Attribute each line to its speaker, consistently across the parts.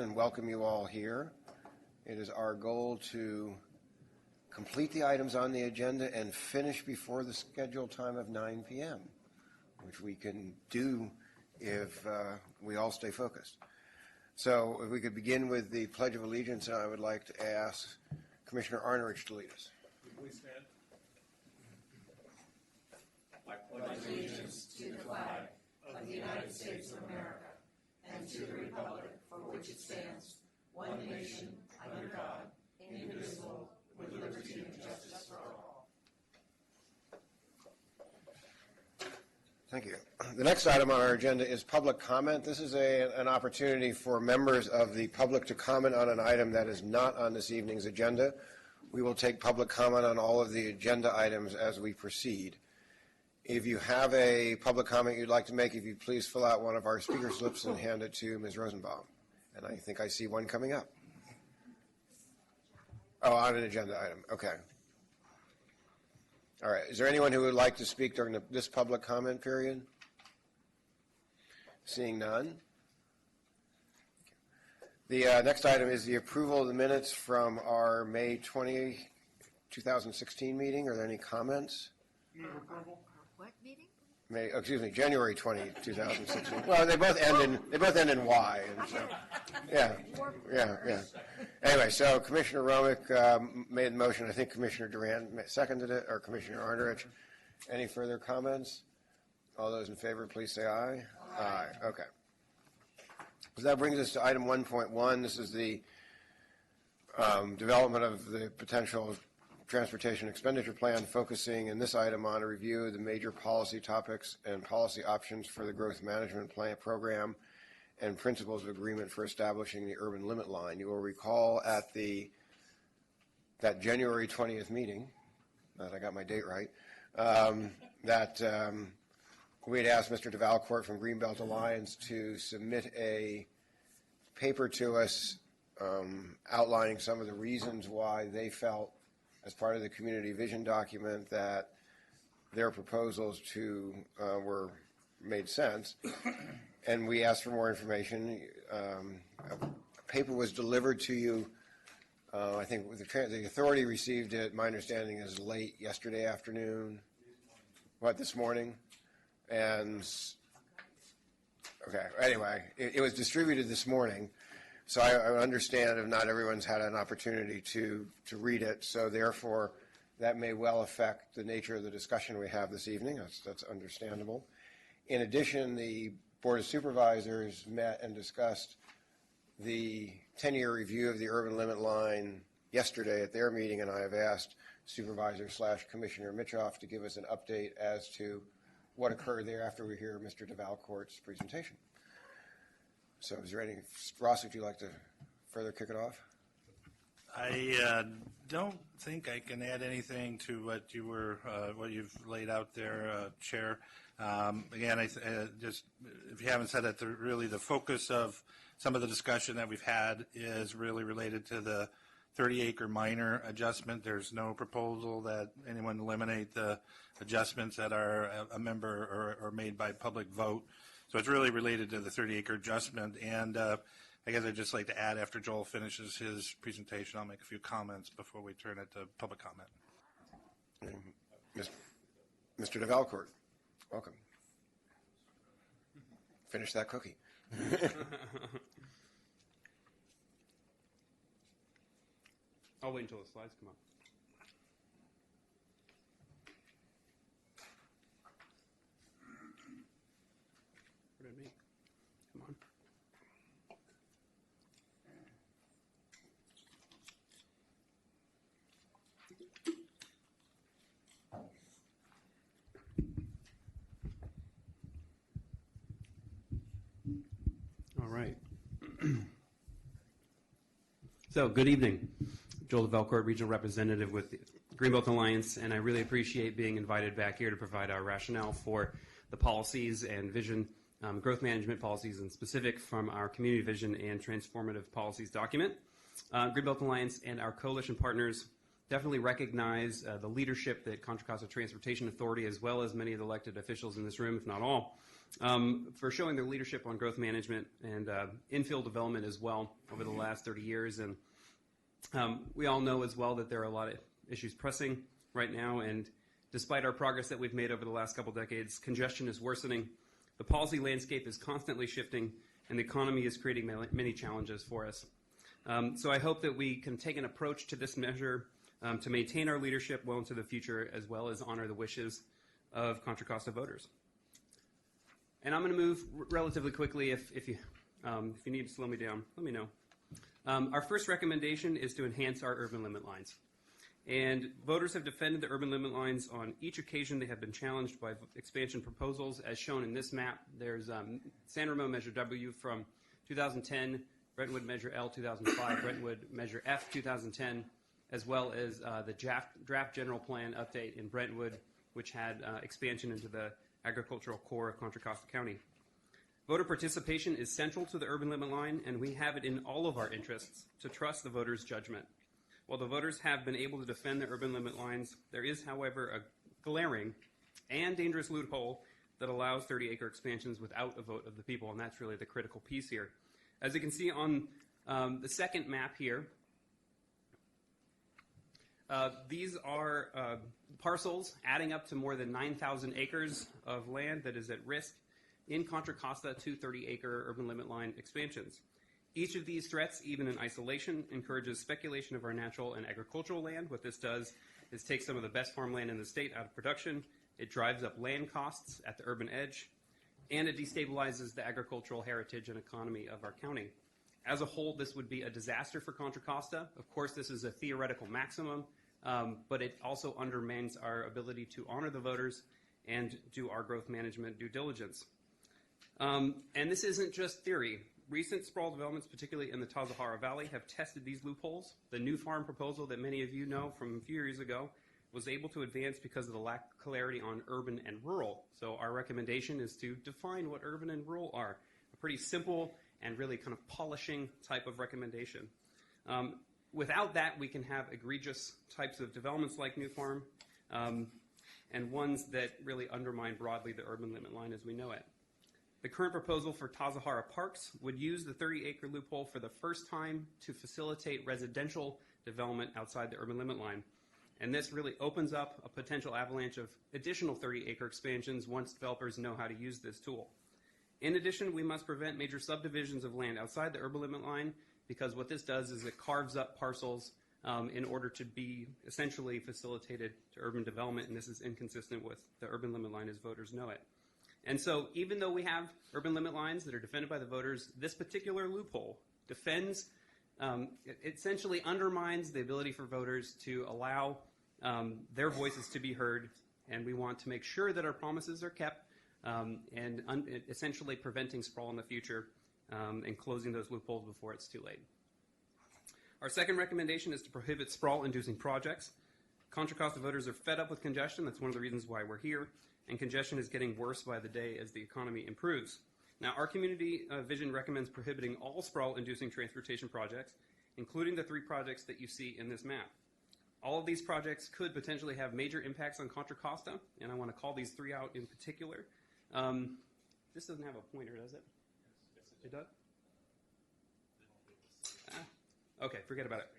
Speaker 1: And welcome you all here. It is our goal to complete the items on the agenda and finish before the scheduled time of 9 p.m., which we can do if we all stay focused. So if we could begin with the Pledge of Allegiance, and I would like to ask Commissioner Arnerich to lead us.
Speaker 2: Please stand.
Speaker 3: I pledge allegiance to the flag of the United States of America and to the republic for which it stands, one nation, under God, indivisible, with liberty and justice for all.
Speaker 1: Thank you. The next item on our agenda is public comment. This is an opportunity for members of the public to comment on an item that is not on this evening's agenda. We will take public comment on all of the agenda items as we proceed. If you have a public comment you'd like to make, if you'd please fill out one of our speaker slips and hand it to Ms. Rosenbaum. And I think I see one coming up. Oh, on an agenda item. Okay. All right. Is there anyone who would like to speak during this public comment period? Seeing none. The next item is the approval of the minutes from our May 20, 2016 meeting. Are there any comments?
Speaker 2: Move approval.
Speaker 4: What meeting?
Speaker 1: January 20, 2016. Well, they both end in Y. And so, yeah. Anyway, so Commissioner Romick made the motion. I think Commissioner Durant seconded it, or Commissioner Arnerich. Any further comments? All those in favor, please say aye. Aye. Okay. So that brings us to item 1.1. This is the development of the potential transportation expenditure plan, focusing in this item on a review of the major policy topics and policy options for the growth management plan program and principles of agreement for establishing the urban limit line. You will recall at that January 20th meeting, that I got my date right, that we had asked Mr. DeValcourt from Greenbelt Alliance to submit a paper to us outlining some of the reasons why they felt, as part of the community vision document, that their proposals were made sense. And we asked for more information. A paper was delivered to you. I think the authority received it, my understanding is late yesterday afternoon. This morning? And, okay, anyway, it was distributed this morning. So I understand if not everyone's had an opportunity to read it, so therefore that may well affect the nature of the discussion we have this evening. That's understandable. In addition, the Board of Supervisors met and discussed the 10-year review of the urban limit line yesterday at their meeting, and I have asked Supervisor/Commissioner Mitchoff to give us an update as to what occurred there after we hear Mr. DeValcourt's presentation. So is there any, Ross, would you like to further kick it off?
Speaker 2: I don't think I can add anything to what you've laid out there, Chair. Again, just if you haven't said it, really the focus of some of the discussion that we've had is really related to the 30-acre minor adjustment. There's no proposal that anyone eliminate the adjustments that are a member or made by public vote. So it's really related to the 30-acre adjustment. And I guess I'd just like to add, after Joel finishes his presentation, I'll make a few comments before we turn it to public comment.
Speaker 1: Mr. DeValcourt, welcome. Finish that cookie.
Speaker 5: I'll wait until the slides come up. What did I make? Come on. All right. So, good evening. Joel DeValcourt, Regional Representative with the Greenbelt Alliance, and I really appreciate being invited back here to provide our rationale for the policies and vision, growth management policies in specific from our Community Vision and Transformative Policies document. Greenbelt Alliance and our coalition partners definitely recognize the leadership that Contra Costa Transportation Authority, as well as many of the elected officials in this room, if not all, for showing their leadership on growth management and infill development as well over the last 30 years. And we all know as well that there are a lot of issues pressing right now, and despite our progress that we've made over the last couple decades, congestion is worsening, the policy landscape is constantly shifting, and the economy is creating many challenges for us. So I hope that we can take an approach to this measure to maintain our leadership well into the future, as well as honor the wishes of Contra Costa voters. And I'm going to move relatively quickly. If you need to slow me down, let me know. Our first recommendation is to enhance our urban limit lines. And voters have defended the urban limit lines on each occasion they have been challenged by expansion proposals, as shown in this map. There's San Ramon Measure W from 2010, Brentwood Measure L 2005, Brentwood Measure F 2010, as well as the draft general plan update in Brentwood, which had expansion into the agricultural core of Contra Costa County. Voter participation is central to the urban limit line, and we have it in all of our interests to trust the voters' judgment. While the voters have been able to defend the urban limit lines, there is, however, a glaring and dangerous loophole that allows 30-acre expansions without a vote of the people, and that's really the critical piece here. As you can see on the second map here, these are parcels adding up to more than 9,000 acres of land that is at risk in Contra Costa to 30-acre urban limit line expansions. Each of these threats, even in isolation, encourages speculation of our natural and agricultural land. What this does is take some of the best farmland in the state out of production. It drives up land costs at the urban edge, and it destabilizes the agricultural heritage and economy of our county. As a whole, this would be a disaster for Contra Costa. Of course, this is a theoretical maximum, but it also undermines our ability to honor the voters and do our growth management due diligence. And this isn't just theory. Recent sprawl developments, particularly in the Tazahara Valley, have tested these loopholes. The new farm proposal that many of you know from a few years ago was able to advance because of the lack of clarity on urban and rural. So our recommendation is to define what urban and rural are. A pretty simple and really kind of polishing type of recommendation. Without that, we can have egregious types of developments like New Farm, and ones that really undermine broadly the urban limit line as we know it. The current proposal for Tazahara Parks would use the 30-acre loophole for the first time to facilitate residential development outside the urban limit line. And this really opens up a potential avalanche of additional 30-acre expansions once developers know how to use this tool. In addition, we must prevent major subdivisions of land outside the urban limit line, because what this does is it carves up parcels in order to be essentially facilitated to urban development, and this is inconsistent with the urban limit line as voters know it. And so even though we have urban limit lines that are defended by the voters, this particular loophole defends, it essentially undermines the ability for voters to allow their voices to be heard, and we want to make sure that our promises are kept, and essentially preventing sprawl in the future and closing those loopholes before it's too late. Our second recommendation is to prohibit sprawl-inducing projects. Contra Costa voters are fed up with congestion. That's one of the reasons why we're here. And congestion is getting worse by the day as the economy improves. Now, our community vision recommends prohibiting all sprawl-inducing transportation projects, including the 3 projects that you see in this map. All of these projects could potentially have major impacts on Contra Costa, and I want to call these 3 out in particular. This doesn't have a pointer, does it? Yes. It does? Okay, forget about it.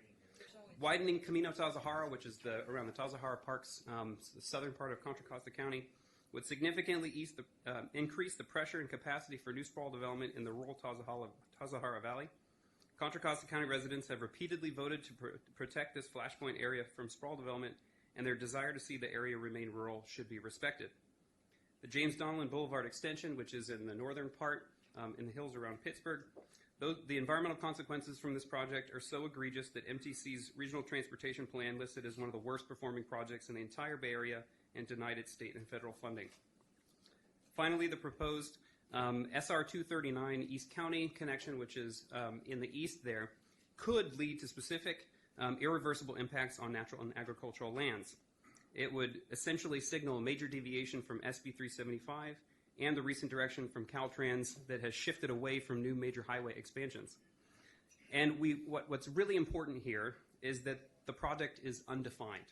Speaker 5: Widening Camino Tazahara, which is around the Tazahara Parks, the southern part of Contra Costa County, would significantly increase the pressure and capacity for new sprawl development in the rural Tazahara Valley. Contra Costa County residents have repeatedly voted to protect this flashpoint area from sprawl development, and their desire to see the area remain rural should be respected. The James Donellan Boulevard extension, which is in the northern part, in the hills around Pittsburgh, the environmental consequences from this project are so egregious that MTC's regional transportation plan listed as one of the worst performing projects in the entire Bay Area and denied its state and federal funding. Finally, the proposed SR 239 East County connection, which is in the east there, could lead to specific irreversible impacts on natural and agricultural lands. It would essentially signal a major deviation from SB 375 and the recent direction from Caltrans that has shifted away from new major highway expansions. And what's really important here is that the project is undefined.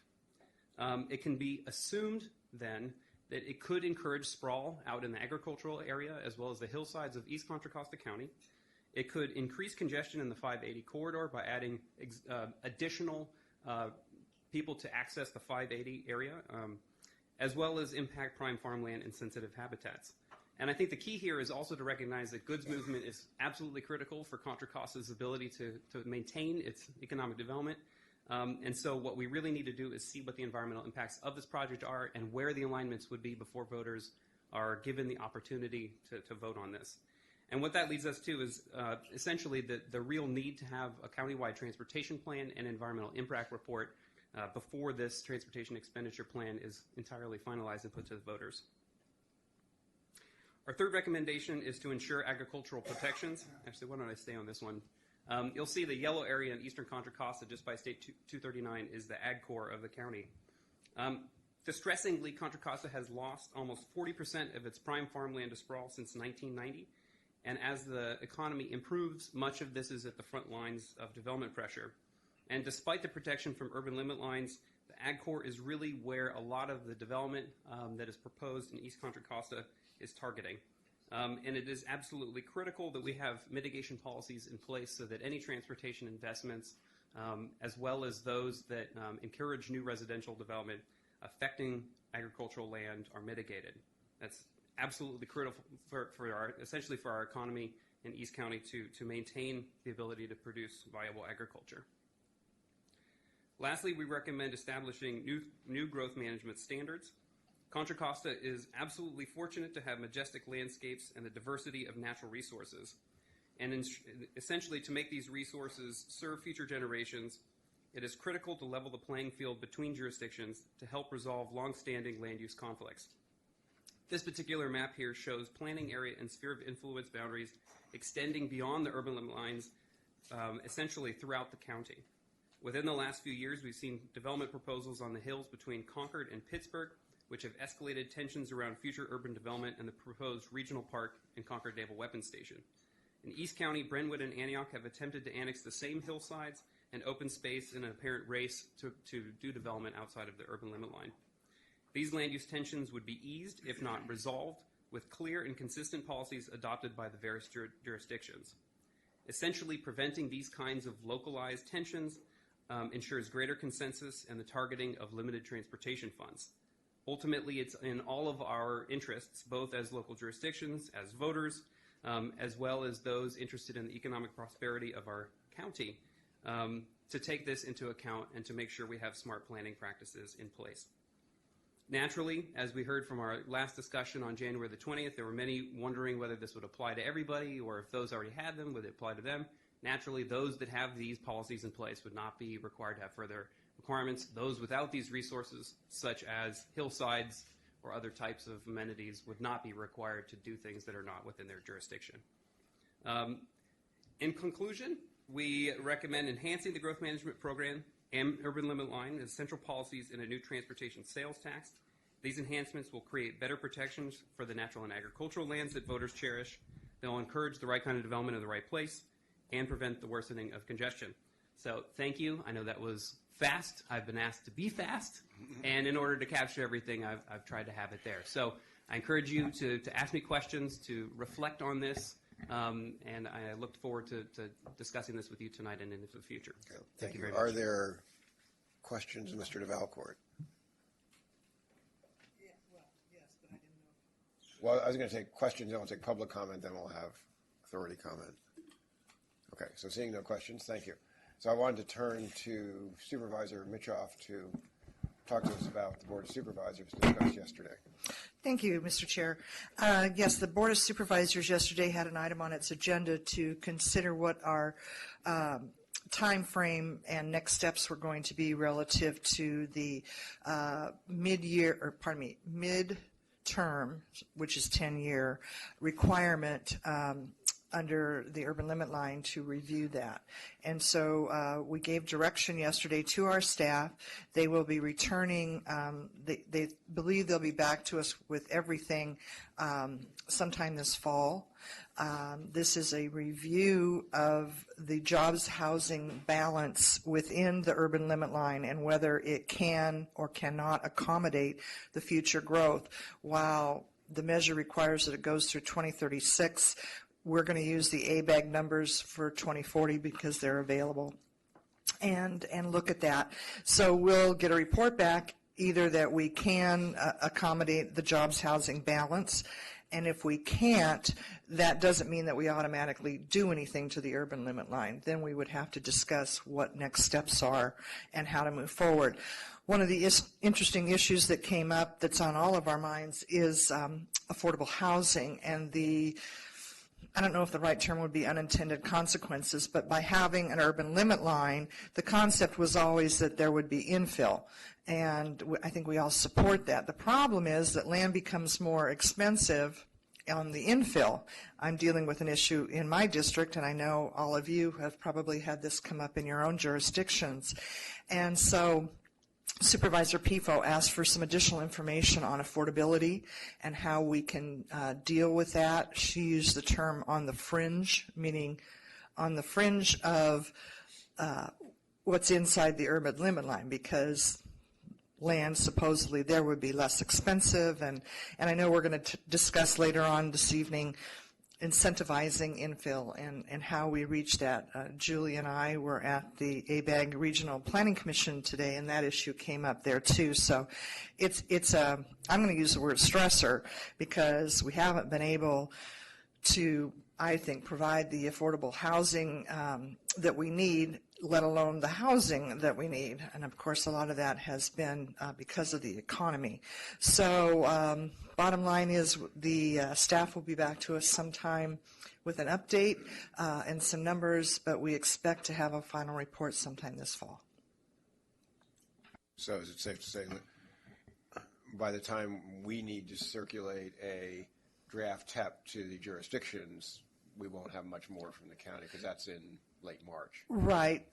Speaker 5: It can be assumed then that it could encourage sprawl out in the agricultural area as well as the hillsides of East Contra Costa County. It could increase congestion in the 580 corridor by adding additional people to access the 580 area, as well as impact prime farmland and sensitive habitats. And I think the key here is also to recognize that goods movement is absolutely critical for Contra Costa's ability to maintain its economic development. And so what we really need to do is see what the environmental impacts of this project are and where the alignments would be before voters are given the opportunity to vote on this. And what that leads us to is essentially the real need to have a countywide transportation plan and environmental impact report before this transportation expenditure plan is entirely finalized and put to the voters. Our third recommendation is to ensure agricultural protections. Actually, why don't I stay on this one? You'll see the yellow area in eastern Contra Costa, just by State 239, is the ag core of the county. Distressingly, Contra Costa has lost almost 40% of its prime farmland to sprawl since 1990. And as the economy improves, much of this is at the front lines of development pressure. And despite the protection from urban limit lines, the ag core is really where a lot of the development that is proposed in East Contra Costa is targeting. And it is absolutely critical that we have mitigation policies in place so that any transportation investments, as well as those that encourage new residential development affecting agricultural land, are mitigated. That's absolutely critical essentially for our economy in East County to maintain the ability to produce viable agriculture. Lastly, we recommend establishing new growth management standards. Contra Costa is absolutely fortunate to have majestic landscapes and the diversity of natural resources. And essentially, to make these resources serve future generations, it is critical to level the playing field between jurisdictions to help resolve long-standing land use conflicts. This particular map here shows planning area and sphere of influence boundaries extending beyond the urban limit lines, essentially throughout the county. Within the last few years, we've seen development proposals on the hills between Concord and Pittsburgh, which have escalated tensions around future urban development and the proposed regional park and Concord Naval Weapons Station. In East County, Brentwood and Antioch have attempted to annex the same hillsides and open space in an apparent race to do development outside of the urban limit line. These land use tensions would be eased, if not resolved, with clear and consistent policies adopted by the various jurisdictions. Essentially, preventing these kinds of localized tensions ensures greater consensus and the targeting of limited transportation funds. Ultimately, it's in all of our interests, both as local jurisdictions, as voters, as well as those interested in the economic prosperity of our county, to take this into account and to make sure we have smart planning practices in place. Naturally, as we heard from our last discussion on January the 20th, there were many wondering whether this would apply to everybody or if those already had them, would it apply to them? Naturally, those that have these policies in place would not be required to have further requirements. Those without these resources, such as hillsides or other types of amenities, would not be required to do things that are not within their jurisdiction. In conclusion, we recommend enhancing the growth management program and urban limit line as central policies in a new transportation sales tax. These enhancements will create better protections for the natural and agricultural lands that voters cherish. They'll encourage the right kind of development in the right place and prevent the worsening of congestion. So thank you. I know that was fast. I've been asked to be fast, and in order to capture everything, I've tried to have it there. So I encourage you to ask me questions, to reflect on this, and I look forward to discussing this with you tonight and into the future.
Speaker 1: Okay.
Speaker 5: Thank you very much.
Speaker 1: Are there questions, Mr. DeValcourt?
Speaker 4: Yeah, well, yes, but I didn't know.
Speaker 1: Well, I was going to take questions, then we'll take public comment, then we'll have authority comment. Okay, so seeing no questions, thank you. So I wanted to turn to Supervisor Mitchoff to talk to us about the Board of Supervisors discussed yesterday.
Speaker 4: Thank you, Mr. Chair. Yes, the Board of Supervisors yesterday had an item on its agenda to consider what our time frame and next steps were going to be relative to the midterm, which is 10-year requirement under the urban limit line to review that. And so we gave direction yesterday to our staff. They will be returning, they believe they'll be back to us with everything sometime this fall. This is a review of the jobs housing balance within the urban limit line and whether it can or cannot accommodate the future growth. While the measure requires that it goes through 2036, we're going to use the ABAG numbers for 2040 because they're available, and look at that. So we'll get a report back either that we can accommodate the jobs housing balance, and if we can't, that doesn't mean that we automatically do anything to the urban limit line. Then we would have to discuss what next steps are and how to move forward. One of the interesting issues that came up that's on all of our minds is affordable housing and I don't know if the right term would be unintended consequences, but by having an urban limit line, the concept was always that there would be infill, and I think we all support that. The problem is that land becomes more expensive on the infill. I'm dealing with an issue in my district, and I know all of you have probably had this come up in your own jurisdictions. And so Supervisor Pifo asked for some additional information on affordability and how we can deal with that. She used the term on the fringe, meaning on the fringe of what's inside the urban limit line, because land supposedly there would be less expensive. And I know we're going to discuss later on this evening incentivizing infill and how we reach that. Julie and I were at the ABAG Regional Planning Commission today, and that issue came up there too. So it's a, I'm going to use the word stressor, because we haven't been able to, I think, provide the affordable housing that we need, let alone the housing that we need. And of course, a lot of that has been because of the economy. So bottom line is the staff will be back to us sometime with an update and some numbers, but we expect to have a final report sometime this fall.
Speaker 1: So is it safe to say that by the time we need to circulate a draft TEP to the jurisdictions, we won't have much more from the county, because that's in late March?
Speaker 4: Right,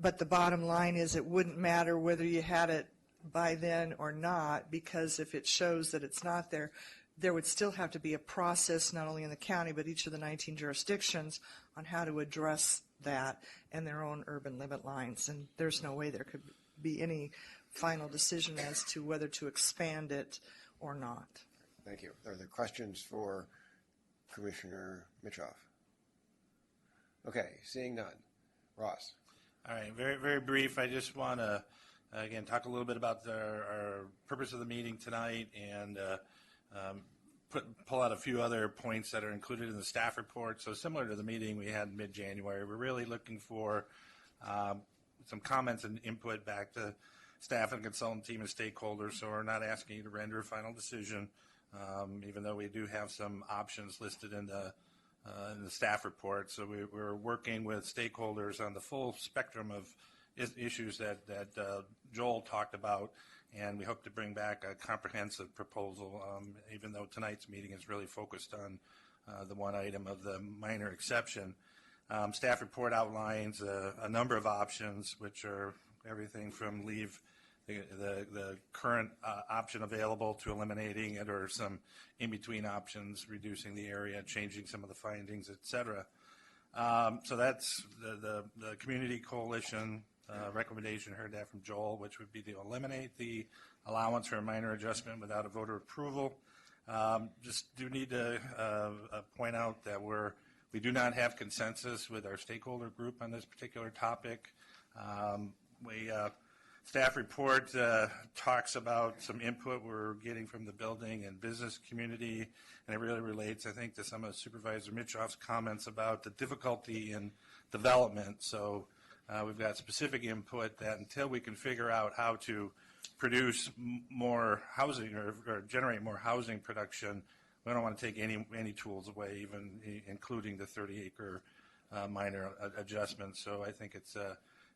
Speaker 4: but the bottom line is it wouldn't matter whether you had it by then or not, because if it shows that it's not there, there would still have to be a process not only in the county but each of the 19 jurisdictions on how to address that and their own urban limit lines. And there's no way there could be any final decision as to whether to expand it or not.
Speaker 1: Thank you. Are there questions for Commissioner Mitchoff? Okay, seeing none. Ross.
Speaker 2: All right, very, very brief. I just want to, again, talk a little bit about our purpose of the meeting tonight and pull out a few other points that are included in the staff report. So similar to the meeting we had in mid-January, we're really looking for some comments and input back to staff and consultant team and stakeholders. So we're not asking you to render a final decision, even though we do have some options listed in the staff report. So we're working with stakeholders on the full spectrum of issues that Joel talked about, and we hope to bring back a comprehensive proposal, even though tonight's meeting is really focused on the one item of the minor exception. Staff report outlines a number of options, which are everything from leave the current option available to eliminating it, or some in-between options, reducing the area, changing some of the findings, et cetera. So that's the community coalition recommendation, heard that from Joel, which would be to eliminate the allowance for a minor adjustment without a voter approval. Just do need to point out that we do not have consensus with our stakeholder group on this particular topic. Staff report talks about some input we're getting from the building and business community, and it really relates, I think, to some of Supervisor Mitchoff's comments about the difficulty in development. So we've got specific input that until we can figure out how to produce more housing or generate more housing production, we don't want to take any tools away, even including the 30-acre minor adjustment. So I think it's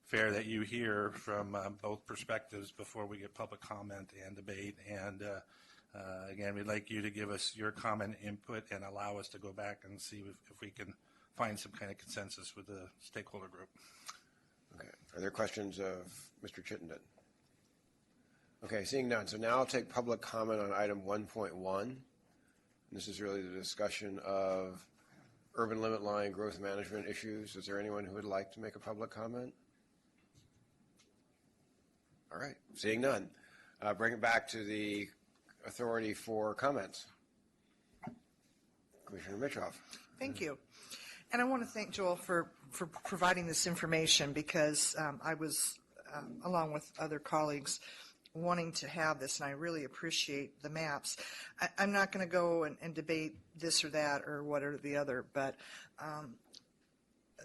Speaker 2: fair that you hear from both perspectives before we get public comment and debate. And again, we'd like you to give us your comment input and allow us to go back and see if we can find some kind of consensus with the stakeholder group.
Speaker 1: Okay. Are there questions of Mr. Chittenden? Okay, seeing none. So now I'll take public comment on item 1.1. This is really the discussion of urban limit line growth management issues. Is there anyone who would like to make a public comment? All right, seeing none. Bring it back to the authority for comments. Commissioner Mitchoff.
Speaker 4: Thank you. And I want to thank Joel for providing this information, because I was, along with other colleagues, wanting to have this, and I really appreciate the maps. I'm not going to go and debate this or that or what or the other, but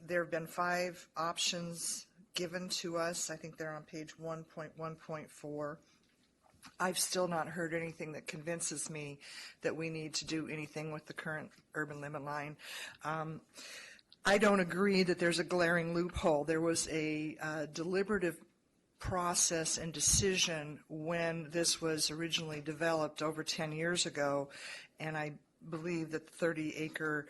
Speaker 4: there have been 5 options given to us. I think they're on page 1.1.4. I've still not heard anything that convinces me that we need to do anything with the current urban limit line. I don't agree that there's a glaring loophole. There was a deliberative process and decision when this was originally developed over 10 years ago, and I believe that the 30-acre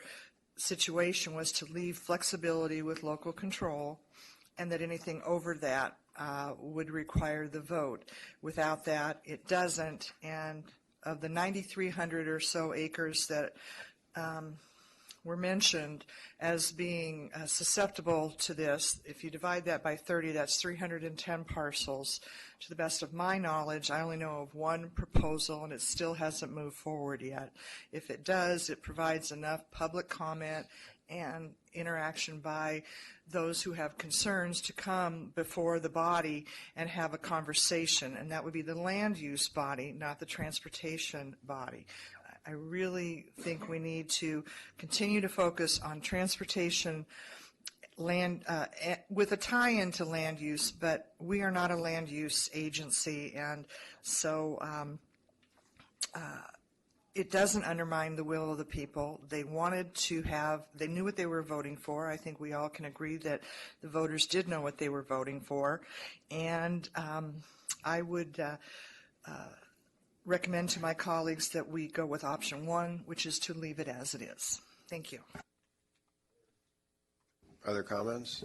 Speaker 4: situation was to leave flexibility with local control, and that anything over that would require the vote. Without that, it doesn't. And of the 9,300 or so acres that were mentioned as being susceptible to this, if you divide that by 30, that's 310 parcels. To the best of my knowledge, I only know of one proposal, and it still hasn't moved forward yet. If it does, it provides enough public comment and interaction by those who have concerns to come before the body and have a conversation, and that would be the land use body, not the transportation body. I really think we need to continue to focus on transportation, land with a tie-in to land use, but we are not a land use agency, and so it doesn't undermine the will of the people. They wanted to have, they knew what they were voting for. I think we all can agree that the voters did know what they were voting for. And I would recommend to my colleagues that we go with option 1, which is to leave it as it is. Thank you.
Speaker 1: Other comments?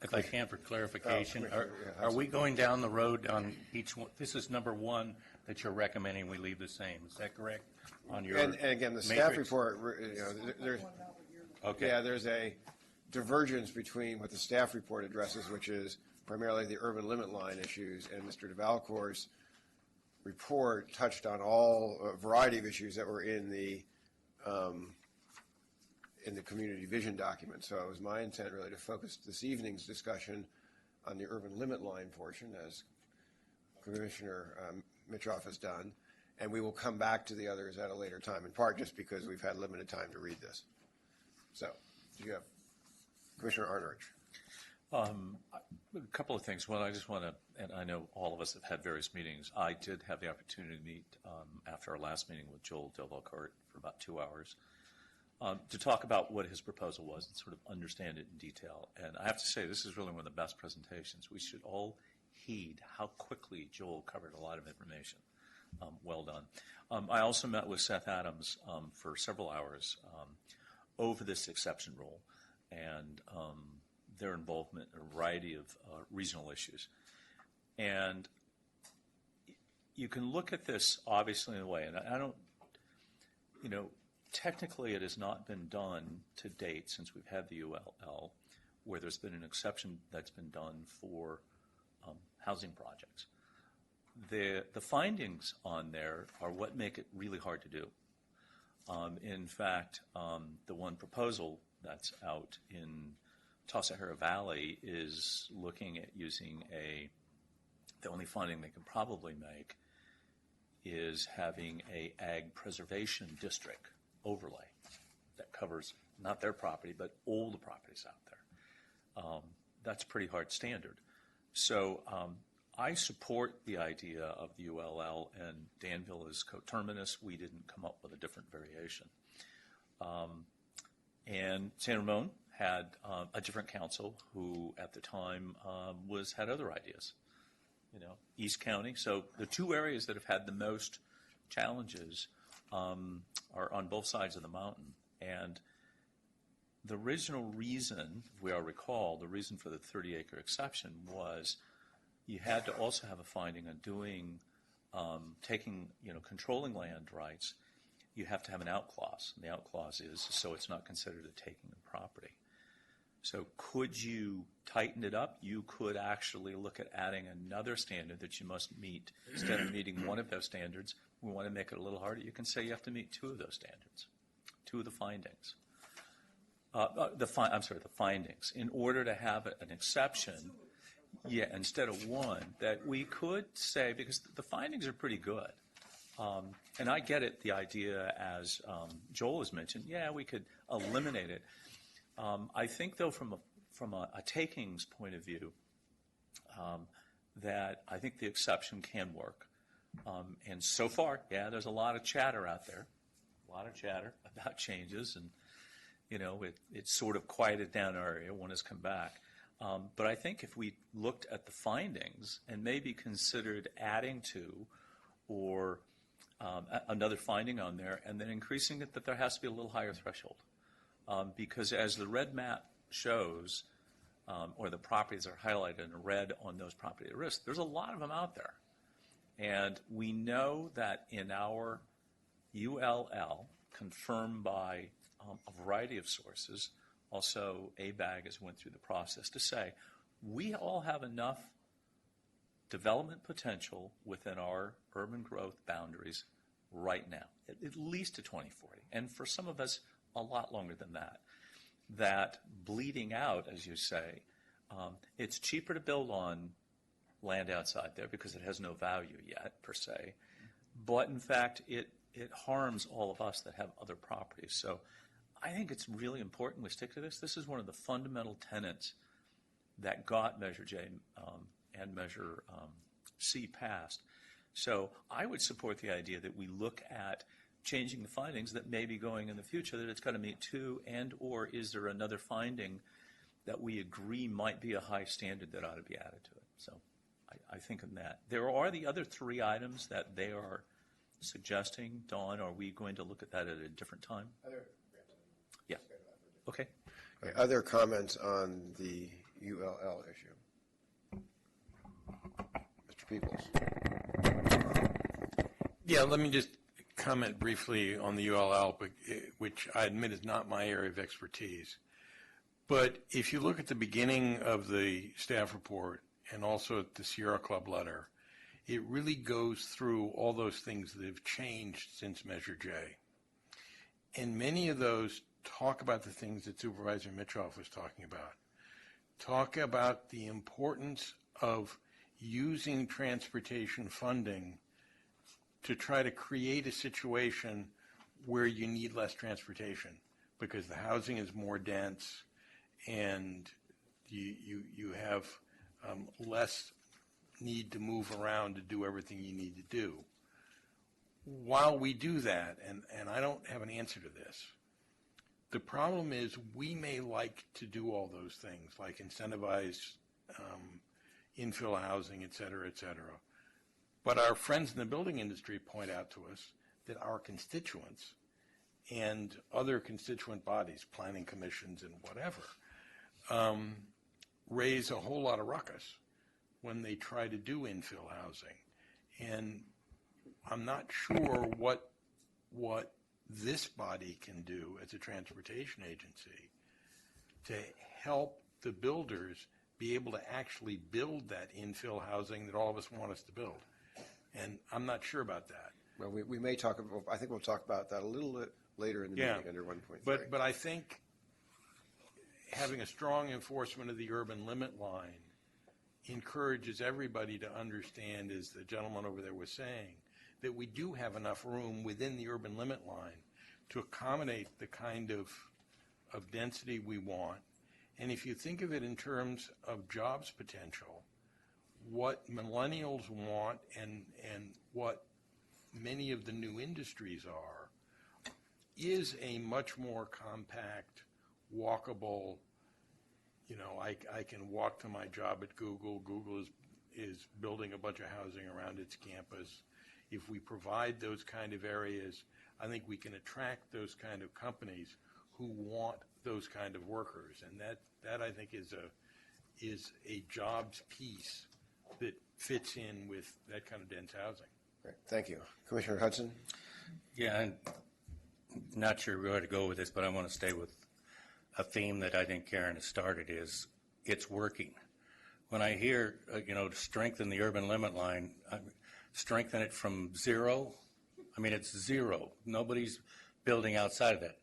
Speaker 6: If I can, for clarification,
Speaker 1: yeah,
Speaker 6: are we going down the road on each one? This is number 1 that you're recommending we leave the same. Is that correct? On your
Speaker 1: And again, the staff report, there's,
Speaker 6: Okay.
Speaker 1: yeah, there's a divergence between what the staff report addresses, which is primarily the urban limit line issues, and Mr. DeValcourt's report touched on a variety of issues that were in the community vision document. So it was my intent really to focus this evening's discussion on the urban limit line portion, as Commissioner Mitchoff has done, and we will come back to the others at a later time, in part just because we've had limited time to read this. So, do you have Commissioner Arnerich?
Speaker 7: A couple of things. One, I just want to, and I know all of us have had various meetings. I did have the opportunity to meet after our last meeting with Joel DeValcourt for about 2 hours to talk about what his proposal was and sort of understand it in detail. And I have to say, this is really one of the best presentations. We should all heed how quickly Joel covered a lot of information. Well done. I also met with Seth Adams for several hours over this exception rule and their involvement in a variety of regional issues. And you can look at this obviously in a way, and I don't, technically it has not been done to date since we've had the ULL, where there's been an exception that's been done for housing projects. The findings on there are what make it really hard to do. In fact, the one proposal that's out in Tassajara Valley is looking at using the only finding they can probably make is having a ag preservation district overlay that covers not their property, but all the properties out there. That's a pretty hard standard. So I support the idea of the ULL, and Danville is coterminous. We didn't come up with a different variation. And San Ramon had a different council who at the time had other ideas. East County. So the 2 areas that have had the most challenges are on both sides of the mountain. And the original reason, if we all recall, the reason for the 30-acre exception was you had to also have a finding on doing, controlling land rights you have to have an out clause. And the out clause is so it's not considered a taking of property. So could you tighten it up? You could actually look at adding another standard that you must meet. Instead of meeting one of those standards, we want to make it a little harder. You can say you have to meet two of those standards, two of the findings. The findings. In order to have an exception, instead of one, that we could say, because the findings are pretty good. And I get it, the idea, as Joel has mentioned, we could eliminate it. I think, though, from a takings point of view, that I think the exception can work. And so far, there's a lot of chatter out there, about changes, and it's sort of quieted down our area. One has come back. But I think if we looked at the findings and maybe considered adding to or another finding on there and then increasing it, that there has to be a little higher threshold. Because as the red map shows, or the properties are highlighted in red on those property at risk, there's a lot of them out there. And we know that in our ULL, confirmed by a variety of sources, also ABAG has went through the process to say, we all have enough development potential within our urban growth boundaries right now, at least to 2040. And for some of us, a lot longer than that. That bleeding out, as you say, it's cheaper to build on land outside there because it has no value yet, per se. But in fact, it harms all of us that have other properties. So I think it's really important we stick to this. This is one of the fundamental tenets that got Measure J and Measure C passed. So I would support the idea that we look at changing the findings, that may be going in the future, that it's got to meet two, and or is there another finding that we agree might be a high standard that ought to be added to it. So I think of that. There are the other three items that they are suggesting. Dawn, are we going to look at that at a different time? Yeah. Okay.
Speaker 1: Other comments on the ULL issue? Mr. Peoples.
Speaker 8: Yeah, let me just comment briefly on the ULL, which I admit is not my area of expertise. But if you look at the beginning of the staff report and also at the Sierra Club letter, it really goes through all those things that have changed since Measure J. And many of those talk about the things that Supervisor Mitchoff was talking about. Talk about the importance of using transportation funding to try to create a situation where you need less transportation because the housing is more dense and you have less need to move around to do everything you need to do. While we do that, and I don't have an answer to this, the problem is we may like to do all those things, like incentivize infill housing, et cetera, et cetera. But our friends in the building industry point out to us that our constituents and other constituent bodies, planning commissions and whatever, raise a whole lot of ruckus when they try to do infill housing. And I'm not sure what this body can do as a transportation agency to help the builders be able to actually build that infill housing that all of us want us to build. And I'm not sure about that.
Speaker 1: Well, we may talk about, I think we'll talk about that a little bit later in the meeting under 1.3.
Speaker 8: But I think having a strong enforcement of the urban limit line encourages everybody to understand, as the gentleman over there was saying, that we do have enough room within the urban limit line to accommodate the kind of density we want. And if you think of it in terms of jobs potential, what millennials want and what many of the new industries are is a much more compact, walkable, I can walk to my job at Google. Google is building a bunch of housing around its campus. If we provide those kind of areas, I think we can attract those kind of companies who want those kind of workers. And that I think is a jobs piece that fits in with that kind of dense housing.
Speaker 1: Great. Thank you. Commissioner Hudson?
Speaker 6: Yeah, and not sure where to go with this, but I want to stay with a theme that I think Karen has started is it's working. When I hear, to strengthen the urban limit line, strengthen it from zero. I mean, it's zero. Nobody's building outside of that.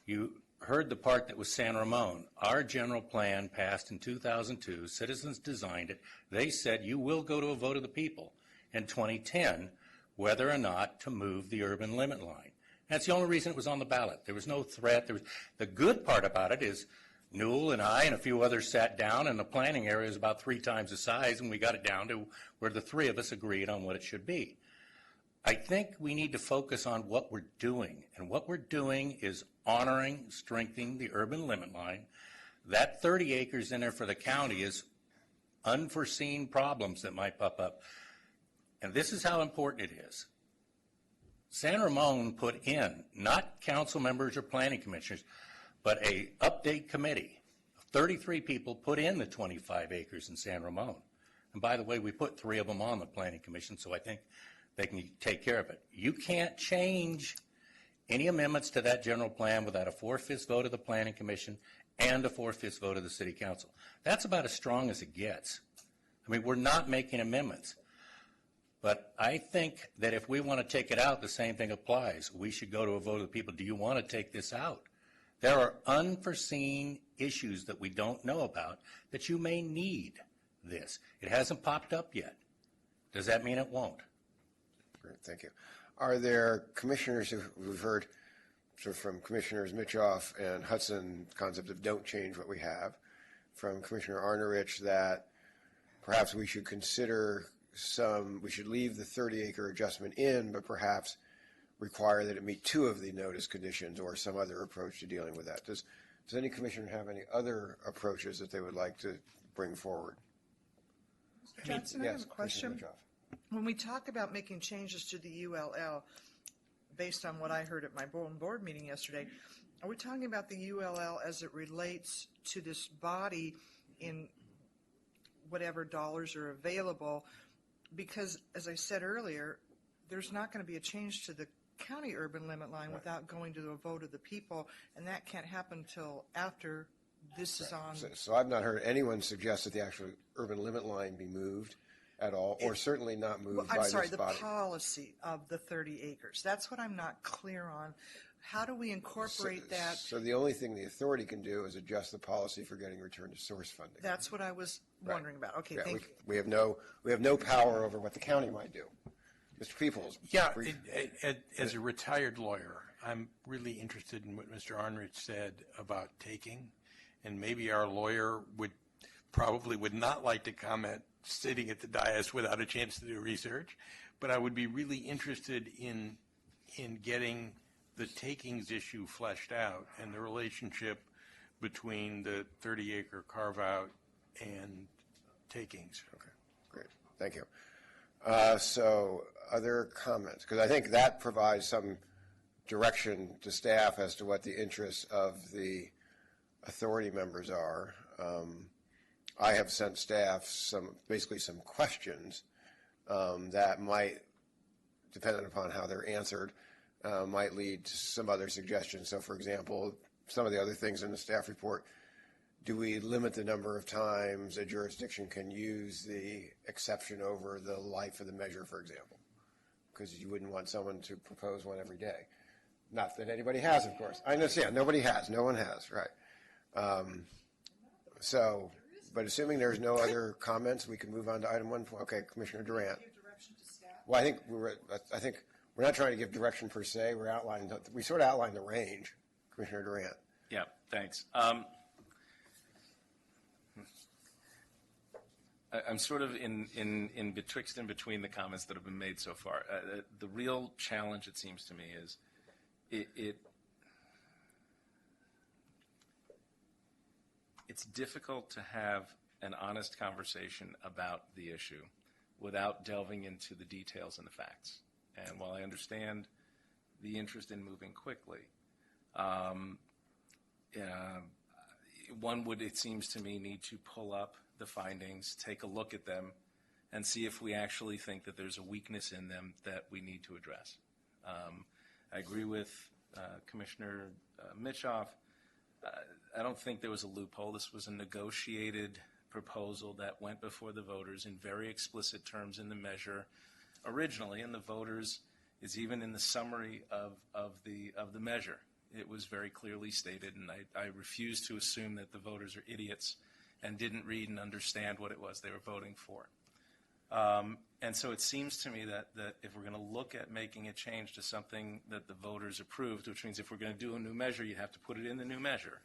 Speaker 6: You heard the part that was San Ramon. Our general plan passed in 2002. Citizens designed it. They said you will go to a vote of the people in 2010 whether or not to move the urban limit line. That's the only reason it was on the ballot. There was no threat. The good part about it is Newell and I and a few others sat down, and the planning area is about 3 times the size, and we got it down to where the 3 of us agreed on what it should be. I think we need to focus on what we're doing, and what we're doing is honoring, strengthening the urban limit line. That 30 acres in there for the county is unforeseen problems that might pop up. And this is how important it is. San Ramon put in, not council members or planning commissioners, but a update committee of 33 people put in the 25 acres in San Ramon. And by the way, we put 3 of them on the planning commission, so I think they can take care of it. You can't change any amendments to that general plan without a 4/5 vote of the planning commission and a 4/5 vote of the city council. That's about as strong as it gets. I mean, we're not making amendments. But I think that if we want to take it out, the same thing applies. We should go to a vote of the people. Do you want to take this out? There are unforeseen issues that we don't know about that you may need this. It hasn't popped up yet. Does that mean it won't?
Speaker 1: Great, thank you. Are there commissioners who've heard sort of from Commissioners Mitchoff and Hudson concept of don't change what we have, from Commissioner Arnerich that perhaps we should consider we should leave the 30-acre adjustment in, but perhaps require that it meet 2 of the notice conditions or some other approach to dealing with that? Does any commissioner have any other approaches that they would like to bring forward?
Speaker 4: Mr. Johnson, I
Speaker 1: Yes,
Speaker 4: have a question.
Speaker 1: Commissioner Mitchoff.
Speaker 4: When we talk about making changes to the ULL, based on what I heard at my board meeting yesterday, are we talking about the ULL as it relates to this body in whatever dollars are available? Because, as I said earlier, there's not going to be a change to the county urban limit line without going to a vote of the people, and that can't happen until after this is on.
Speaker 1: So I've not heard anyone suggest that the actual urban limit line be moved at all, or certainly not moved by this body.
Speaker 4: The policy of the 30 acres. That's what I'm not clear on. How do we incorporate that?
Speaker 1: So the only thing the authority can do is adjust the policy for getting return to source funding.
Speaker 4: That's what I was wondering about. Okay,
Speaker 1: Yeah,
Speaker 4: thank you.
Speaker 1: we have no power over what the county might do. Mr. Peoples.
Speaker 8: Yeah, as a retired lawyer, I'm really interested in what Mr. Arnrich said about taking, and maybe our lawyer would not like to comment sitting at the dais without a chance to do research, but I would be really interested in getting the takings issue fleshed out and the relationship between the 30-acre carve-out and takings.
Speaker 1: Okay, great. Thank you. So other comments? Because I think that provides some direction to staff as to what the interests of the authority members are. I have sent staff basically some questions that might, depending upon how they're answered, might lead to some other suggestions. So, for example, some of the other things in the staff report, do we limit the number of times a jurisdiction can use the exception over the life of the measure, for example? Because you wouldn't want someone to propose one every day. Not that anybody has, of course. I understand. Nobody has. No one has. Right. But assuming there's no other comments, we can move on to item 1. Okay, Commissioner Durant. Well, I think we're not trying to give direction per se. We sort of outlined the range. Commissioner Durant.
Speaker 9: Yeah, thanks. I'm sort of in betwixt and between the comments that have been made so far. The real challenge, it seems to me, is it's difficult to have an honest conversation about the issue without delving into the details and the facts. And while I understand the interest in moving quickly, one would, it seems to me, need to pull up the findings, take a look at them, and see if we actually think that there's a weakness in them that we need to address. I agree with Commissioner Mitchoff, I don't think there was a loophole. This was a negotiated proposal that went before the voters in very explicit terms in the measure originally, and the voters is even in the summary of the measure. It was very clearly stated, and I refuse to assume that the voters are idiots and didn't read and understand what it was they were voting for. And so it seems to me that if we're going to look at making a change to something that the voters approved, which means if we're going to do a new measure, you have to put it in the new measure.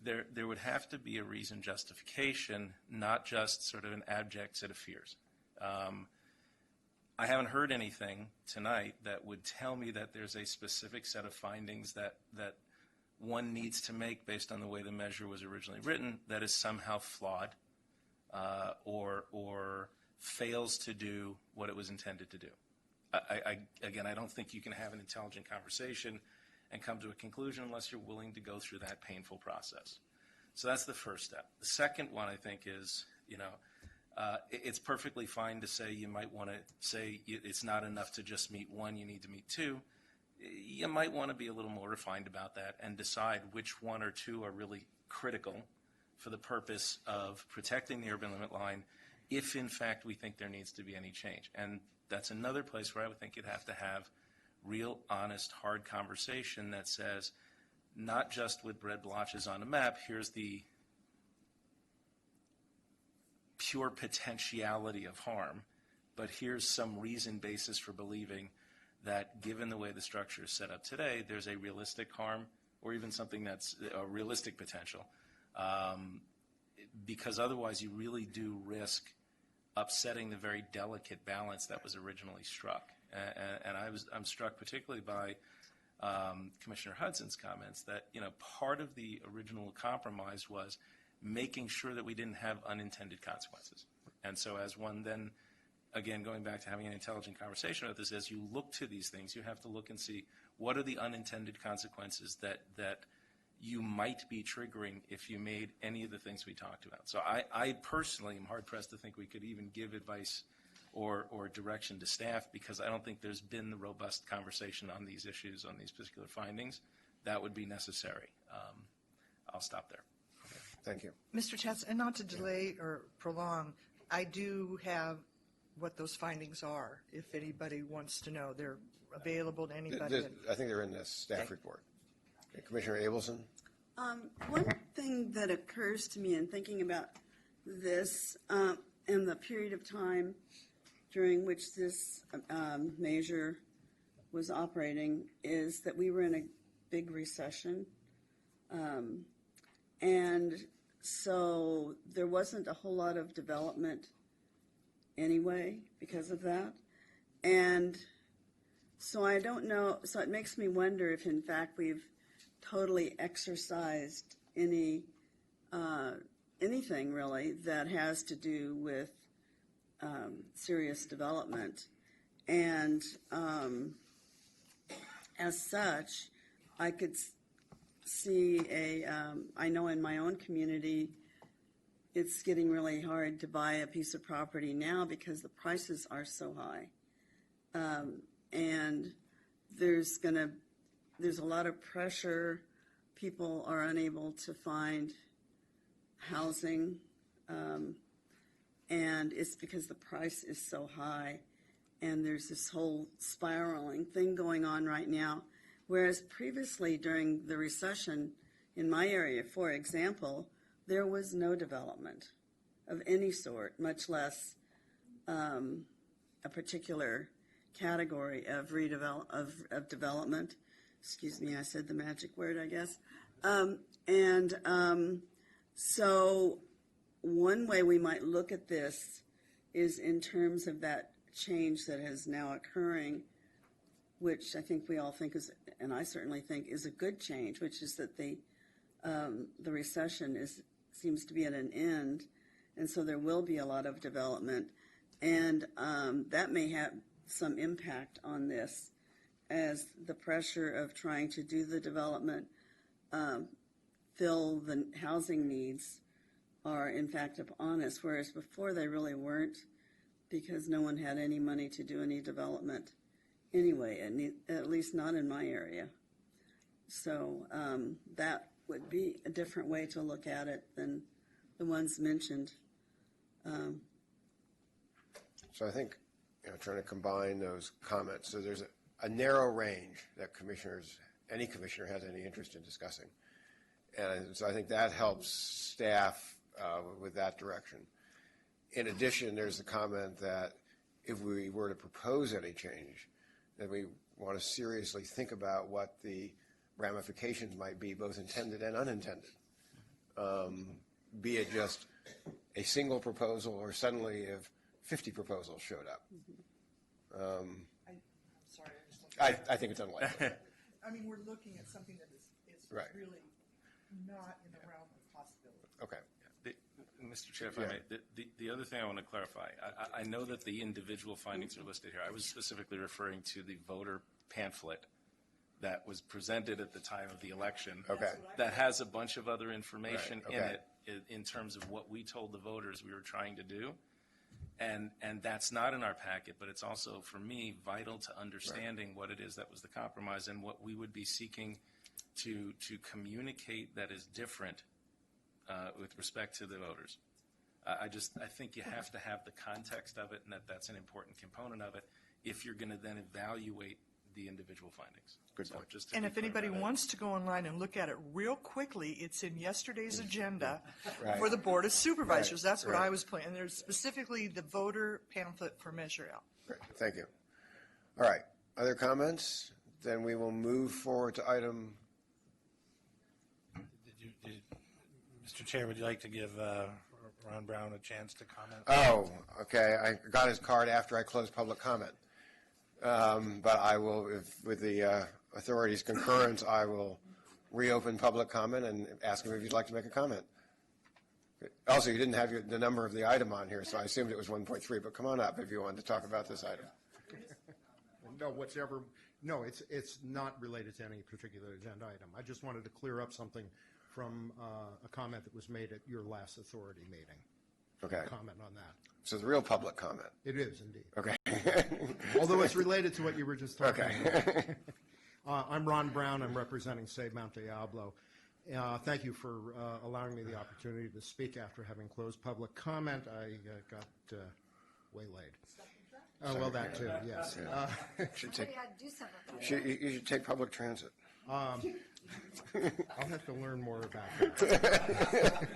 Speaker 9: There would have to be a reasoned justification, not just sort of an abject set of fears. I haven't heard anything tonight that would tell me that there's a specific set of findings that one needs to make based on the way the measure was originally written that is somehow flawed or fails to do what it was intended to do. Again, I don't think you can have an intelligent conversation and come to a conclusion unless you're willing to go through that painful process. So that's the first step. The second one, I think, is, it's perfectly fine to say you might want to say it's not enough to just meet one, you need to meet two. You might want to be a little more refined about that and decide which one or two are really critical for the purpose of protecting the urban limit line if, in fact, we think there needs to be any change. And that's another place where I would think you'd have to have real, honest, hard conversation that says, not just with red blotches on a map, here's the pure potentiality of harm, but here's some reasoned basis for believing that given the way the structure is set up today, there's a realistic harm or even something that's a realistic potential. Because otherwise you really do risk upsetting the very delicate balance that was originally struck. And I'm struck particularly by Commissioner Hudson's comments that, part of the original compromise was making sure that we didn't have unintended consequences. And so as one then, again, going back to having an intelligent conversation about this, as you look to these things, you have to look and see what are the unintended consequences that you might be triggering if you made any of the things we talked about. So I personally am hard-pressed to think we could even give advice or direction to staff because I don't think there's been the robust conversation on these issues, on these particular findings. That would be necessary. I'll stop there.
Speaker 1: Thank you.
Speaker 4: Mr. Tatz, and not to delay or prolong, I do have what those findings are, if anybody wants to know. They're available to anybody.
Speaker 1: I think they're in this staff report. Okay, Commissioner Abelson?
Speaker 3: One thing that occurs to me in thinking about this and the period of time during which this measure was operating is that we were in a big recession. And so there wasn't a whole lot of development anyway because of that. And so I don't know, so it makes me wonder if in fact we've totally exercised anything really that has to do with serious development. And as such, I could see I know in my own community, it's getting really hard to buy a piece of property now because the prices are so high. And there's a lot of pressure. People are unable to find housing, and it's because the price is so high. And there's this whole spiraling thing going on right now. Whereas previously during the recession in my area, for example, there was no development of any sort, much less a particular category of development. Excuse me, I said the magic word, I guess. So one way we might look at this is in terms of that change that is now occurring, which I think we all think is, and I certainly think is a good change, which is that the recession seems to be at an end, and so there will be a lot of development, and that may have some impact on this as the pressure of trying to do the development, fill the housing needs are in fact upon us, whereas before they really weren't because no one had any money to do any development anyway, at least not in my area.
Speaker 10: So that would be a different way to look at it than the ones mentioned.
Speaker 1: So I think, trying to combine those comments. So there's a narrow range that any commissioner has any interest in discussing. And so I think that helps staff with that direction. In addition, there's the comment that if we were to propose any change, then we want to seriously think about what the ramifications might be, both intended and unintended. Be it just a single proposal or suddenly if 50 proposals showed up.
Speaker 4: I'm sorry.
Speaker 1: I think it's unlikely.
Speaker 4: I mean, we're looking at something that is
Speaker 1: Right.
Speaker 4: really not in the realm of possibility.
Speaker 1: Okay.
Speaker 9: Mr. Chair, if I may, the other thing I want to clarify, I know that the individual findings are listed here. I was specifically referring to the voter pamphlet that was presented at the time of the election.
Speaker 1: Okay.
Speaker 9: That has a bunch of other information
Speaker 1: Right,
Speaker 9: in
Speaker 1: okay.
Speaker 9: it in terms of what we told the voters we were trying to do. And that's not in our packet, but it's also, for me, vital to understanding what it is that was the compromise and what we would be seeking to communicate that is different with respect to the voters. I think you have to have the context of it, and that's an important component of it if you're going to then evaluate the individual findings.
Speaker 1: Good point.
Speaker 9: Just to
Speaker 4: And
Speaker 9: be
Speaker 4: if
Speaker 9: clear
Speaker 4: anybody
Speaker 9: about it.
Speaker 4: wants to go online and look at it real quickly, it's in yesterday's agenda
Speaker 1: Right.
Speaker 4: for the Board of Supervisors.
Speaker 1: Right,
Speaker 4: That's what
Speaker 1: right.
Speaker 4: I was playing. And there's specifically the voter pamphlet for Measure L.
Speaker 1: Great. Thank you. All right. Other comments? Then we will move forward to item.
Speaker 2: Mr. Chair, would you like to give Ron Brown a chance to comment?
Speaker 1: Oh, okay. I got his card after I closed public comment. But I will, with the authorities' concurrence, I will reopen public comment and ask him if he'd like to make a comment. Also, you didn't have the number of the item on here, so I assumed it was 1.3, but come on up if you wanted to talk about this item.
Speaker 11: No, it's not related to any particular agenda item. I just wanted to clear up something from a comment that was made at your last authority meeting.
Speaker 1: Okay.
Speaker 11: Comment on that.
Speaker 1: So the real public comment.
Speaker 11: It is indeed.
Speaker 1: Okay.
Speaker 11: Although it's related to what you were just talking
Speaker 1: Okay.
Speaker 11: about. I'm Ron Brown. I'm representing Save Mount Diablo. Thank you for allowing me the opportunity to speak after having closed public comment. I got waylaid. Well, that too, yes.
Speaker 1: Should take,
Speaker 3: do something.
Speaker 1: you should take public transit.
Speaker 11: I'll have to learn more about that.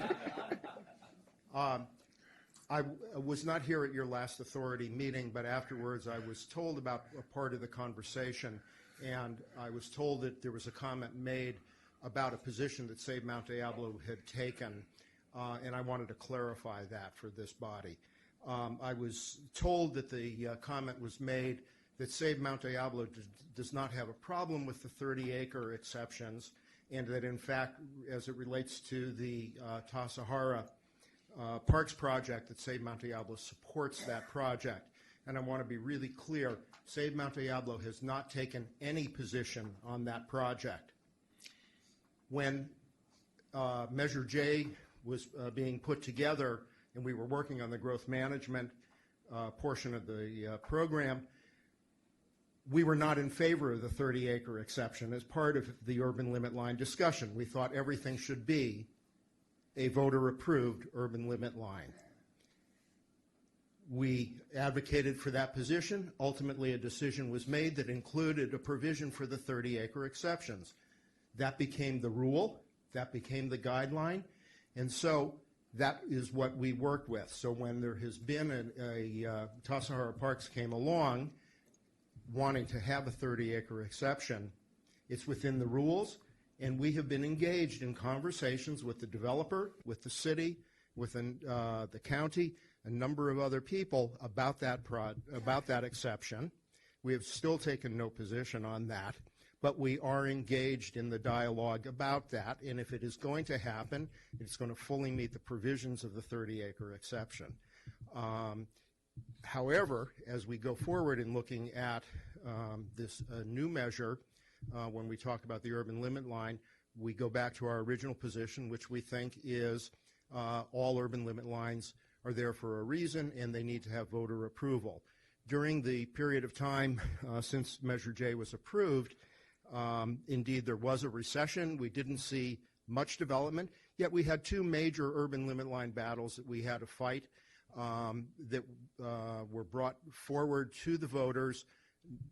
Speaker 11: I was not here at your last authority meeting, but afterwards I was told about a part of the conversation, and I was told that there was a comment made about a position that Save Mount Diablo had taken, and I wanted to clarify that for this body. I was told that the comment was made that Save Mount Diablo does not have a problem with the 30-acre exceptions, and that in fact, as it relates to the Tassajara Parks project, that Save Mount Diablo supports that project. And I want to be really clear, Save Mount Diablo has not taken any position on that project. When Measure J was being put together and we were working on the growth management portion of the program, we were not in favor of the 30-acre exception as part of the urban limit line discussion. We thought everything should be a voter-approved urban limit line. We advocated for that position. Ultimately, a decision was made that included a provision for the 30-acre exceptions. That became the rule. That became the guideline. And so that is what we worked with. So when there has been Tassajara Parks came along wanting to have a 30-acre exception, it's within the rules, and we have been engaged in conversations with the developer, with the city, with the county, a number of other people about that exception. We have still taken no position on that, but we are engaged in the dialogue about that, and if it is going to happen, it's going to fully meet the provisions of the 30-acre exception. However, as we go forward in looking at this new measure, when we talk about the urban limit line, we go back to our original position, which we think is all urban limit lines are there for a reason and they need to have voter approval. During the period of time since Measure J was approved, Indeed, there was a recession. We didn't see much development, yet we had two major urban limit line battles that we had to fight that were brought forward to the voters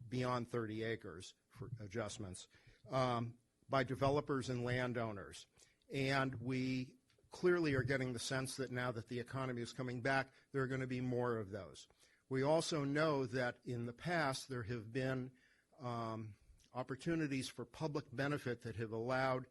Speaker 11: beyond 30 acres for adjustments by developers and landowners. And we clearly are getting the sense that now that the economy is coming back, there are going to be more of those. We also know that in the past there have been opportunities for public benefit that have allowed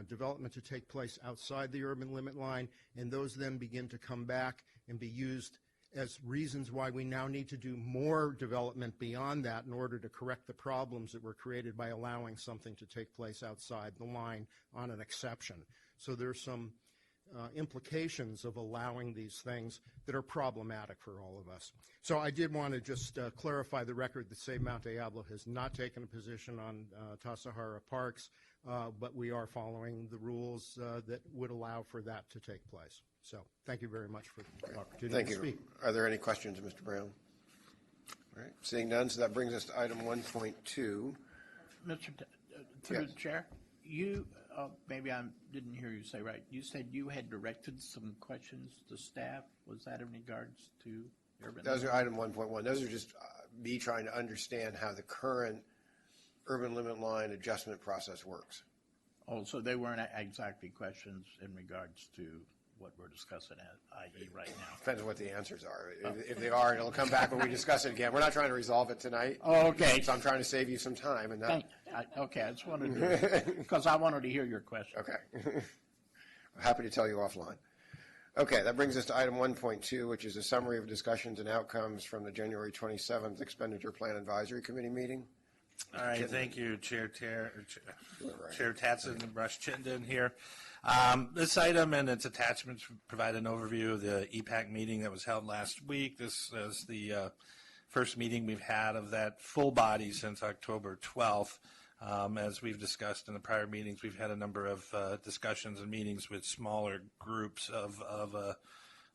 Speaker 11: development to take place outside the urban limit line, and those then begin to come back and be used as reasons why we now need to do more development beyond that in order to correct the problems that were created by allowing something to take place outside the line on an exception. So there's some implications of allowing these things that are problematic for all of us. So I did want to just clarify the record that Save Mount Diablo has not taken a position on Tassajara Parks, but we are following the rules that would allow for that to take place. So thank you very much for the opportunity to speak.
Speaker 1: Are there any questions of Mr. Brown? All right, seeing none, so that brings us to item 1.2.
Speaker 12: Through
Speaker 1: Yes.
Speaker 12: the chair, you, maybe I didn't hear you say right, you said you had directed some questions to staff. Was that in regards to urban?
Speaker 1: Those are item 1.1. Those are just me trying to understand how the current urban limit line adjustment process works.
Speaker 12: Oh, so they weren't exactly questions in regards to what we're discussing, i.e. right now.
Speaker 1: Depends on what the answers are. If they are, it'll come back when we discuss it again. We're not trying to resolve it tonight.
Speaker 12: Oh, okay.
Speaker 1: So I'm trying to save you some time. And that.
Speaker 12: Okay, I just wanted to, because I wanted to hear your question.
Speaker 1: Okay. Happy to tell you offline. Okay, that brings us to item 1.2, which is a summary of discussions and outcomes from the January 27th Expenditure Plan Advisory Committee meeting.
Speaker 2: All right, thank you, Chair Tatson and Rush Chittenden here. This item and its attachments provide an overview of the EPAC meeting that was held last week. This is the first meeting we've had of that full body since October 12th. As we've discussed in the prior meetings, we've had a number of discussions and meetings with smaller groups of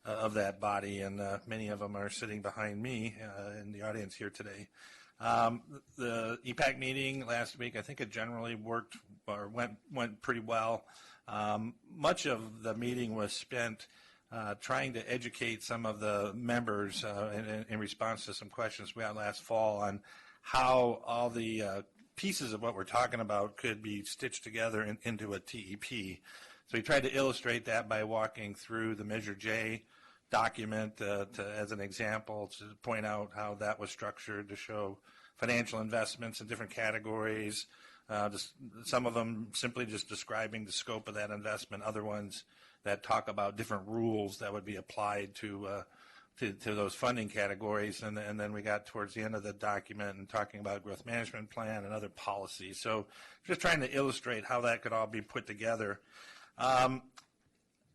Speaker 2: that body, and many of them are sitting behind me in the audience here today. The EPAC meeting last week, I think it generally worked or went pretty well. Much of the meeting was spent trying to educate some of the members in response to some questions we had last fall on how all the pieces of what we're talking about could be stitched together into a TEP. So we tried to illustrate that by walking through the Measure J document as an example to point out how that was structured to show financial investments in different categories. Some of them simply just describing the scope of that investment, other ones that talk about different rules that would be applied to those funding categories. And then we got towards the end of the document and talking about growth management plan and other policies. So just trying to illustrate how that could all be put together.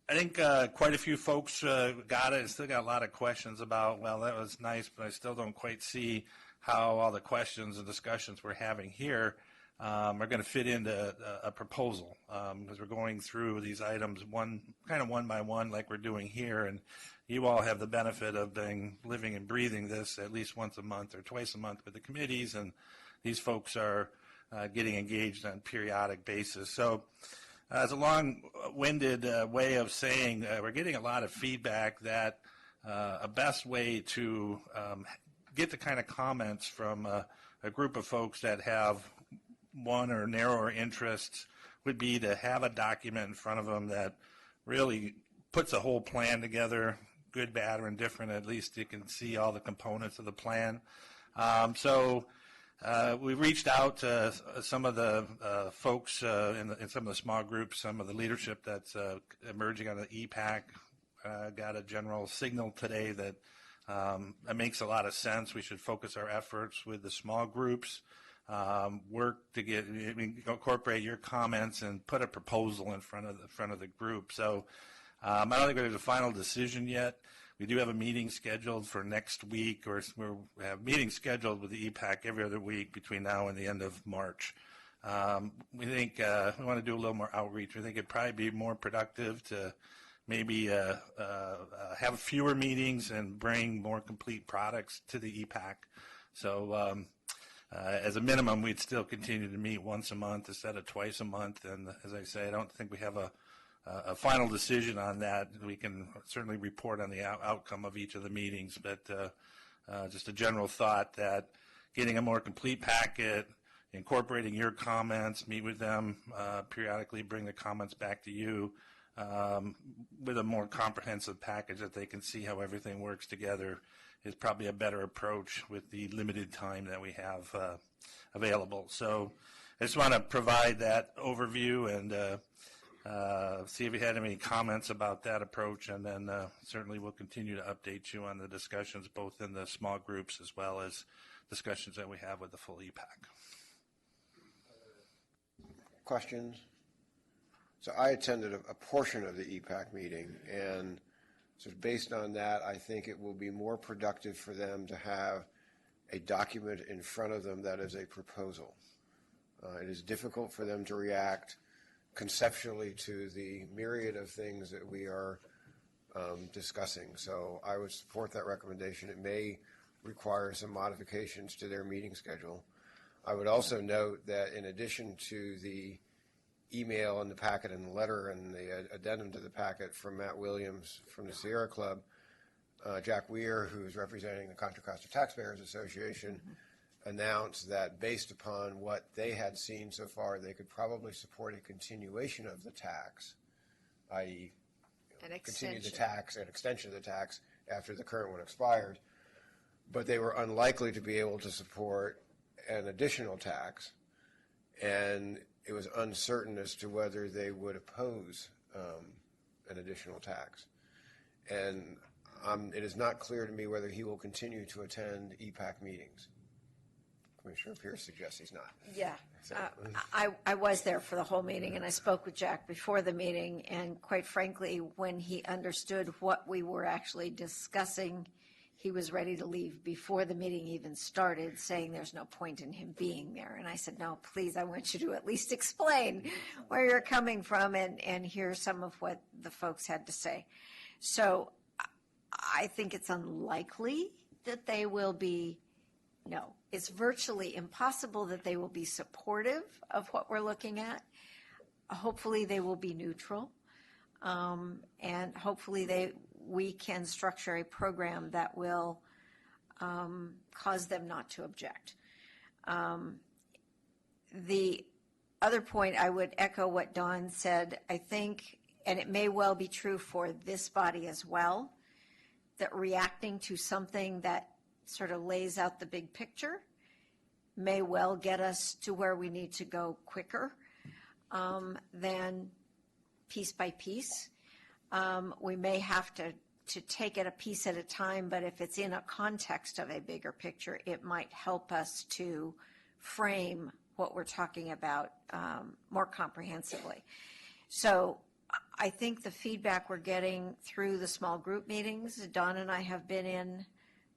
Speaker 2: I think quite a few folks got it. Still got a lot of questions about, well, that was nice, but I still don't quite see how all the questions and discussions we're having here are going to fit into a proposal, because we're going through these items one by one like we're doing here, and you all have the benefit of being living and breathing this at least once a month or twice a month with the committees, and these folks are getting engaged on a periodic basis. So it's a long-winded way of saying we're getting a lot of feedback that a best way to get the kind of comments from a group of folks that have one or narrower interests would be to have a document in front of them that really puts a whole plan together, good, bad, or indifferent. At least you can see all the components of the plan. So we reached out to some of the folks in some of the small groups, some of the leadership that's emerging out of the EPAC. Got a general signal today that it makes a lot of sense. We should focus our efforts with the small groups, work to incorporate your comments and put a proposal in front of the group. So I don't think there's a final decision yet. We do have a meeting scheduled for next week, or we have meetings scheduled with the EPAC every other week between now and the end of March. We think we want to do a little more outreach. We think it'd probably be more productive to maybe have fewer meetings and bring more complete products to the EPAC. So As a minimum, we'd still continue to meet once a month instead of twice a month. And as I say, I don't think we have a final decision on that. We can certainly report on the outcome of each of the meetings, but just a general thought that getting a more complete packet, incorporating your comments, meet with them periodically, bring the comments back to you with a more comprehensive package that they can see how everything works together is probably a better approach with the limited time that we have available. So I just want to provide that overview and see if you had any comments about that approach, and then certainly we'll continue to update you on the discussions both in the small groups as well as discussions that we have with the full EPAC.
Speaker 1: Questions? So I attended a portion of the EPAC meeting, and so based on that, I think it will be more productive for them to have a document in front of them that is a proposal. It is difficult for them to react conceptually to the myriad of things that we are discussing. So I would support that recommendation. It may require some modifications to their meeting schedule. I would also note that in addition to the email and the packet and the letter and the addendum to the packet from Matt Williams from the Sierra Club, Jack Weir, who's representing the Contra Costa Taxpayers Association, announced that based upon what they had seen so far, they could probably support a continuation of the tax, i.e. continue the tax, an extension of the tax after the current one expired, but they were unlikely to be able to support an additional tax, and it was uncertain as to whether they would oppose an additional tax. And it is not clear to me whether he will continue to attend EPAC meetings. Commissioner Pierce suggests he's not.
Speaker 3: Yeah, I was there for the whole meeting, and I spoke with Jack before the meeting, and quite frankly, when he understood what we were actually discussing, he was ready to leave before the meeting even started, saying there's no point in him being there. And I said, no, please, I want you to at least explain where you're coming from and hear some of what the folks had to say. So I think it's unlikely that they will be, no, it's virtually impossible that they will be supportive of what we're looking at. Hopefully they will be neutral, and hopefully we can structure a program that will cause them not to object. The other point, I would echo what Dawn said. I think, and it may well be true for this body as well, that reacting to something that sort of lays out the big picture may well get us to where we need to go quicker than piece by piece. We may have to take it a piece at a time, but if it's in a context of a bigger picture, it might help us to frame what we're talking about more comprehensively. So I think the feedback we're getting through the small group meetings, Dawn and I have been in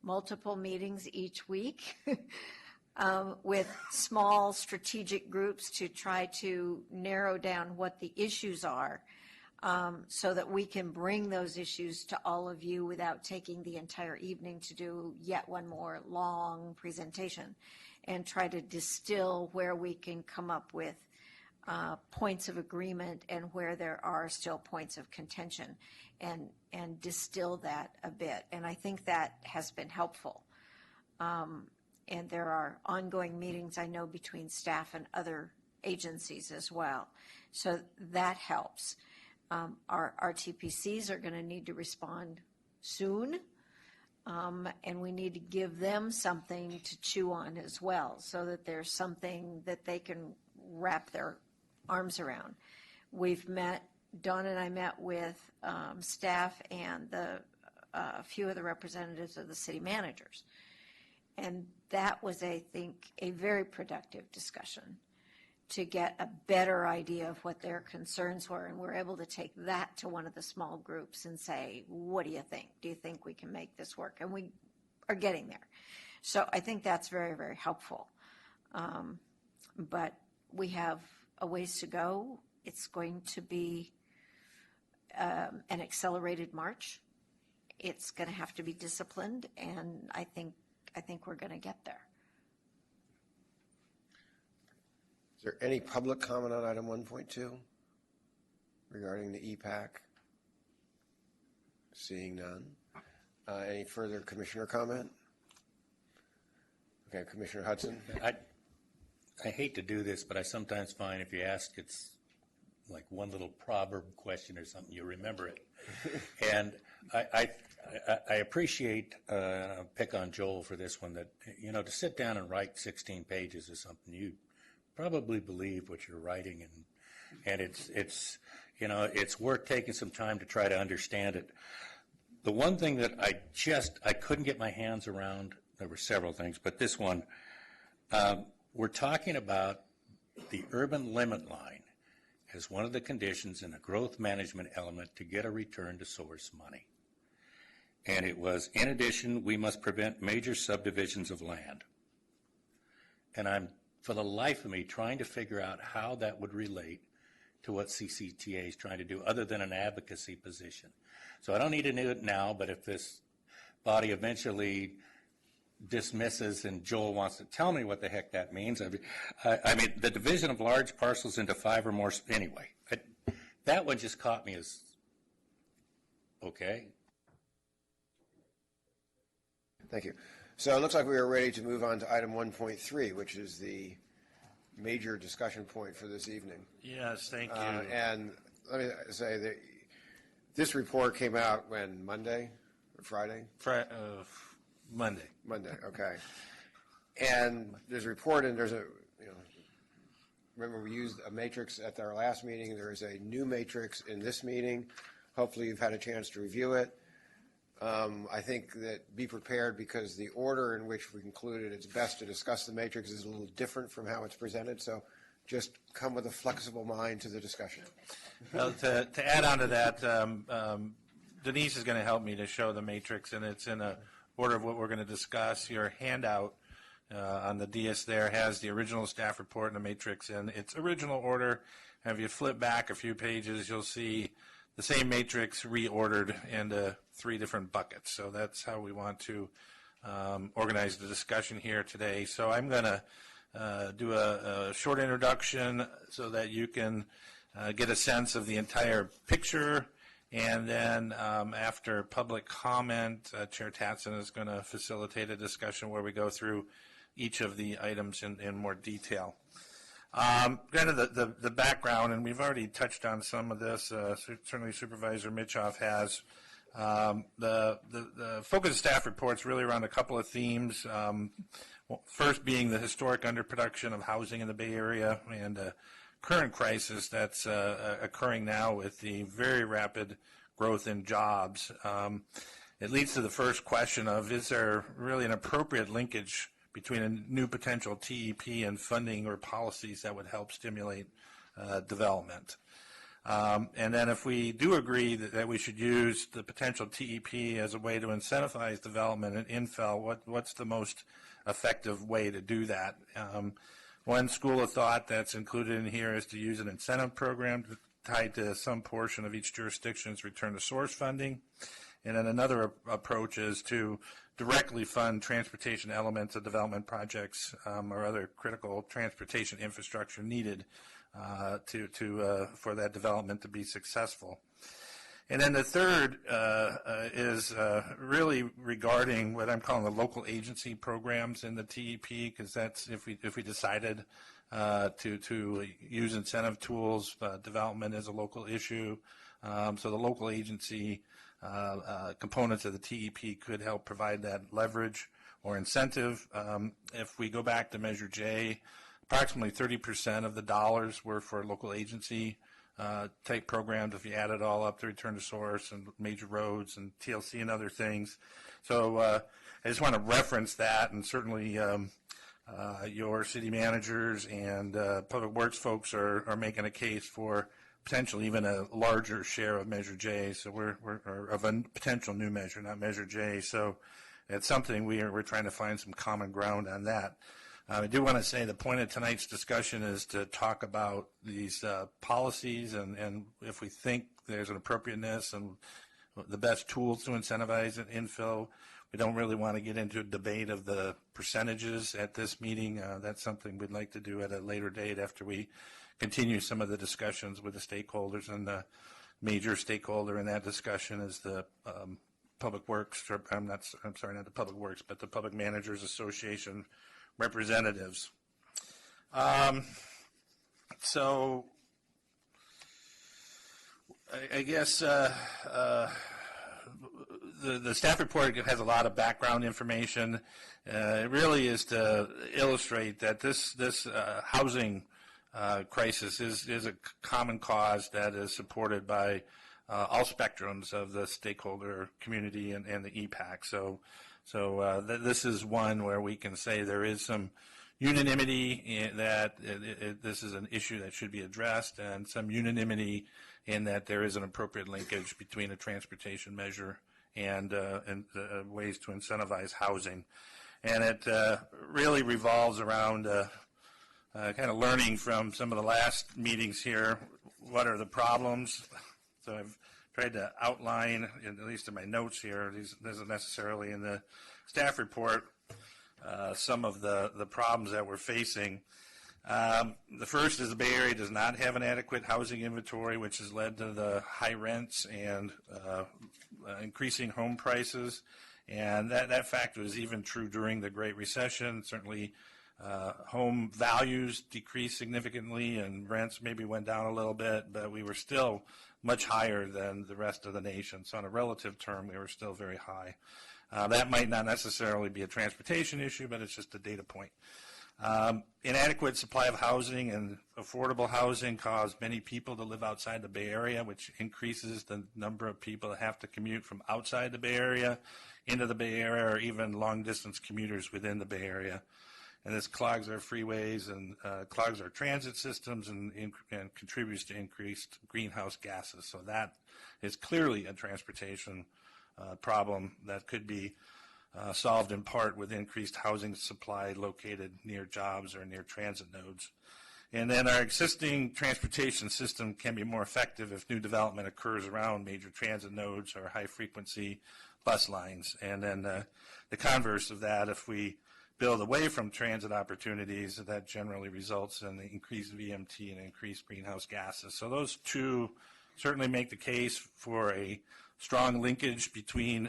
Speaker 3: multiple meetings each week with small strategic groups to try to narrow down what the issues are, so that we can bring those issues to all of you without taking the entire evening to do yet one more long presentation, and try to distill where we can come up with points of agreement and where there are still points of contention, and distill that a bit. And I think that has been helpful. And there are ongoing meetings, I know, between staff and other agencies as well. So that helps. Our TPCs are going to need to respond soon, and we need to give them something to chew on as well, so that there's something that they can wrap their arms around. We've met, Dawn and I met with staff and a few of the representatives of the city managers, and that was, I think, a very productive discussion to get a better idea of what their concerns were, and we're able to take that to one of the small groups and say, what do you think? Do you think we can make this work? And we are getting there. So I think that's very, very helpful. But we have a ways to go. It's going to be an accelerated march. It's going to have to be disciplined, and I think we're going to get there.
Speaker 1: there any public comment on item 1.2 regarding the EPAC? Seeing none. Any further commissioner comment? Okay, Commissioner Hudson.
Speaker 6: I hate to do this, but I sometimes find if you ask, it's like one little proverb question or something, you remember it. And I appreciate, pick on Joel for this one, that, you know, to sit down and write 16 pages or something, you probably believe what you're writing, and it's you know, it's worth taking some time to try to understand it. The one thing that I couldn't get my hands around, there were several things, but this one, we're talking about the urban limit line as one of the conditions in a growth management element to get a return to source money. And it was, in addition, we must prevent major subdivisions of land. And I'm, for the life of me, trying to figure out how that would relate to what CCTA is trying to do, other than an advocacy position. So I don't need to know it now, but if this body eventually dismisses and Joel wants to tell me what the heck that means, I mean, the division of large parcels into 5 or more, anyway, that one just caught me as, okay.
Speaker 1: Thank you. So it looks like we are ready to move on to item 1.3, which is the major discussion point for this evening.
Speaker 2: Yes, thank you.
Speaker 1: And let me say that this report came out when, Monday or Friday?
Speaker 2: Monday.
Speaker 1: Monday, okay. And there's a report, and there's a, you know, remember we used a matrix at our last meeting. There is a new matrix in this meeting. Hopefully you've had a chance to review it. I think that be prepared, because the order in which we concluded it's best to discuss the matrix is a little different from how it's presented, so just come with a flexible mind to the discussion.
Speaker 2: Well, to add on to that, Denise is going to help me to show the matrix, and it's in a order of what we're going to discuss. Your handout on the DS there has the original staff report and the matrix in its original order. And if you flip back a few pages, you'll see the same matrix reordered into 3 different buckets. So that's how we want to organize the discussion here today. So I'm going to do a short introduction so that you can get a sense of the entire picture. And then after public comment, Chair Tatson is going to facilitate a discussion where we go through each of the items in more detail. Kind of the background, and we've already touched on some of this, certainly Supervisor Mitchoff has. The focus staff report's really around a couple of themes. First being the historic underproduction of housing in the Bay Area, and current crisis that's occurring now with the very rapid growth in jobs. It leads to the first question of, is there really an appropriate linkage between a new potential TEP and funding or policies that would help stimulate development? And then if we do agree that we should use the potential TEP as a way to incentivize development and infill, what's the most effective way to do that? One school of thought that's included in here is to use an incentive program tied to some portion of each jurisdiction's return to source funding. And then another approach is to directly fund transportation elements of development projects or other critical transportation infrastructure needed for that development to be successful. And then the third is really regarding what I'm calling the local agency programs in the TEP, because that's if we decided to use incentive tools, development is a local issue. So the local agency components of the TEP could help provide that leverage or incentive. If we go back to Measure J, approximately 30% of the dollars were for local agency type programs if you add it all up, to return to source and major roads and TLC and other things. So I just want to reference that, and certainly your city managers and public works folks are making a case for potentially even a larger share of Measure J. So we're of a potential new measure, not Measure J. So it's something we're trying to find some common ground on that. I do want to say the point of tonight's discussion is to talk about these policies and if we think there's an appropriateness and the best tools to incentivize an infill. we don't really want to get into a debate of the percentages at this meeting. That's something we'd like to do at a later date after we continue some of the discussions with the stakeholders, and the major stakeholder in that discussion is the Public Works, or not the Public Works, but the Public Managers Association representatives. So I guess the staff report has a lot of background information. It really is to illustrate that this housing crisis is a common cause that is supported by all spectrums of the stakeholder community and the EPAC. So this is one where we can say there is some unanimity that this is an issue that should be addressed, and some unanimity in that there is an appropriate linkage between a transportation measure and ways to incentivize housing. And it really revolves around kind of learning from some of the last meetings here, what are the problems. So I've tried to outline, at least in my notes here, these isn't necessarily in the staff report, some of the problems that we're facing. The first is the Bay Area does not have an adequate housing inventory, which has led to the high rents and increasing home prices. And that fact was even true during the Great Recession. Certainly, home values decreased significantly and rents maybe went down a little bit, but we were still much higher than the rest of the nation. So on a relative term, we were still very high. That might not necessarily be a transportation issue, but it's just a data point. Inadequate supply of housing and affordable housing cause many people to live outside the Bay Area, which increases the number of people that have to commute from outside the Bay Area into the Bay Area, or even long-distance commuters within the Bay Area. And this clogs our freeways and clogs our transit systems and contributes to increased greenhouse gases. So that is clearly a transportation problem that could be solved in part with increased housing supply located near jobs or near transit nodes. And then our existing transportation system can be more effective if new development occurs around major transit nodes or high-frequency bus lines. And then the converse of that, if we build away from transit opportunities, that generally results in the increased VMT and increased greenhouse gases. So those two certainly make the case for a strong linkage between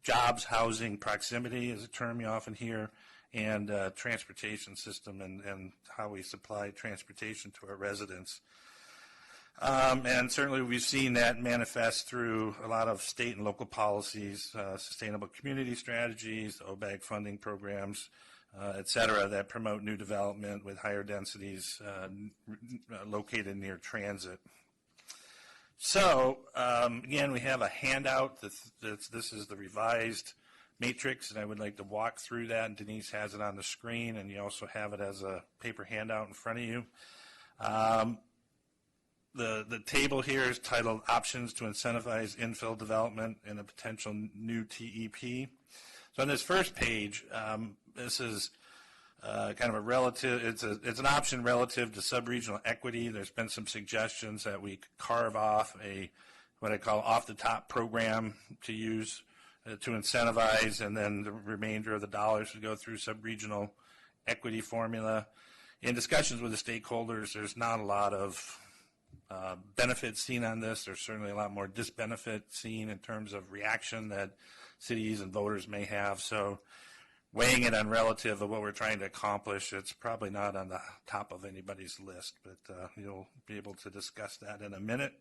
Speaker 2: jobs, housing, proximity is a term you often hear, and transportation system and how we supply transportation to our residents. And certainly we've seen that manifest through a lot of state and local policies, sustainable community strategies, OBAG funding programs, et cetera, that promote new development with higher densities located near transit. So, again, we have a handout. This is the revised matrix, and I would like to walk through that. And Denise has it on the screen, and you also have it as a paper handout in front of you. The table here is titled Options to Incentivize Infill Development in a Potential New TEP. So on this first page, this is kind of a relative, it's an option relative to subregional equity. There's been some suggestions that we carve off what I call off-the-top program to use to incentivize, and then the remainder of the dollars would go through subregional equity formula. In discussions with the stakeholders, there's not a lot of benefits seen on this. There's certainly a lot more disbenefit seen in terms of reaction that cities and voters may have. So weighing it on relative of what we're trying to accomplish, it's probably not on the top of anybody's list, but you'll be able to discuss that in a minute.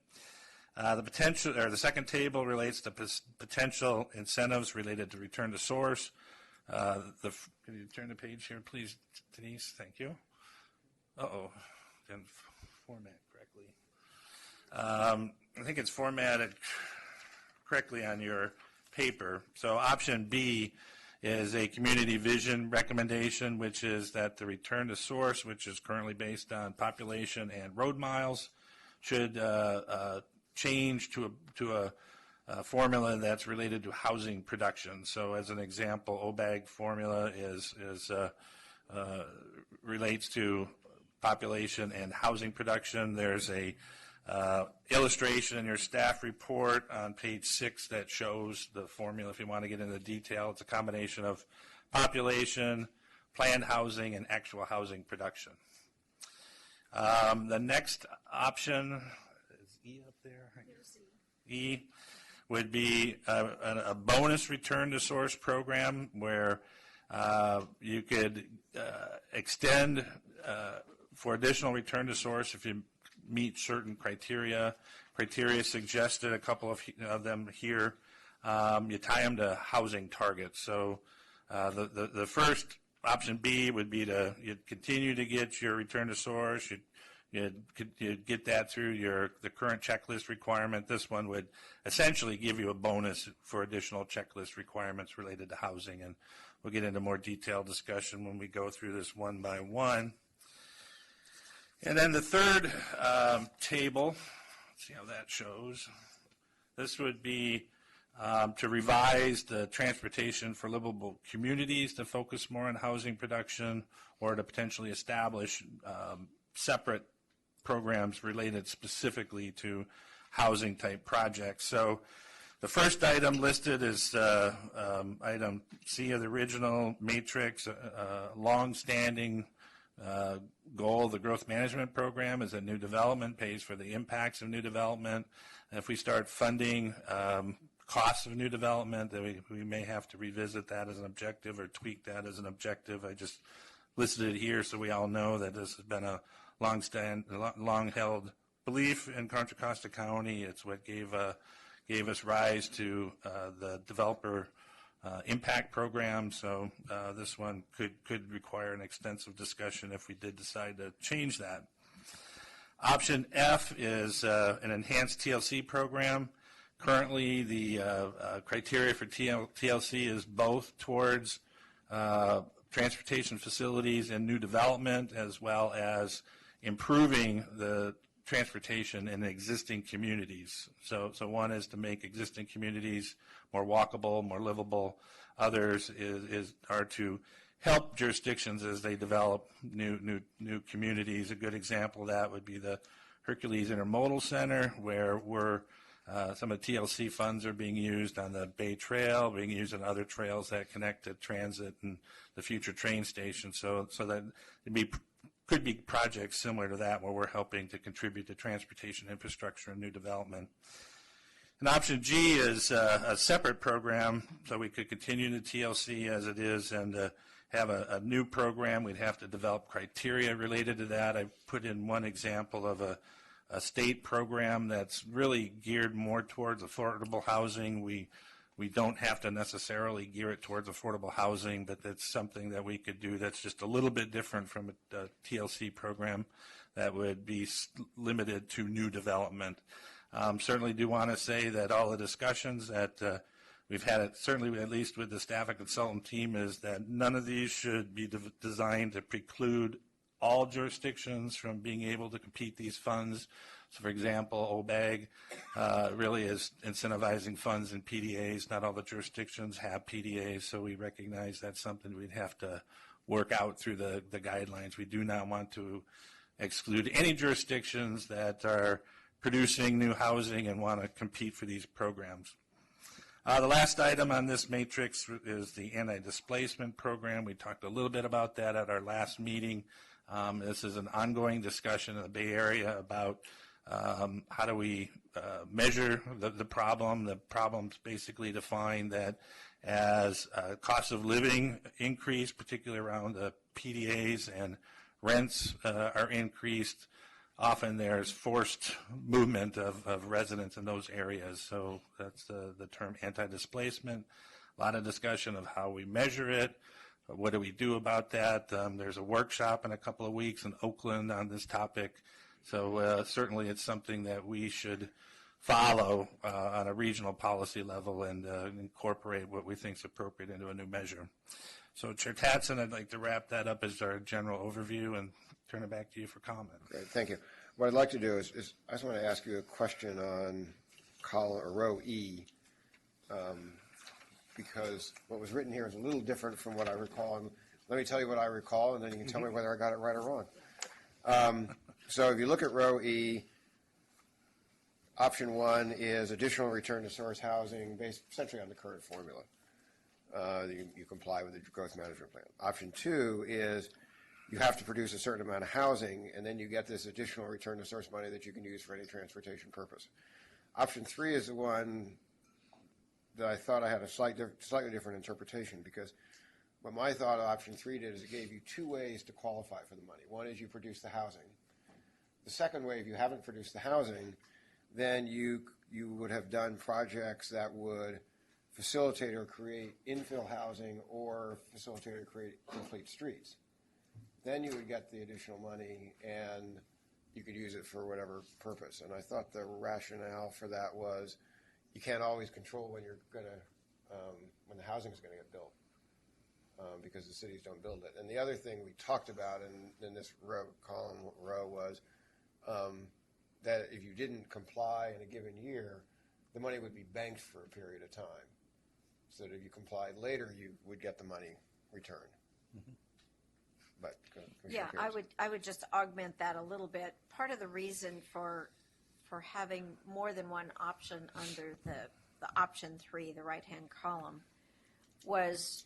Speaker 2: The second table relates to potential incentives related to return to source. Can you turn the page here, please, Denise? Thank you. Didn't format correctly. I think it's formatted correctly on your paper. So option B is a community vision recommendation, which is that the return to source, which is currently based on population and road miles, should change to a formula that's related to housing production. So as an example, OBAG formula relates to population and housing production. There's a illustration in your staff report on page 6 that shows the formula if you want to get into detail. It's a combination of population, planned housing, and actual housing production. The next option, is E up there? E would be a bonus return to source program where you could extend for additional return to source if you meet certain criteria. Criteria suggested, a couple of them here. You tie them to housing targets. So the first option B would be you'd continue to get your return to source. You'd get that through the current checklist requirement. This one would essentially give you a bonus for additional checklist requirements related to housing, and we'll get into more detailed discussion when we go through this one by one. And then the third table, let's see how that shows. This would be to revise the transportation for livable communities to focus more on housing production, or to potentially establish separate programs related specifically to housing type projects. So the first item listed is item C of the original matrix. Long-standing goal of the growth management program is that new development pays for the impacts of new development. And if we start funding costs of new development, then we may have to revisit that as an objective or tweak that as an objective. I just listed it here so we all know that this has been a long-held belief in Contra Costa County. It's what gave us rise to the developer impact program. So this one could require an extensive discussion if we did decide to change that. Option F is an enhanced TLC program. Currently, the criteria for TLC is both towards transportation facilities and new development, as well as improving the transportation in existing communities. So one is to make existing communities more walkable, more livable. Others are to help jurisdictions as they develop new communities. A good example of that would be the Hercules Intermodal Center, where some of the TLC funds are being used on the Bay Trail, being used on other trails that connect to transit and the future train station. So that could be projects similar to that where we're helping to contribute to transportation infrastructure and new development. And option G is a separate program, so we could continue the TLC as it is and have a new program. We'd have to develop criteria related to that. I put in one example of a state program that's really geared more towards affordable housing. We don't have to necessarily gear it towards affordable housing, but that's something that we could do that's just a little bit different from a TLC program that would be limited to new development. Certainly do want to say that all the discussions that we've had, certainly at least with the staff and consultant team, is that none of these should be designed to preclude all jurisdictions from being able to compete these funds. So, for example, OBAG really is incentivizing funds in PDAs. Not all the jurisdictions have PDAs, so we recognize that's something we'd have to work out through the guidelines. We do not want to exclude any jurisdictions that are producing new housing and want to compete for these programs. The last item on this matrix is the anti-displacement program. We talked a little bit about that at our last meeting. This is an ongoing discussion in the Bay Area about how do we measure the problem. The problem's basically defined that as costs of living increase, particularly around the PDAs, and rents are increased. Often there's forced movement of residents in those areas. So that's the term anti-displacement. A lot of discussion of how we measure it. What do we do about that? There's a workshop in a couple of weeks in Oakland on this topic. So certainly it's something that we should follow on a regional policy level and incorporate what we think is appropriate into a new measure. So Chair Tatson, I'd like to wrap that up as our general overview and turn it back to you for comment.
Speaker 1: Great, thank you. What I'd like to do is I just want to ask you a question on row E, because what was written here is a little different from what I recall. And let me tell you what I recall, and then you can tell me whether I got it right or wrong. So if you look at row E, Option 1 is additional return to source housing based essentially on the current formula. You comply with the growth management plan. Option 2 is you have to produce a certain amount of housing, and then you get this additional return to source money that you can use for any transportation purpose. Option 3 is the one that I thought I had a slightly different interpretation, because what my thought of option 3 did is it gave you two ways to qualify for the money. One is you produce the housing. The second way, if you haven't produced the housing, then you would have done projects that would facilitate or create infill housing or facilitate or create complete streets. Then you would get the additional money and you could use it for whatever purpose. And I thought the rationale for that was you can't always control when you're going to, when the housing is going to get built, because the cities don't build it. And the other thing we talked about in this column was that if you didn't comply in a given year, the money would be banked for a period of time. So that if you complied later, you would get the money returned. Mm-hmm. But
Speaker 3: yeah, I would just augment that a little bit. Part of the reason for having more than one option under the option 3, the right-hand column, was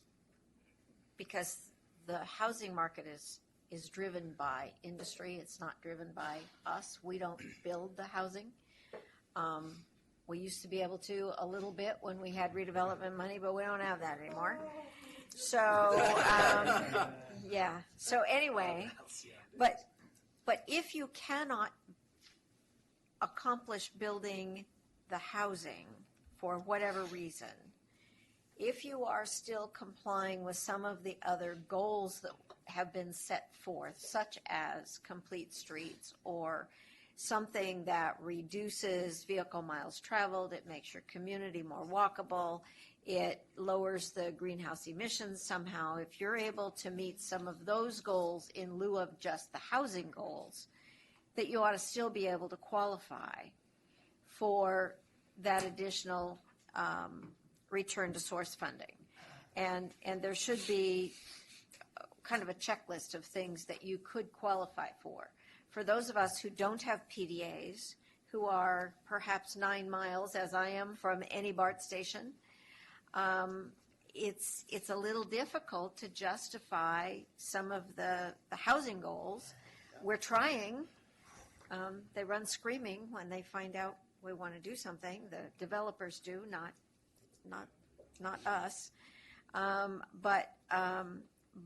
Speaker 3: because the housing market is driven by industry. It's not driven by us. We don't build the housing. We used to be able to a little bit when we had redevelopment money, but we don't have that anymore. So, yeah. So anyway, but if you cannot accomplish building the housing for whatever reason, if you are still complying with some of the other goals that have been set forth, such as complete streets or something that reduces vehicle miles traveled, it makes your community more walkable, it lowers the greenhouse emissions somehow. If you're able to meet some of those goals in lieu of just the housing goals, that you ought to still be able to qualify for that additional return to source funding. And there should be kind of a checklist of things that you could qualify for. For those of us who don't have PDAs, who are perhaps 9 miles, as I am, from any BART station, it's a little difficult to justify some of the housing goals. We're trying. They run screaming when they find out we want to do something. The developers do, not us.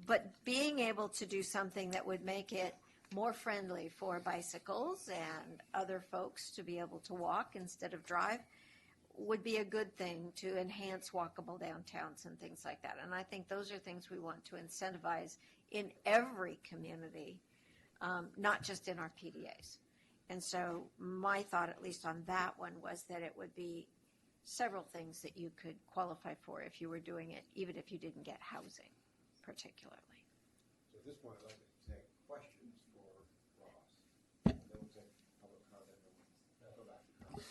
Speaker 3: But being able to do something that would make it more friendly for bicycles and other folks to be able to walk instead of drive would be a good thing to enhance walkable downtowns and things like that. And I think those are things we want to incentivize in every community, not just in our PDAs. And so my thought, at least on that one, was that it would be several things that you could qualify for if you were doing it, even if you didn't get housing particularly.
Speaker 1: So at this point, I'd like to take questions for Ross. Then we'll take public comment and we'll go back to comments.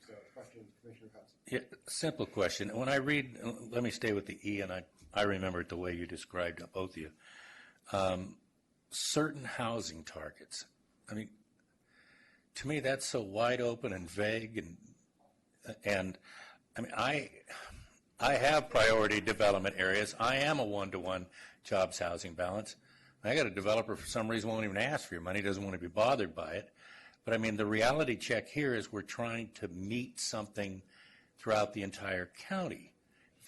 Speaker 1: So questions, Commissioner Hudson.
Speaker 6: Yeah, simple question. When I read, let me stay with the E, and I remember it the way you described it, both of you. Certain housing targets. I mean, to me, that's so wide open and vague, and I mean, I have priority development areas. I am a one-to-one jobs housing balance. I got a developer for some reason won't even ask for your money, doesn't want to be bothered by it. But I mean, the reality check here is we're trying to meet something throughout the entire county.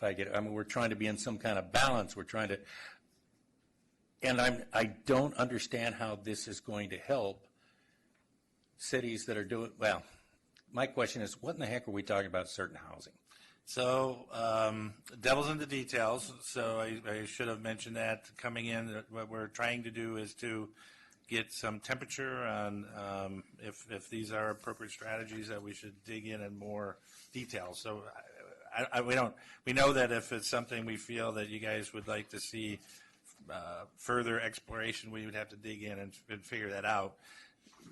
Speaker 6: We're trying to be in some kind of balance. We're trying to, and I don't understand how this is going to help cities that are doing, well, my question is, what in the heck are we talking about certain housing?
Speaker 2: So, devil's in the details. So I should have mentioned that coming in. What we're trying to do is to get some temperature on if these are appropriate strategies that we should dig in more detail. So we know that if it's something we feel that you guys would like to see further exploration, we would have to dig in and figure that out.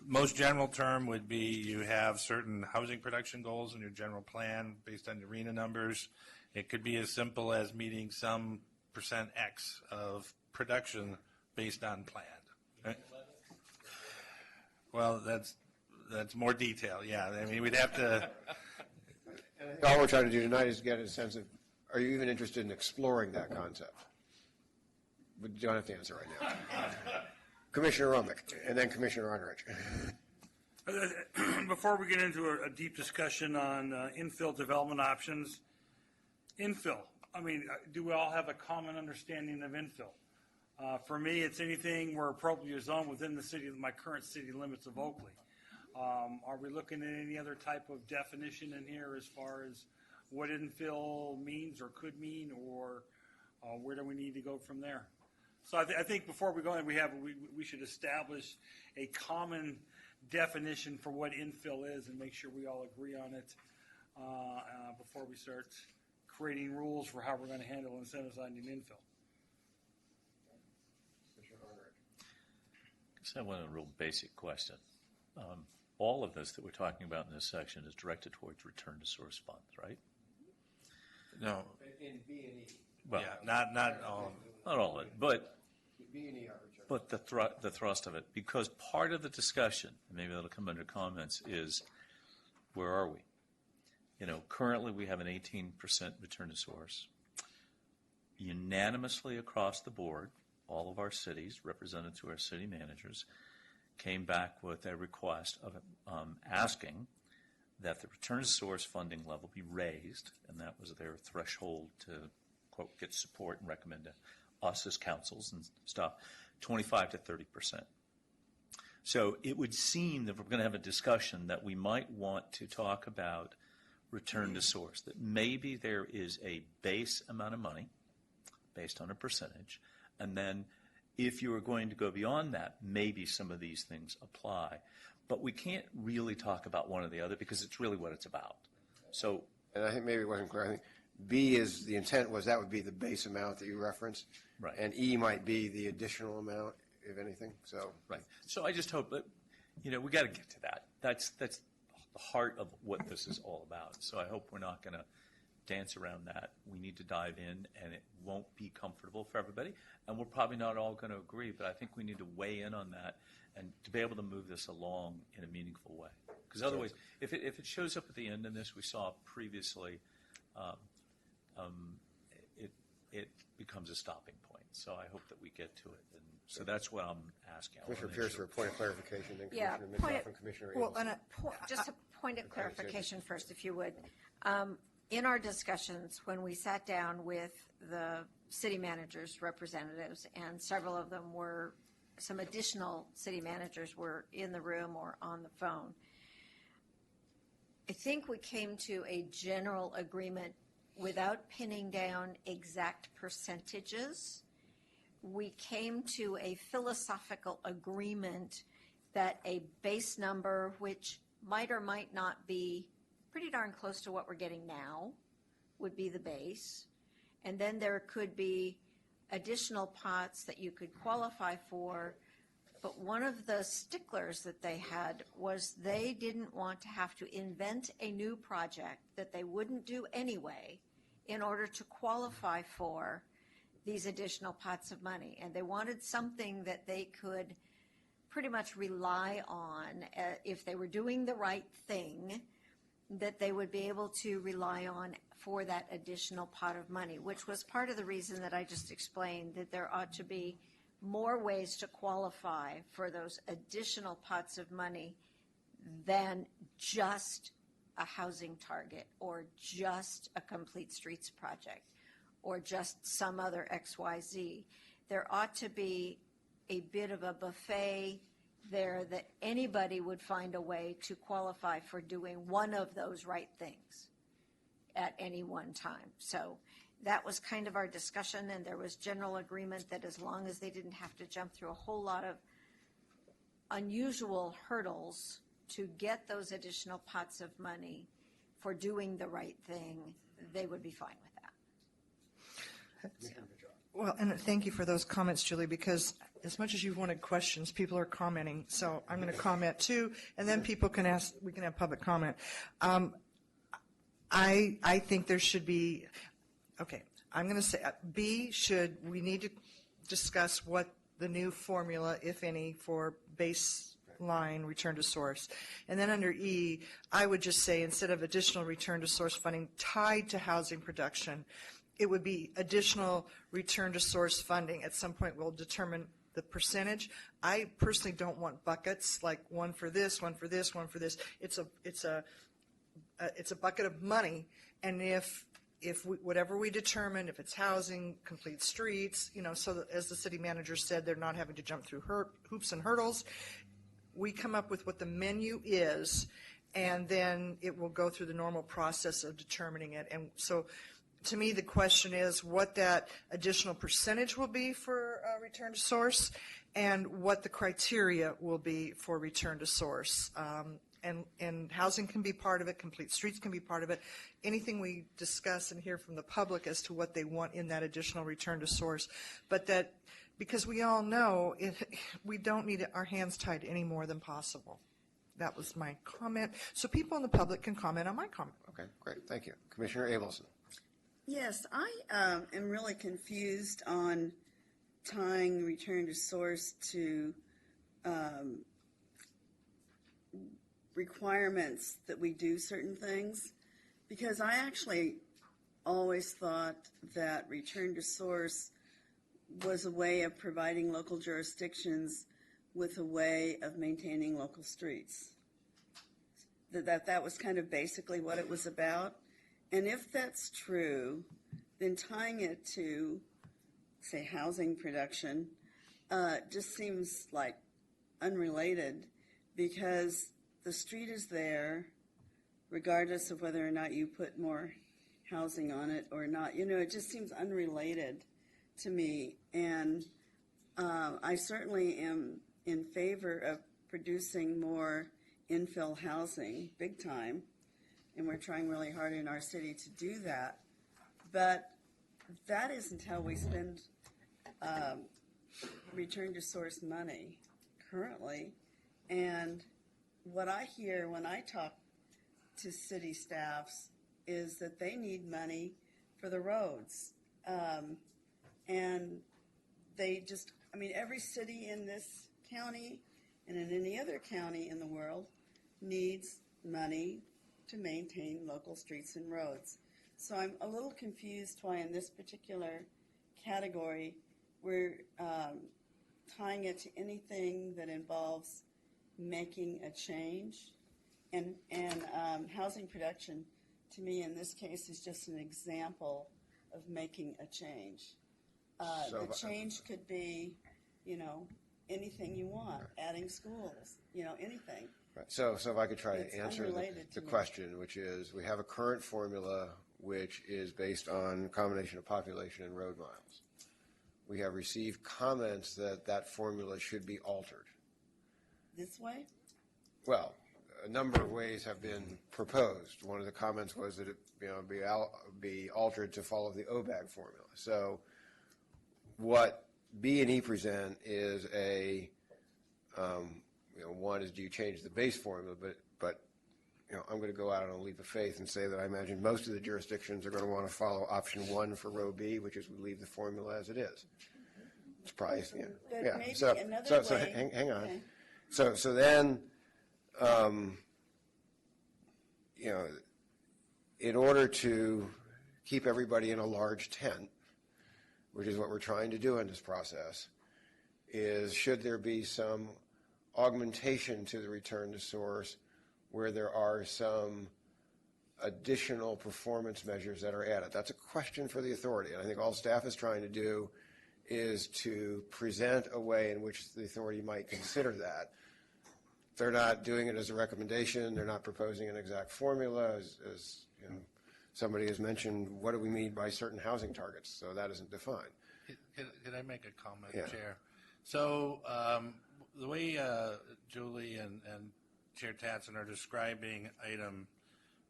Speaker 2: Most general term would be you have certain housing production goals in your general plan based on your RENA numbers. It could be as simple as meeting some percent X of production based on plan. Right? Well, That's more detail, yeah. I mean, we'd have to,
Speaker 1: All we're trying to do tonight is get a sense of, are you even interested in exploring that concept? But you don't have to answer right now. Commissioner Rummick, and then Commissioner Unrich.
Speaker 13: Before we get into a deep discussion on infill development options, infill, I mean, do we all have a common understanding of infill? For me, it's anything where appropriate zone within the city, my current city limits of Oakley. Are we looking at any other type of definition in here as far as what infill means or could mean, or where do we need to go from there? So I think before we go in, we should establish a common definition for what infill is and make sure we all agree on it before we start creating rules for how we're going to handle incentivizing infill.
Speaker 7: I have one real basic question. All of this that we're talking about in this section is directed towards return to source funds, right?
Speaker 8: No.
Speaker 1: In B and E.
Speaker 7: Well,
Speaker 2: yeah, not all.
Speaker 7: not all of it, but
Speaker 1: B and E are return.
Speaker 7: But the thrust of it, because part of the discussion, and maybe that'll come under comments, is where are we? You know, currently we have an 18% return to source. Unanimously across the board, all of our cities, represented through our city managers, came back with a request of asking that the return to source funding level be raised, and that was their threshold to, quote, get support and recommend to us as councils and stuff, 25 to 30%. So it would seem that we're going to have a discussion that we might want to talk about return to source, that maybe there is a base amount of money based on a percentage, and then if you are going to go beyond that, maybe some of these things apply. But we can't really talk about one or the other because it's really what it's about. So,
Speaker 1: and I think maybe it wasn't clear. I think B is, the intent was that would be the base amount that you referenced.
Speaker 7: Right.
Speaker 1: And E might be the additional amount, if anything, so.
Speaker 7: right. So I just hope that, you know, we got to get to that. That's the heart of what this is all about. So I hope we're not going to dance around that. We need to dive in, and it won't be comfortable for everybody. And we're probably not all going to agree, but I think we need to weigh in on that and to be able to move this along in a meaningful way. Because otherwise, if it shows up at the end in this, we saw previously, it becomes a stopping point. So I hope that we get to it. And so that's what I'm asking.
Speaker 1: Commissioner Pierce for a point of clarification, then
Speaker 3: Yeah,
Speaker 1: Commissioner Mitchell and Commissioner
Speaker 4: Well,
Speaker 1: Ailes.
Speaker 3: Just a point of clarification first, if you would. In our discussions, when we sat down with the city managers' representatives, and several of them were, some additional city managers were in the room or on the phone, I think we came to a general agreement without pinning down exact percentages. We came to a philosophical agreement that a base number, which might or might not be pretty darn close to what we're getting now, would be the base. And then there could be additional pots that you could qualify for. But one of the sticklers that they had was they didn't want to have to invent a new project that they wouldn't do anyway in order to qualify for these additional pots of money. And they wanted something that they could pretty much rely on if they were doing the right thing, that they would be able to rely on for that additional pot of money, which was part of the reason that I just explained, that there ought to be more ways to qualify for those additional pots of money than just a housing target or just a complete streets project or just some other XYZ. There ought to be a bit of a buffet there that anybody would find a way to qualify for doing one of those right things at any one time. So that was kind of our discussion, and there was general agreement that as long as they didn't have to jump through a whole lot of unusual hurdles to get those additional pots of money for doing the right thing, they would be fine with that.
Speaker 4: Well, and thank you for those comments, Julie, because as much as you've wanted questions, people are commenting. So I'm going to comment too, and then people can ask, we can have public comment. I think there should be, okay, I'm going to say B, we need to discuss what the new formula, if any, for base line, return to source. And then under E, I would just say instead of additional return to source funding tied to housing production, it would be additional return to source funding. At some point, we'll determine the percentage. I personally don't want buckets like one for this, one for this, one for this. It's a bucket of money, and if whatever we determine, if it's housing, complete streets, so that, as the city manager said, they're not having to jump through hoops and hurdles. We come up with what the menu is, and then it will go through the normal process of determining it. And so, to me, the question is what that additional percentage will be for return to source, and what the criteria will be for return to source. And housing can be part of it, complete streets can be part of it. Anything we discuss and hear from the public as to what they want in that additional return to source. But that, because we all know we don't need our hands tied any more than possible. That was my comment. So people in the public can comment on my comment.
Speaker 1: Okay, great. Thank you. Commissioner Abelson.
Speaker 10: Yes, I am really confused on tying return to source to requirements that we do certain things, because I actually always thought that return to source was a way of providing local jurisdictions with a way of maintaining local streets. That was kind of basically what it was about. And if that's true, then tying it to, say, housing production just seems like unrelated, because the street is there regardless of whether or not you put more housing on it or not. It just seems unrelated to me. And I certainly am in favor of producing more infill housing, big time. And we're trying really hard in our city to do that. But that isn't how we spend return to source money currently. And what I hear when I talk to city staffs is that they need money for the roads. And they just, every city in this county and in any other county in the world needs money to maintain local streets and roads. So I'm a little confused why in this particular category we're tying it to anything that involves making a change. And housing production, to me in this case, is just an example of making a change. The change could be, anything you want, adding schools, anything.
Speaker 1: Right. So if I could try
Speaker 10: It's
Speaker 1: to answer the question, which is, we have a current formula which is based on a combination of population and road miles. We have received comments that that formula should be altered.
Speaker 10: This way?
Speaker 1: Well, a number of ways have been proposed. One of the comments was that it be altered to follow the OBAG formula. So what B&E present is one is, do you change the base formula, but I'm going to go out on a leap of faith and say that I imagine most of the jurisdictions are going to want to follow option 1 for row B, which is we leave the formula as it is. It's probably, yeah.
Speaker 10: Maybe
Speaker 1: So
Speaker 10: another way.
Speaker 1: hang on.
Speaker 10: Okay.
Speaker 1: So then, in order to keep everybody in a large tent, which is what we're trying to do in this process, is should there be some augmentation to the return to source where there are some additional performance measures that are added? That's a question for the authority. And I think all staff is trying to do is to present a way in which the authority might consider that. They're not doing it as a recommendation. They're not proposing an exact formula. As somebody has mentioned, what do we mean by certain housing targets? So that isn't defined.
Speaker 2: Could I make a comment,
Speaker 1: Yeah.
Speaker 2: Chair? So the way Julie and Chair Tatson are describing item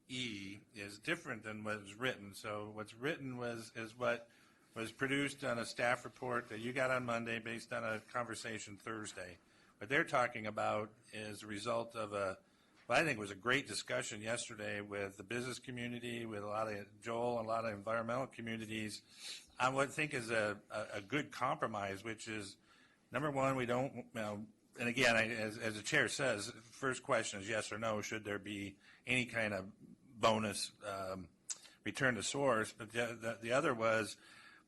Speaker 2: E is different than what was written. So what's written is what was produced on a staff report that you got on Monday based on a conversation Thursday. What they're talking about is a result of what I think was a great discussion yesterday with the business community, with a lot of Joel and a lot of environmental communities on what I think is a good compromise, which is, number one, we don't, And again, as the chair says, first question is yes or no. Should there be any kind of bonus return to source? But the other was,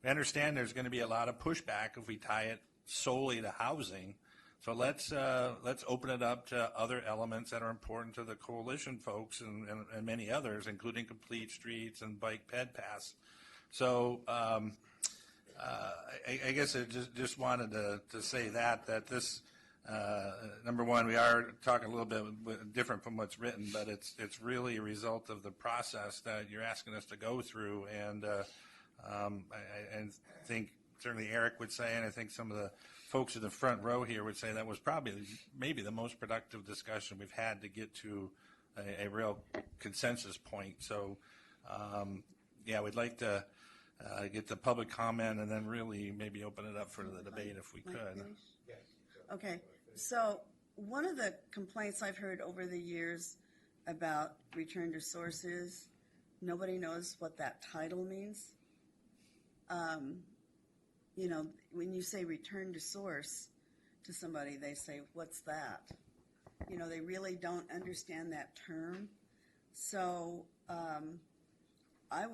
Speaker 2: we understand there's going to be a lot of pushback if we tie it solely to housing. So let's open it up to other elements that are important to the coalition folks and many others, including complete streets and bike ped paths. So I guess I just wanted to say that this number one, we are talking a little bit different from what's written, but it's really a result of the process that you're asking us to go through, and I think certainly Eric would say, and I think some of the folks in the front row here would say that was probably maybe the most productive discussion we've had to get to a real consensus point. So, yeah, we'd like to get the public comment and then really maybe open it up for the debate if we could.
Speaker 10: Okay, so one of the complaints I've heard over the years about return to source is nobody knows what that title means. You know, when you say return to source to somebody, they say, what's that? You know, they really don't understand that term. So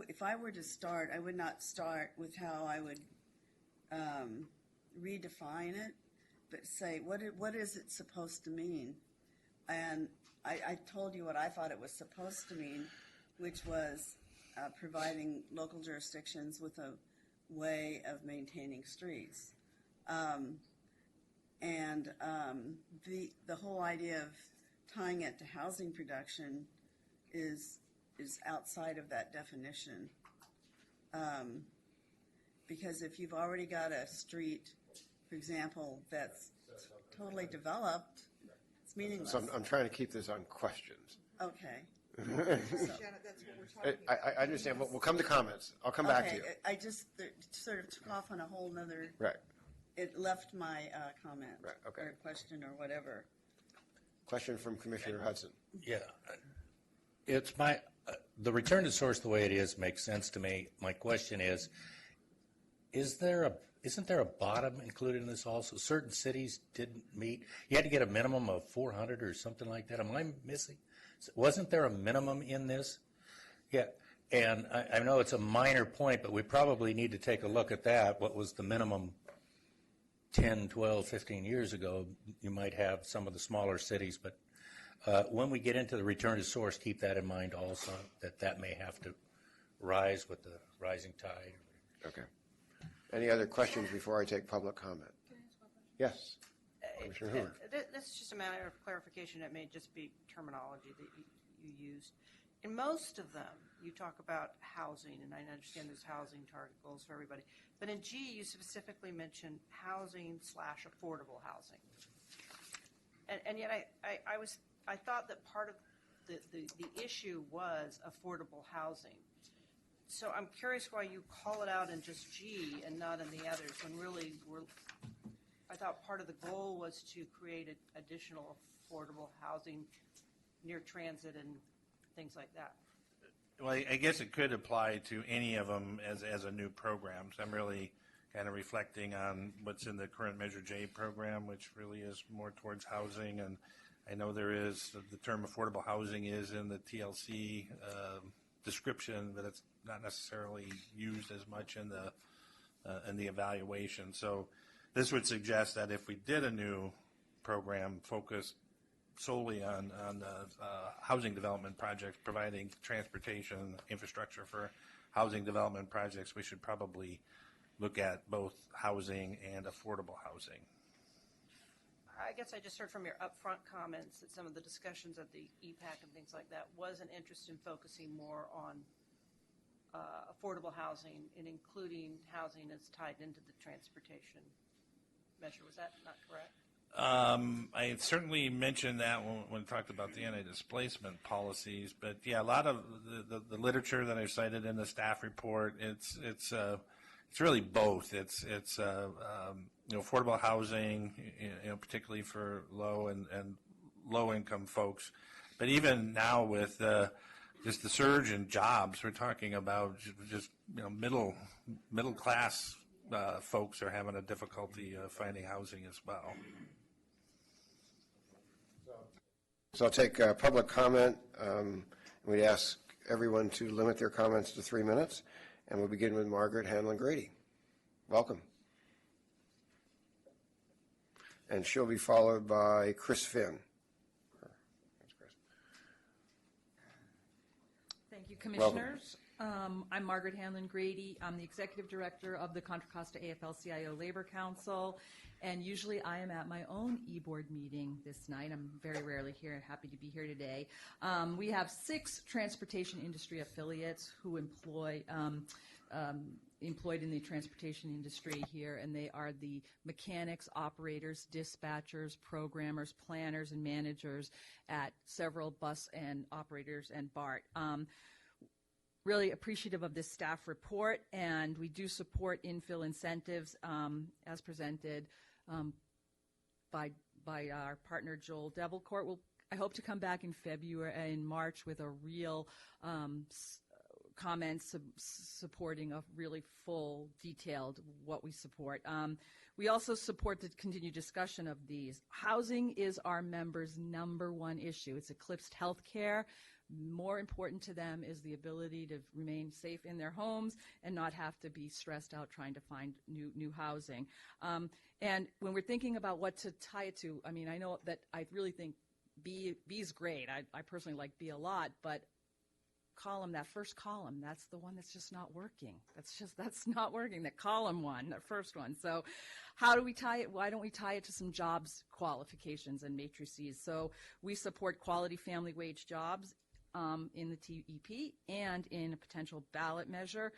Speaker 10: if I were to start, I would not start with how I would redefine it, but say, what is it supposed to mean? And I told you what I thought it was supposed to mean, which was providing local jurisdictions with a way of maintaining streets. The whole idea of tying it to housing production is outside of that definition. Because if you've already got a street, for example, that's totally developed, it's meaningless.
Speaker 1: So I'm trying to keep this on questions.
Speaker 10: Okay.
Speaker 1: I understand. We'll come to comments. I'll come back to you.
Speaker 10: I just sort of took off on a whole nother.
Speaker 1: Right.
Speaker 10: It left my comment.
Speaker 1: Right. Okay.
Speaker 10: Or question or whatever.
Speaker 1: Question from Commissioner Hudson.
Speaker 6: Yeah. It's the return to source the way it is makes sense to me. My question is isn't there a bottom included in this also? Certain cities didn't meet. You had to get a minimum of 400 or something like that. Am I missing? Wasn't there a minimum in this? Yeah, and I know it's a minor point, but we probably need to take a look at that. What was the minimum 10, 12, 15 years ago? You might have some of the smaller cities, but when we get into the return to source, keep that in mind also, that may have to rise with the rising tide.
Speaker 1: Okay. Any other questions before I take public comment? Yes. Commissioner Hoover.
Speaker 3: This is just a matter of clarification. It may just be terminology that you used. In most of them, you talk about housing, and I understand there's housing target goals for everybody. But in G, you specifically mentioned housing/affordable housing. And yet I thought that part of the issue was affordable housing. So I'm curious why you call it out in just G and not in the others, when really I thought part of the goal was to create additional affordable housing near transit and things like that.
Speaker 2: Well, I guess it could apply to any of them as a new program. So I'm really kind of reflecting on what's in the current Measure J program, which really is more towards housing. And I know there is the term affordable housing is in the TLC description, but it's not necessarily used as much in the evaluation. So this would suggest that if we did a new program focused solely on housing development projects, providing transportation infrastructure for housing development projects, we should probably look at both housing and affordable housing.
Speaker 3: I guess I just heard from your upfront comments that some of the discussions at the EPAC and things like that was an interest in focusing more on affordable housing and including housing that's tied into the transportation measure. Was that not correct?
Speaker 2: I certainly mentioned that when I talked about the anti-displacement policies, but yeah, a lot of the literature that I cited in the staff report, it's really both. It's affordable housing, particularly for low and low income folks, but even now with just the surge in jobs, we're talking about just middle class folks are having a difficulty finding housing as well.
Speaker 1: So I'll take public comment. We'd ask everyone to limit their comments to 3 minutes, and we'll begin with Margaret Hanlon-Grady. Welcome. And she'll be followed by Chris Finn.
Speaker 14: Thank you, Commissioners. I'm Margaret Hanlon-Grady. I'm the Executive Director of the Contra Costa AFL-CIO Labor Council, and usually I am at my own e-board meeting this night. I'm very rarely here. Happy to be here today. We have 6 transportation industry affiliates who employed in the transportation industry here, and they are the mechanics, operators, dispatchers, programmers, planners, and managers at several bus and operators and BART. Really appreciative of this staff report, and we do support infill incentives as presented by our partner Joel Devilcourt. I hope to come back in March with a real comments supporting a really full, detailed what we support. We also support the continued discussion of these. Housing is our members' #1 issue. It's eclipsed health care. More important to them is the ability to remain safe in their homes and not have to be stressed out trying to find new housing. And when we're thinking about what to tie it to, I mean, I know that I really think B is great. I personally like B a lot, but that first column, that's the one that's just not working. That's not working, that column one, that first one. So how do we tie it? Why don't we tie it to some jobs qualifications and matrices? So we support quality family wage jobs in the TEP and in a potential ballot measure,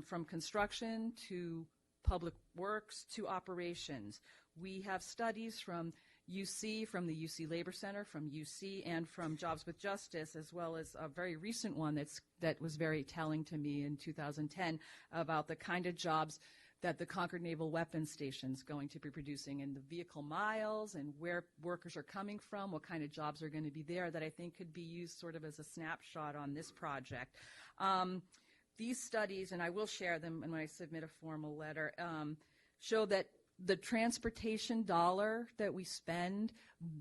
Speaker 14: from construction to public works to operations. We have studies from UC, from the UC Labor Center, from UC, and from Jobs with Justice, as well as a very recent one that was very telling to me in 2010 about the kind of jobs that the Concord Naval Weapons Station is going to be producing, and the vehicle miles and where workers are coming from, what kind of jobs are going to be there, that I think could be used sort of as a snapshot on this project. These studies, and I will share them when I submit a formal letter, show that the transportation dollar that we spend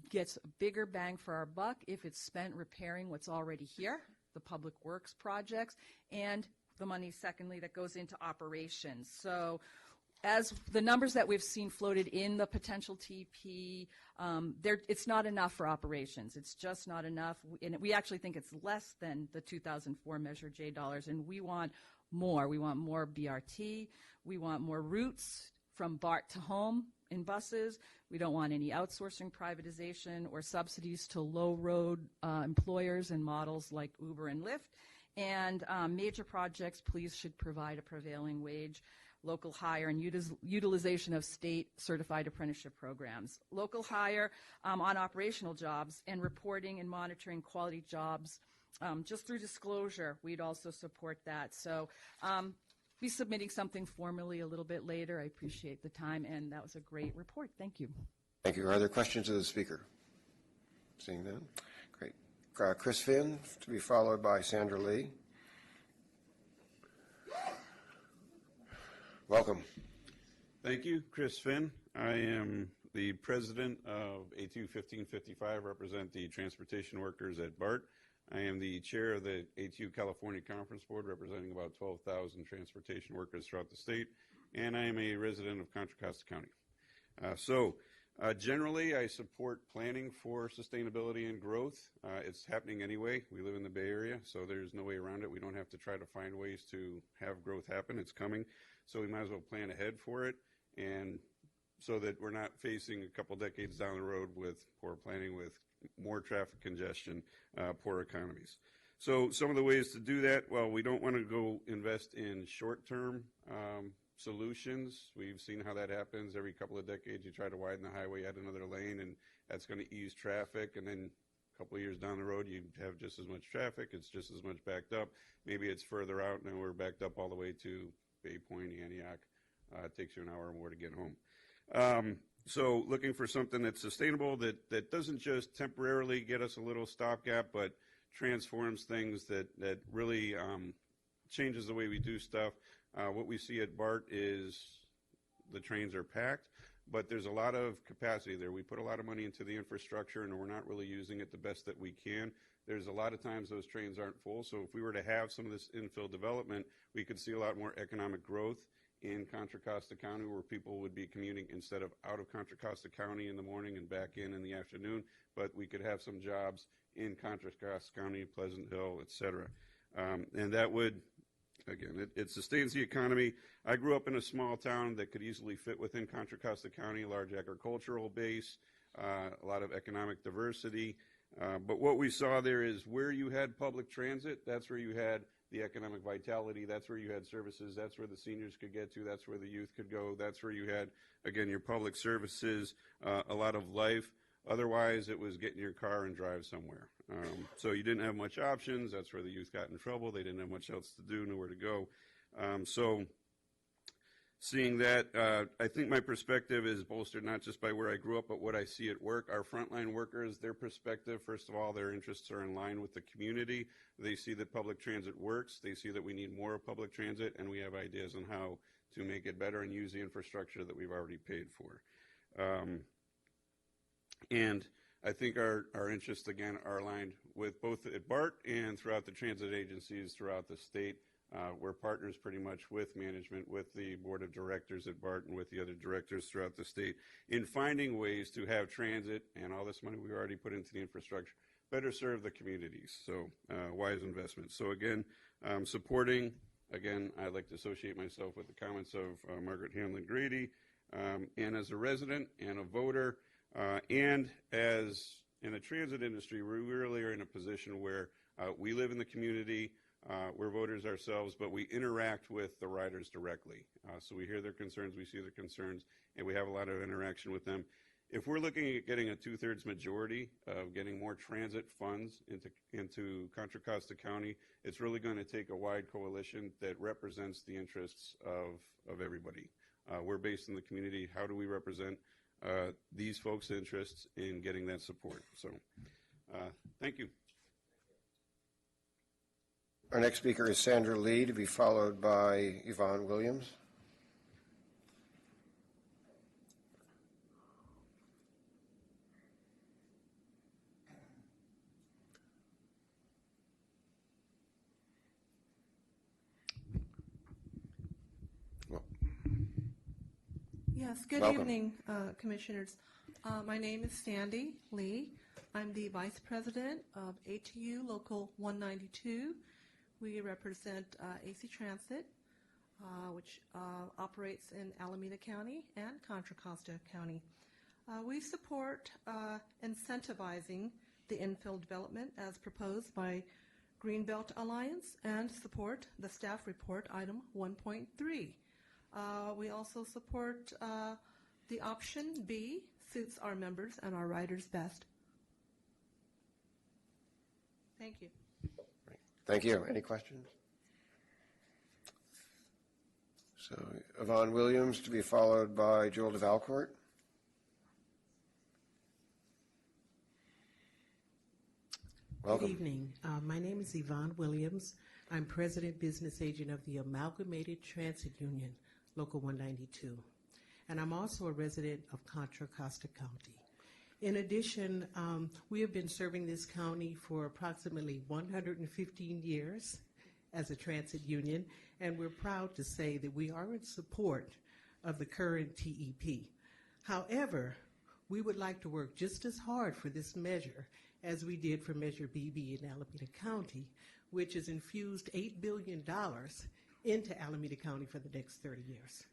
Speaker 14: gets a bigger bang for our buck if it's spent repairing what's already here, the public works projects, and the money, secondly, that goes into operations. So as the numbers that we've seen floated in the potential TP, it's not enough for operations. It's just not enough. And we actually think it's less than the 2004 Measure J dollars, and we want more. We want more BRT. We want more routes from BART to home in buses. We don't want any outsourcing, privatization, or subsidies to low-road employers and models like Uber and Lyft. And major projects, please, should provide a prevailing wage, local hire, and utilization of state-certified apprenticeship programs. Local hire on operational jobs and reporting and monitoring quality jobs just through disclosure. We'd also support that. So be submitting something formally a little bit later. I appreciate the time, and that was a great report. Thank you.
Speaker 1: Thank you. Are there questions of the speaker? Seeing none. Great. Chris Finn, to be followed by Sandra Lee. Welcome.
Speaker 15: Thank you. Chris Finn. I am the president of A2 1555, represent the transportation workers at BART. I am the chair of the A2 California Conference Board, representing about 12,000 transportation workers throughout the state, and I am a resident of Contra Costa County. Generally, I support planning for sustainability and growth. It's happening anyway. We live in the Bay Area, so there's no way around it. We don't have to try to find ways to have growth happen. It's coming, so we might as well plan ahead for it, and so that we're not facing a couple decades down the road with poor planning, with more traffic congestion, poor economies. So some of the ways to do that, well, we don't want to go invest in short-term solutions. We've seen how that happens. Every couple of decades, you try to widen the highway, add another lane, and that's going to ease traffic. And then a couple of years down the road, you have just as much traffic. It's just as much backed up. Maybe it's further out, and we're backed up all the way to Bay Point, Antioch. It takes you an hour or more to get home. So looking for something that's sustainable, that doesn't just temporarily get us a little stopgap, but transforms things, that really changes the way we do stuff. What we see at BART is the trains are packed. but there's a lot of capacity there. We put a lot of money into the infrastructure, and we're not really using it the best that we can. There's a lot of times those trains aren't full, so if we were to have some of this infill development, we could see a lot more economic growth in Contra Costa County, where people would be commuting instead of out of Contra Costa County in the morning and back in the afternoon, but we could have some jobs in Contra Costa County, Pleasant Hill, et cetera. And that would, again, it sustains the economy. I grew up in a small town that could easily fit within Contra Costa County, a large agricultural base, a lot of economic diversity. But what we saw there is where you had public transit, that's where you had the economic vitality, that's where you had services, that's where the seniors could get to, that's where the youth could go, that's where you had, again, your public services, a lot of life. Otherwise, it was get in your car and drive somewhere. So you didn't have much options. That's where the youth got in trouble. They didn't have much else to do, nowhere to go. So seeing that, I think my perspective is bolstered not just by where I grew up, but what I see at work. Our frontline workers, their perspective, first of all, their interests are in line with the community. They see that public transit works. They see that we need more of public transit, and we have ideas on how to make it better and use the infrastructure that we've already paid for. And I think our interests, again, are aligned with both at BART and throughout the transit agencies throughout the state. We're partners pretty much with management, with the board of directors at BART and with the other directors throughout the state in finding ways to have transit and all this money we already put into the infrastructure better serve the communities. So wise investments. So again, supporting, again, I'd like to associate myself with the comments of Margaret Hanlon Grady. And as a resident and a voter, and as in the transit industry, we really are in a position where we live in the community, we're voters ourselves, but we interact with the riders directly. So we hear their concerns, we see their concerns, and we have a lot of interaction with them. If we're looking at getting a 2/3 majority of getting more transit funds into Contra Costa County, it's really going to take a wide coalition that represents the interests of everybody. We're based in the community. How do we represent these folks' interests in getting that support? So thank you.
Speaker 1: Our next speaker is Sandra Lee, to be followed by Yvonne Williams.
Speaker 16: Yes, good
Speaker 1: Welcome.
Speaker 16: evening, Commissioners. My name is Sandy Lee. I'm the Vice President of ATU Local 192. We represent AC Transit, which operates in Alameda County and Contra Costa County. We support incentivizing the infill development as proposed by Greenbelt Alliance and support the staff report item 1.3. We also support the option B, suits our members and our riders best. Thank you.
Speaker 1: Thank you. Any questions? So Yvonne Williams, to be followed by Joel DeValcourt. Welcome.
Speaker 17: Good evening. My name is Yvonne Williams. I'm President Business Agent of the Amalgamated Transit Union, Local 192. And I'm also a resident of Contra Costa County. In addition, we have been serving this county for approximately 115 years as a transit union, and we're proud to say that we are in support of the current TEP. However, we would like to work just as hard for this measure as we did for Measure BB in Alameda County, which has infused $8 billion into Alameda County for the next 30 years.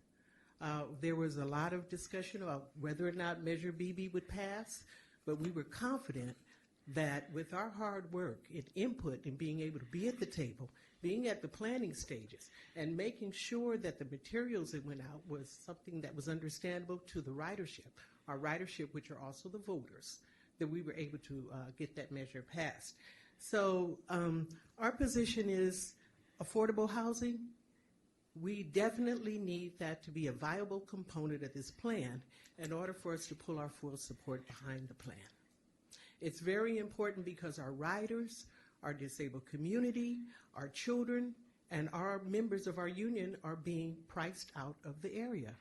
Speaker 17: There was a lot of discussion about whether or not Measure BB would pass, but we were confident that with our hard work and input and being able to be at the table, being at the planning stages, and making sure that the materials that went out was something that was understandable to the ridership, our ridership, which are also the voters, that we were able to get that measure passed. So our position is affordable housing. We definitely need that to be a viable component of this plan in order for us to pull our full support behind the plan. It's very important because our riders, our disabled community, our children, and our members of our union are being priced out of the area.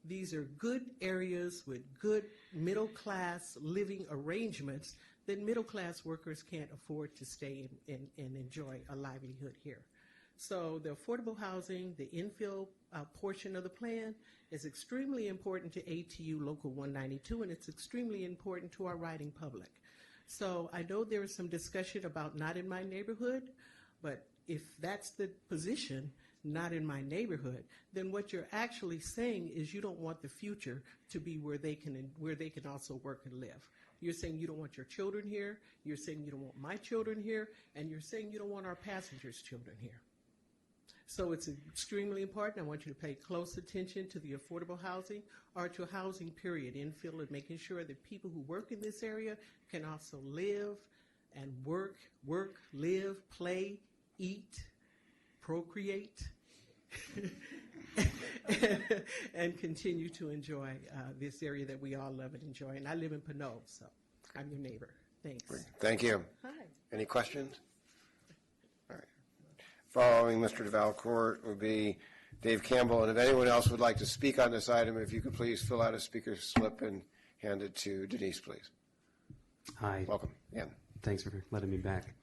Speaker 17: These are good areas with good middle-class living arrangements that middle-class workers can't afford to stay and enjoy a livelihood here. So the affordable housing, the infill portion of the plan is extremely important to ATU Local 192, and it's extremely important to our writing public. So I know there is some discussion about not in my neighborhood, but if that's the position, not in my neighborhood, then what you're actually saying is you don't want the future to be where they can also work and live. You're saying you don't want your children here, you're saying you don't want my children here, and you're saying you don't want our passengers' children here. So it's extremely important. I want you to pay close attention to the affordable housing or to housing period, infill, and making sure that people who work in this area can also live and work, live, play, eat, procreate, and continue to enjoy this area that we all love and enjoy. And I live in Pinot, so I'm your neighbor. Thanks.
Speaker 1: Thank you.
Speaker 17: Hi.
Speaker 1: Any questions? All right. Following Mr. DeValcourt would be Dave Campbell, and if anyone else would like to speak on this item, if you could please fill out a speaker's slip and hand it to Denise, please.
Speaker 5: Hi.
Speaker 1: Welcome. Again.
Speaker 5: Thanks for letting me back.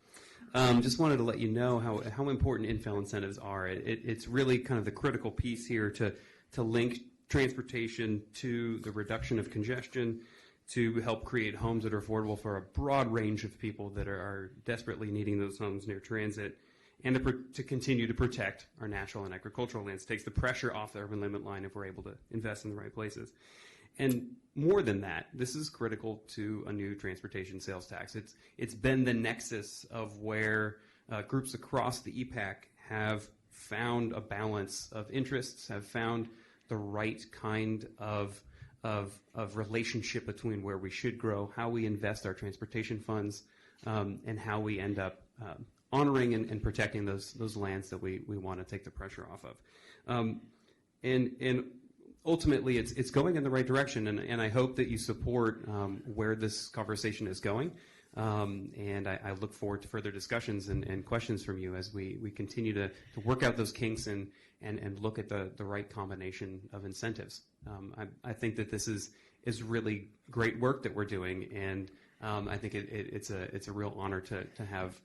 Speaker 5: Just wanted to let you know how important infill incentives are. It's really kind of the critical piece here to link transportation to the reduction of congestion, to help create homes that are affordable for a broad range of people that are desperately needing those homes near transit, and to continue to protect our natural and agricultural lands. It takes the pressure off the urban limit line if we're able to invest in the right places. And more than that, this is critical to a new transportation sales tax. It's been the nexus of where groups across the EPAC have found a balance of interests, have found the right kind of relationship between where we should grow, how we invest our transportation funds, and how we end up honoring and protecting those lands that we want to take the pressure off of. And ultimately, it's going in the right direction, and I hope that you support where this conversation is going. And I look forward to further discussions and questions from you as we continue to work out those kinks and look at the right combination of incentives. I think that this is really great work that we're doing, and I think it's a real honor to have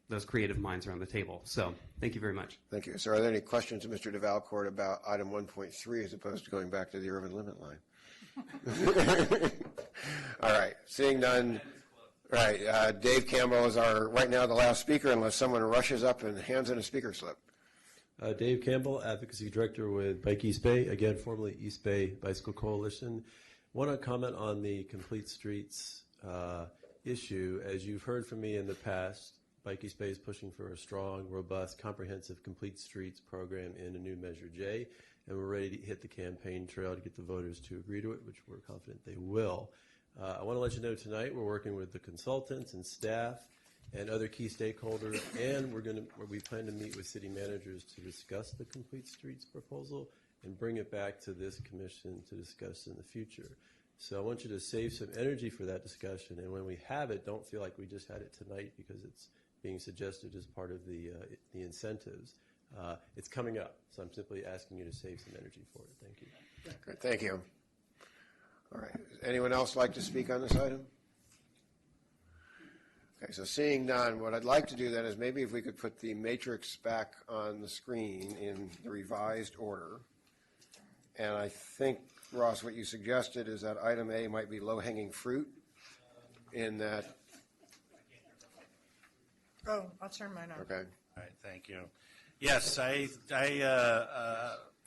Speaker 5: those creative minds around the table. So thank you very much.
Speaker 1: Thank you. So are there any questions to Mr. DeValcourt about item 1.3 as opposed to going back to the urban limit line? All right. Seeing none. Right. Dave Campbell is right now the last speaker unless someone rushes up and hands in a speaker slip.
Speaker 18: Dave Campbell, Advocacy Director with Bike East Bay, again, formerly East Bay Bicycle Coalition. Want to comment on the Complete Streets issue. As you've heard from me in the past, Bike East Bay is pushing for a strong, robust, comprehensive Complete Streets program in a new Measure J, and we're ready to hit the campaign trail to get the voters to agree to it, which we're confident they will. I want to let you know tonight we're working with the consultants and staff and other key stakeholders, and we plan to meet with city managers to discuss the Complete Streets proposal and bring it back to this commission to discuss in the future. So I want you to save some energy for that discussion, and when we have it, don't feel like we just had it tonight because it's being suggested as part of the incentives. It's coming up, so I'm simply asking you to save some energy for it. Thank you.
Speaker 1: Good, thank you. All right. Anyone else like to speak on this item? Okay, so seeing none, what I'd like to do then is maybe if we could put the matrix back on the screen in the revised order. And I think, Ross, what you suggested is that item A might be low-hanging fruit in that.
Speaker 4: Oh, I'll turn mine on.
Speaker 1: Okay.
Speaker 2: All right, thank you. Yes, A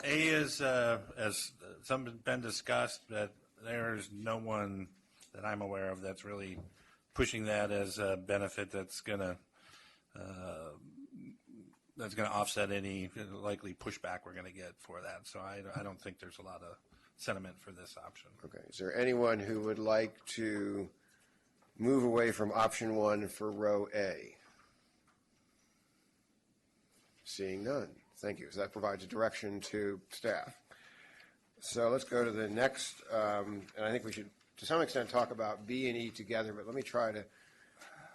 Speaker 2: is, as some have been discussed, that there's no one that I'm aware of that's really pushing that as a benefit that's going to offset any likely pushback we're going to get for that. So I don't think there's a lot of sentiment for this option.
Speaker 1: Okay. Is there anyone who would like to move away from option 1 for row A? Seeing none. Thank you. So that provides a direction to staff. So let's go to the next, and I think we should, to some extent, talk about B and E together, but let me try to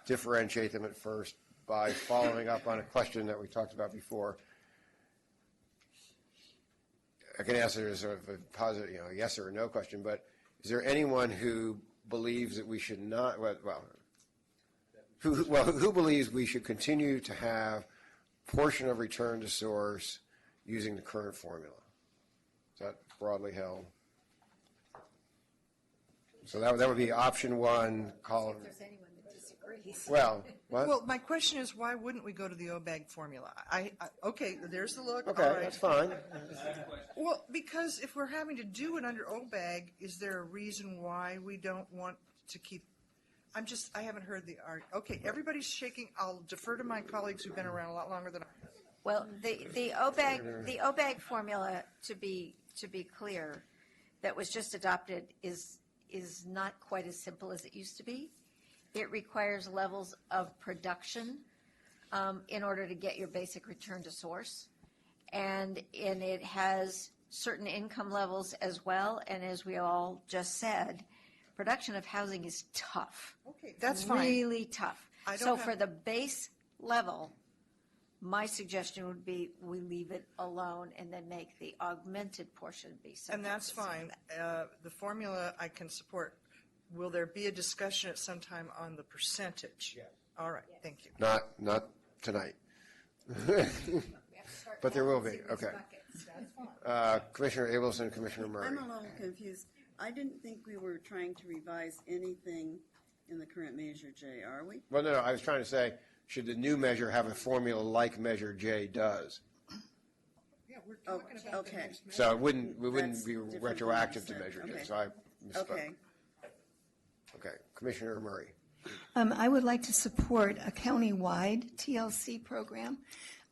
Speaker 1: differentiate them at first by following up on a question that we talked about before. I can answer as sort of a positive, a yes or a no question, but is there anyone who believes that we should not, who believes we should continue to have portion of return to source using the current formula? Is that broadly held? So that would be option one, column.
Speaker 3: If there's anyone that disagrees.
Speaker 1: Well, what?
Speaker 4: Well, my question is, why wouldn't we go to the OBAG formula? Okay, there's the look.
Speaker 1: Okay,
Speaker 4: all right.
Speaker 1: that's fine.
Speaker 4: Well, because if we're having to do it under OBAG, is there a reason why we don't want to keep? I haven't heard the art. Okay, everybody's shaking. I'll defer to my colleagues who've been around a lot longer than I have.
Speaker 3: Well, the OBAG formula, to be clear, that was just adopted is not quite as simple as it used to be. It requires levels of production in order to get your basic return to source. And it has certain income levels as well. And as we all just said, production of housing is tough.
Speaker 4: Okay, that's fine.
Speaker 3: Really tough. So for the base level, my suggestion would be we leave it alone and then make the augmented portion be subject.
Speaker 4: And that's fine. The formula I can support. Will there be a discussion at some time on the percentage?
Speaker 1: Yes.
Speaker 4: All right, thank you.
Speaker 1: Not tonight. But there will be, okay. Commissioner Abelson, Commissioner Murray.
Speaker 10: I'm a little confused. I didn't think we were trying to revise anything in the current Measure J, are we?
Speaker 1: Well, no, I was trying to say, should the new measure have a formula like Measure J does?
Speaker 4: Yeah, we're talking about the next measure.
Speaker 1: So we wouldn't
Speaker 10: That's
Speaker 1: be
Speaker 10: different
Speaker 1: retroactive to
Speaker 10: than you said.
Speaker 1: Measure J,
Speaker 10: Okay.
Speaker 1: so I misspoke.
Speaker 10: Okay.
Speaker 1: Okay, Commissioner Murray.
Speaker 19: I would like to support a county-wide TLC program.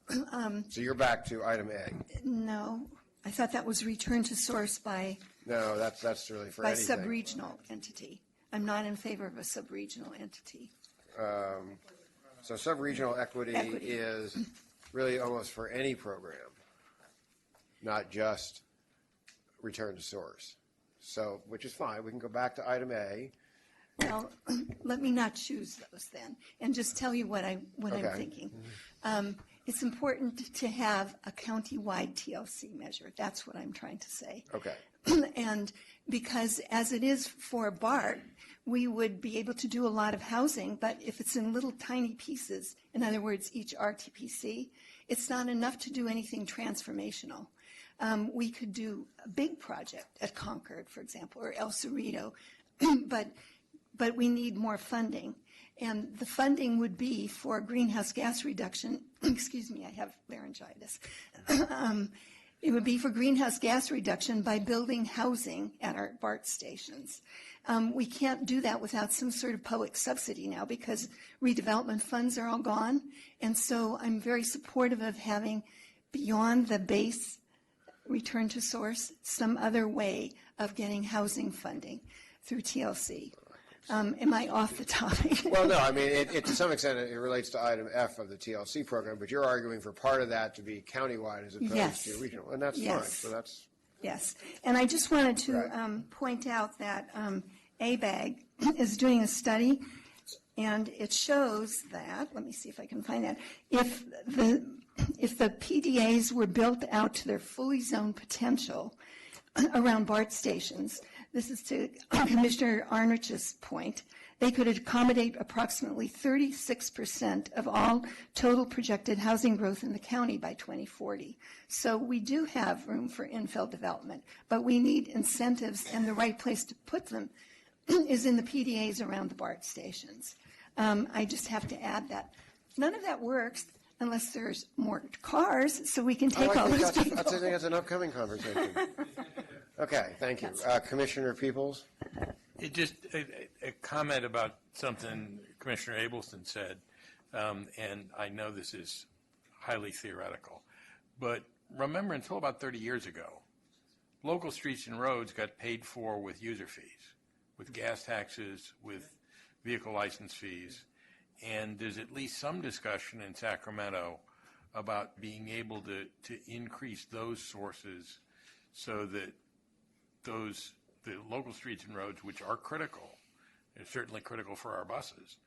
Speaker 1: So you're back to item A.
Speaker 19: No, I thought that was return to source by
Speaker 1: No, that's really for
Speaker 19: by
Speaker 1: anything.
Speaker 19: sub-regional entity. I'm not in favor of a sub-regional entity.
Speaker 1: So sub-regional equity is really almost for any program, not just return to source. So, which is fine. We can go back to item A.
Speaker 19: Well, let me not choose those then, and just tell you what I'm thinking. It's important to have a county-wide TLC measure. That's what I'm trying to say.
Speaker 1: Okay.
Speaker 19: And because as it is for BART, we would be able to do a lot of housing, but if it's in little tiny pieces, in other words, each RTPC, it's not enough to do anything transformational. We could do a big project at Concord, for example, or El Cerrito, but we need more funding. And the funding would be for greenhouse gas reduction. Excuse me, I have laryngitis. It would be for greenhouse gas reduction by building housing at our BART stations. We can't do that without some sort of public subsidy now because redevelopment funds are all gone. And so I'm very supportive of having, beyond the base return to source, some other way of getting housing funding through TLC. Am I off the topic?
Speaker 1: Well, no, I mean, it to some extent, it relates to item F of the TLC program, but you're arguing for part of that to be countywide as opposed to regional, and that's fine. So that's
Speaker 19: yes. And I just wanted to point out that ABAG is doing a study, and it shows that, let me see if I can find that, if the PDAs were built out to their fully zoned potential around BART stations, this is to Commissioner Arnich's point, they could accommodate approximately 36% of all total projected housing growth in the county by 2040. So we do have room for infill development, but we need incentives, and the right place to put them is in the PDAs around the BART stations. I just have to add that none of that works unless there's more cars, so we can take all those people.
Speaker 1: I think that's an upcoming conversation. Okay, thank you. Commissioner Peoples?
Speaker 8: Just a comment about something Commissioner Abelson said, and I know this is highly theoretical, but remember until about 30 years ago, local streets and roads got paid for with user fees, with gas taxes, with vehicle license fees, and there's at least some discussion in Sacramento about being able to increase those sources so that the local streets and roads, which are critical, they're certainly critical for our buses,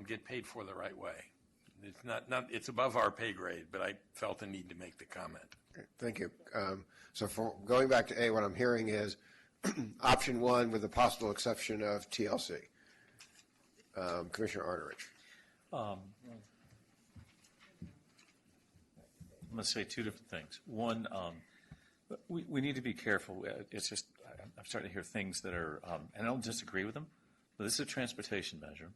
Speaker 8: get paid for the right way. It's not it's above our pay grade, but I felt the need to make the comment.
Speaker 1: Thank you. So for going back to A, what I'm hearing is option one with the possible exception of TLC. Commissioner Arnerich.
Speaker 7: I'm going to say two different things. One, we need to be careful. It's just I'm starting to hear things that are, and I don't disagree with them, but this is a transportation measure.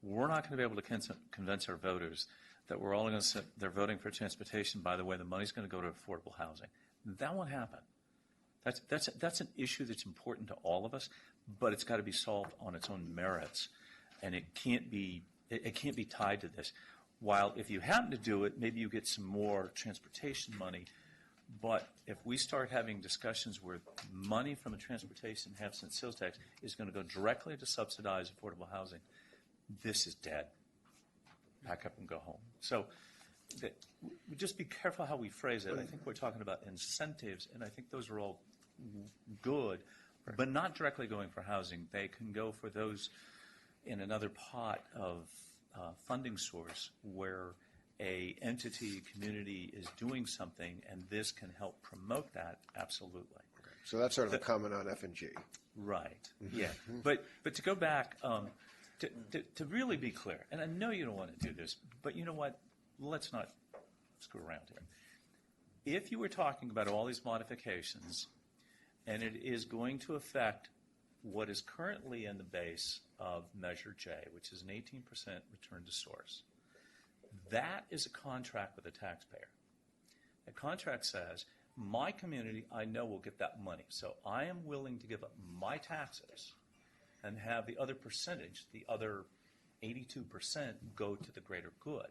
Speaker 7: We're not going to be able to convince our voters that we're all going to say they're voting for transportation. By the way, the money's going to go to affordable housing. That won't happen. That's an issue that's important to all of us, but it's got to be solved on its own merits, and it can't be tied to this. While if you happen to do it, maybe you get some more transportation money, but if we start having discussions where money from a transportation half-cent sales tax is going to go directly to subsidize affordable housing, this is dead. Pack up and go home. So just be careful how we phrase it. I think we're talking about incentives, and I think those are all good, but not directly going for housing. They can go for those in another pot of funding source where a entity, community is doing something, and this can help promote that, absolutely.
Speaker 1: Okay. So that's sort of a comment on F&G.
Speaker 7: Right, yeah. But to go back, to really be clear, and I know you don't want to do this, but you know what? Let's not screw around here. If you were talking about all these modifications, and it is going to affect what is currently in the base of Measure J, which is an 18% return to source, that is a contract with the taxpayer. The contract says, my community, I know, will get that money, so I am willing to give up my taxes and have the other percentage, the other 82%, go to the greater good.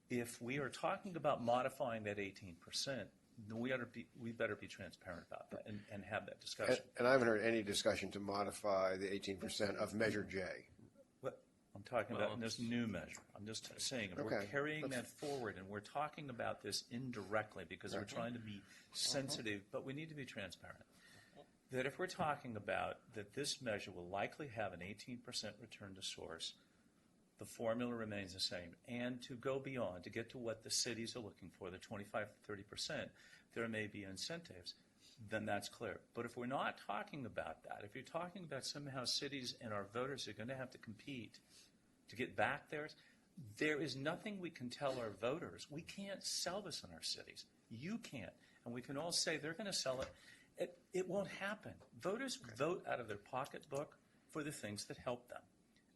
Speaker 7: If we are talking about modifying that 18%, we better be transparent about that and have that discussion.
Speaker 1: And I haven't heard any discussion to modify the 18% of Measure J.
Speaker 7: What I'm talking about in this new measure. I'm just saying, if we're carrying that forward, and we're talking about this indirectly because we're trying to be sensitive, but we need to be transparent. That if we're talking about that this measure will likely have an 18% return to source, the formula remains the same. And to go beyond, to get to what the cities are looking for, the 25 to 30%, there may be incentives, then that's clear. But if we're not talking about that, if you're talking about somehow cities and our voters are going to have to compete to get back theirs, there is nothing we can tell our voters. We can't sell this in our cities. You can't. And we can all say they're going to sell it. It won't happen. Voters vote out of their pocketbook for the things that help them.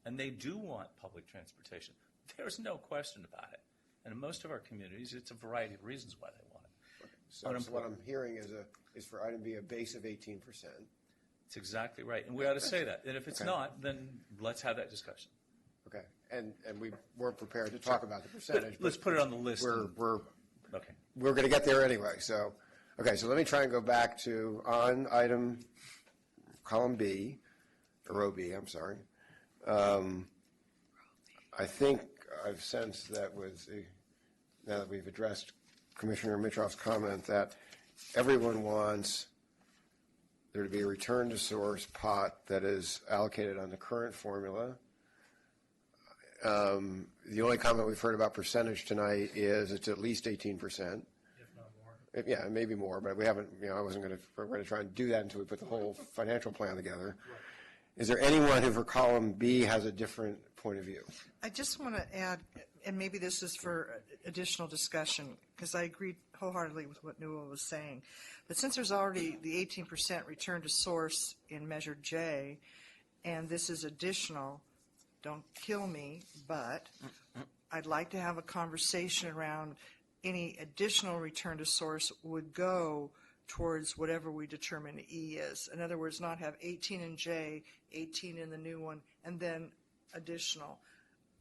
Speaker 7: And they do want public transportation. There's no question about it. And in most of our communities, it's a variety of reasons why they want it.
Speaker 1: So what I'm hearing is for item B a base of 18%.
Speaker 7: It's exactly right. And we ought to say that. And if it's not, then let's have that discussion.
Speaker 1: Okay. And we weren't prepared to talk about the percentage.
Speaker 7: Let's put it on the list.
Speaker 1: We're going to get there anyway. So, okay, so let me try and go back to on item column B, or row B, I'm sorry. I think I've sensed that now that we've addressed Commissioner Mitroff's comment that everyone wants there to be a return to source pot that is allocated on the current formula. The only comment we've heard about percentage tonight is it's at least 18%.
Speaker 13: If not more.
Speaker 1: Yeah, maybe more, but we haven't, I wasn't going to try and do that until we put the whole financial plan together. Right. Is there anyone who for column B has a different point of view?
Speaker 4: I just want to add, and maybe this is for additional discussion, because I agree wholeheartedly with what Newell was saying. But since there's already the 18% return to source in Measure J, and this is additional, don't kill me, but I'd like to have a conversation around any additional return to source would go towards whatever we determine E is. In other words, not have 18 in J, 18 in the new one, and then additional.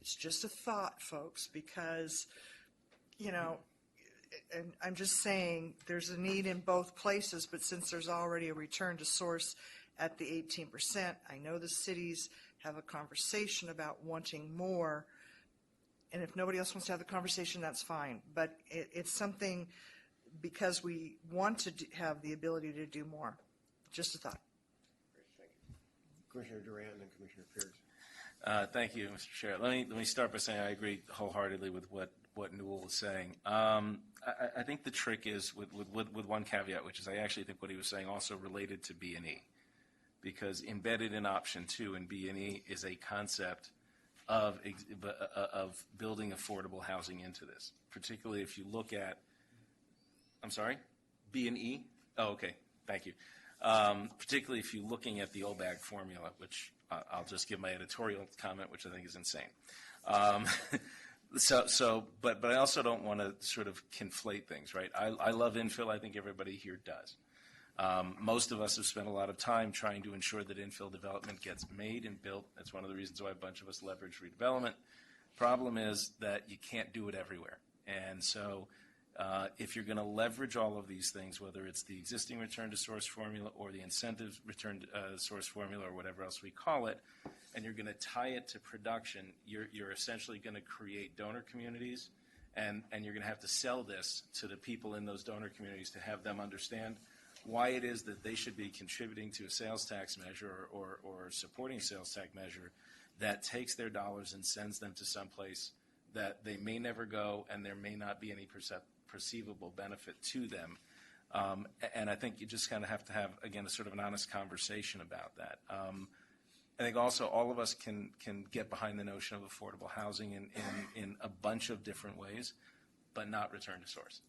Speaker 4: It's just a thought, folks, because, and I'm just saying there's a need in both places, but since there's already a return to source at the 18%, I know the cities have a conversation about wanting more, and if nobody else wants to have the conversation, that's fine. But it's something because we want to have the ability to do more. Just a thought.
Speaker 1: Thank you. Commissioner Durand and Commissioner Pierce.
Speaker 9: Thank you, Mr. Chair. Let me start by saying I agree wholeheartedly with what what Newell was saying. I think the trick is with one caveat, which is I actually think what he was saying also related to B&E, because embedded in option 2 in B&E is a concept of building affordable housing into this, particularly if you look at, I'm sorry, B&E? Oh, okay, thank you. Particularly if you're looking at the OBAG formula, which I'll just give my editorial comment, which I think is insane. But I also don't want to sort of conflate things, right? I love infill. I think everybody here does. Most of us have spent a lot of time trying to ensure that infill development gets made and built. That's one of the reasons why a bunch of us leverage redevelopment. Problem is that you can't do it everywhere. And so if you're going to leverage all of these things, whether it's the existing return to source formula or the incentive return to source formula or whatever else we call it, and you're going to tie it to production, you're essentially going to create donor communities, and you're going to have to sell this to the people in those donor communities to have them understand why it is that they should be contributing to a sales tax measure or supporting a sales tax measure that takes their dollars and sends them to some place that they may never go and there may not be any perceivable benefit to them. And I think you just kind of have to have, again, a sort of an honest conversation about that. I think also all of us can get behind the notion of affordable housing in a bunch of different ways, but not return to source.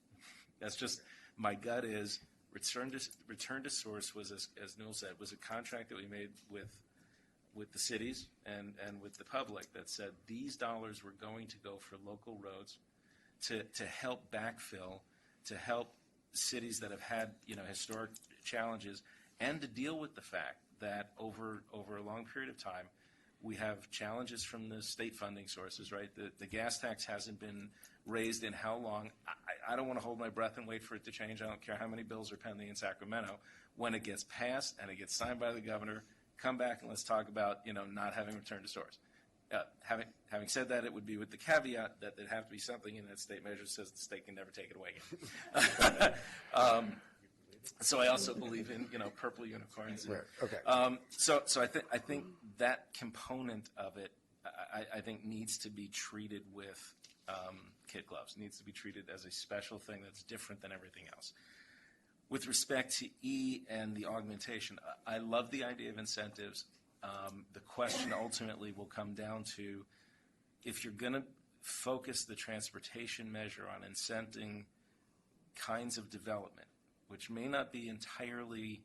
Speaker 9: That's just, my gut is return to source was, as Newell said, was a contract that we made with the cities and with the public that said these dollars were going to go for local roads to help backfill, to help cities that have had historic challenges, and to deal with the fact that over a long period of time we have challenges from the state funding sources, right? The gas tax hasn't been raised in how long? I don't want to hold my breath and wait for it to change. I don't care how many bills are pending in Sacramento. When it gets passed and it gets signed by the governor, come back and let's talk about not having return to source. Having said that, it would be with the caveat that there'd have to be something in that state measure that says the state can never take it away again. So I also believe in purple unicorns.
Speaker 1: Right. Okay.
Speaker 9: So I think that component of it I think needs to be treated with kid gloves. Needs to be treated as a special thing that's different than everything else. With respect to E and the augmentation, I love the idea of incentives. The question ultimately will come down to if you're going to focus the transportation measure on incenting kinds of development, which may not be entirely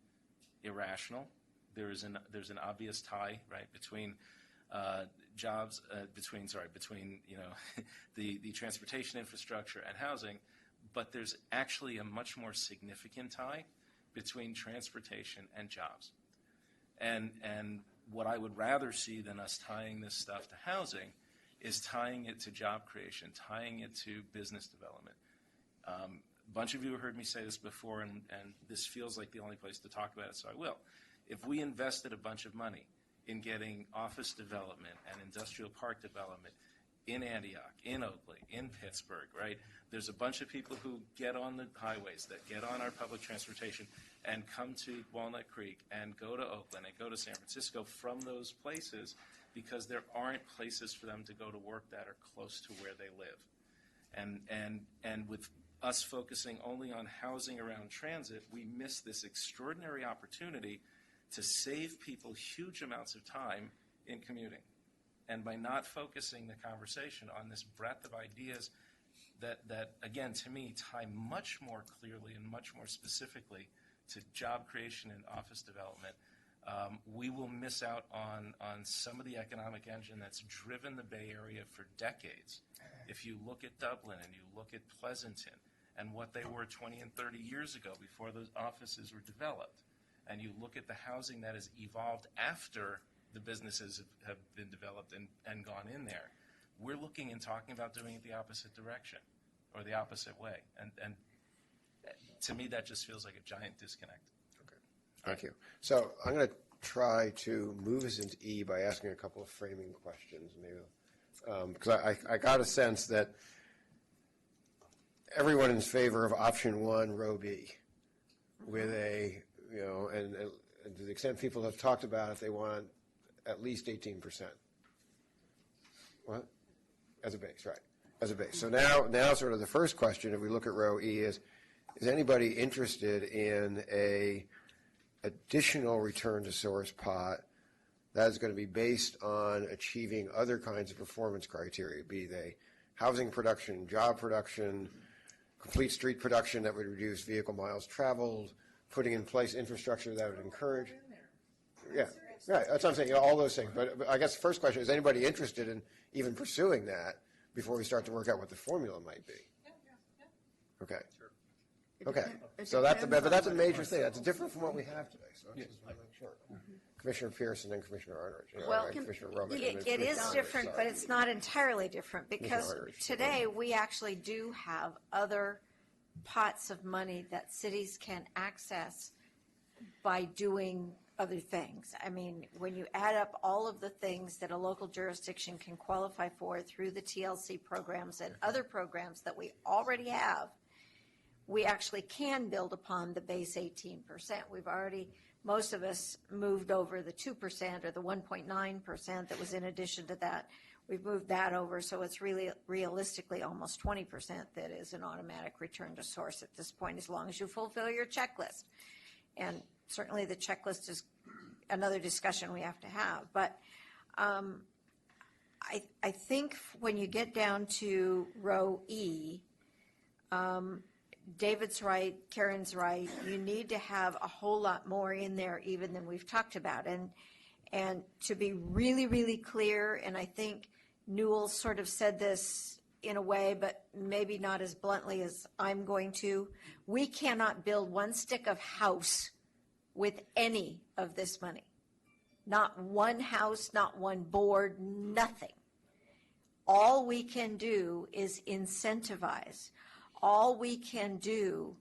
Speaker 9: irrational. There's an obvious tie, right, between jobs, between the transportation infrastructure and housing, but there's actually a much more significant tie between transportation and jobs. And what I would rather see than us tying this stuff to housing is tying it to job creation, tying it to business development. A bunch of you have heard me say this before, and this feels like the only place to talk about it, so I will. If we invested a bunch of money in getting office development and industrial park development in Antioch, in Oakley, in Pittsburgh, right? There's a bunch of people who get on the highways, that get on our public transportation and come to Walnut Creek and go to Oakland and go to San Francisco from those places because there aren't places for them to go to work that are close to where they live. And with us focusing only on housing around transit, we miss this extraordinary opportunity to save people huge amounts of time in commuting. And by not focusing the conversation on this breadth of ideas that again, to me, tie much more clearly and much more specifically to job creation and office development, we will miss out on some of the economic engine that's driven the Bay Area for decades. If you look at Dublin and you look at Pleasanton and what they were 20 and 30 years ago before those offices were developed, and you look at the housing that has evolved after the businesses have been developed and gone in there, we're looking and talking about doing it the opposite direction or the opposite way. And to me, that just feels like a giant disconnect.
Speaker 1: Okay. Thank you. So I'm going to try to move us into E by asking a couple of framing questions, maybe, because I got a sense that everyone is in favor of option 1, row B, with a, and to the extent people have talked about it, they want at least 18%. What? As a base, right. As a base. So now sort of the first question, if we look at row E, is anybody interested in a additional return to source pot that is going to be based on achieving other kinds of performance criteria, be they housing production, job production, complete street production that would reduce vehicle miles traveled, putting in place infrastructure that would encourage. Yeah, right. That's what I'm saying. All those things. But I guess the first question is anybody interested in even pursuing that before we start to work out what the formula might be? Okay. Okay. So that's a major thing. That's different from what we have today. So I just want to make sure. Commissioner Pearson and Commissioner Arnold.
Speaker 3: Well,
Speaker 1: Commissioner Romick.
Speaker 3: it is different, but it's not entirely different because today we actually do have other pots of money that cities can access by doing other things. I mean, when you add up all of the things that a local jurisdiction can qualify for through the TLC programs and other programs that we already have, we actually can build upon the base 18%. We've already, most of us moved over the 2% or the 1.9% that was in addition to that. We've moved that over, so it's really realistically almost 20% that is an automatic return to source at this point, as long as you fulfill your checklist. And certainly the checklist is another discussion we have to have. But I think when you get down to row E, David's right, Karen's right. You need to have a whole lot more in there even than we've talked about. And to be really, really clear, and I think Newell sort of said this in a way, but maybe not as bluntly as I'm going to, we cannot build one stick of house with any of this money. Not one house, not one board, nothing. All we can do is incentivize. All we can do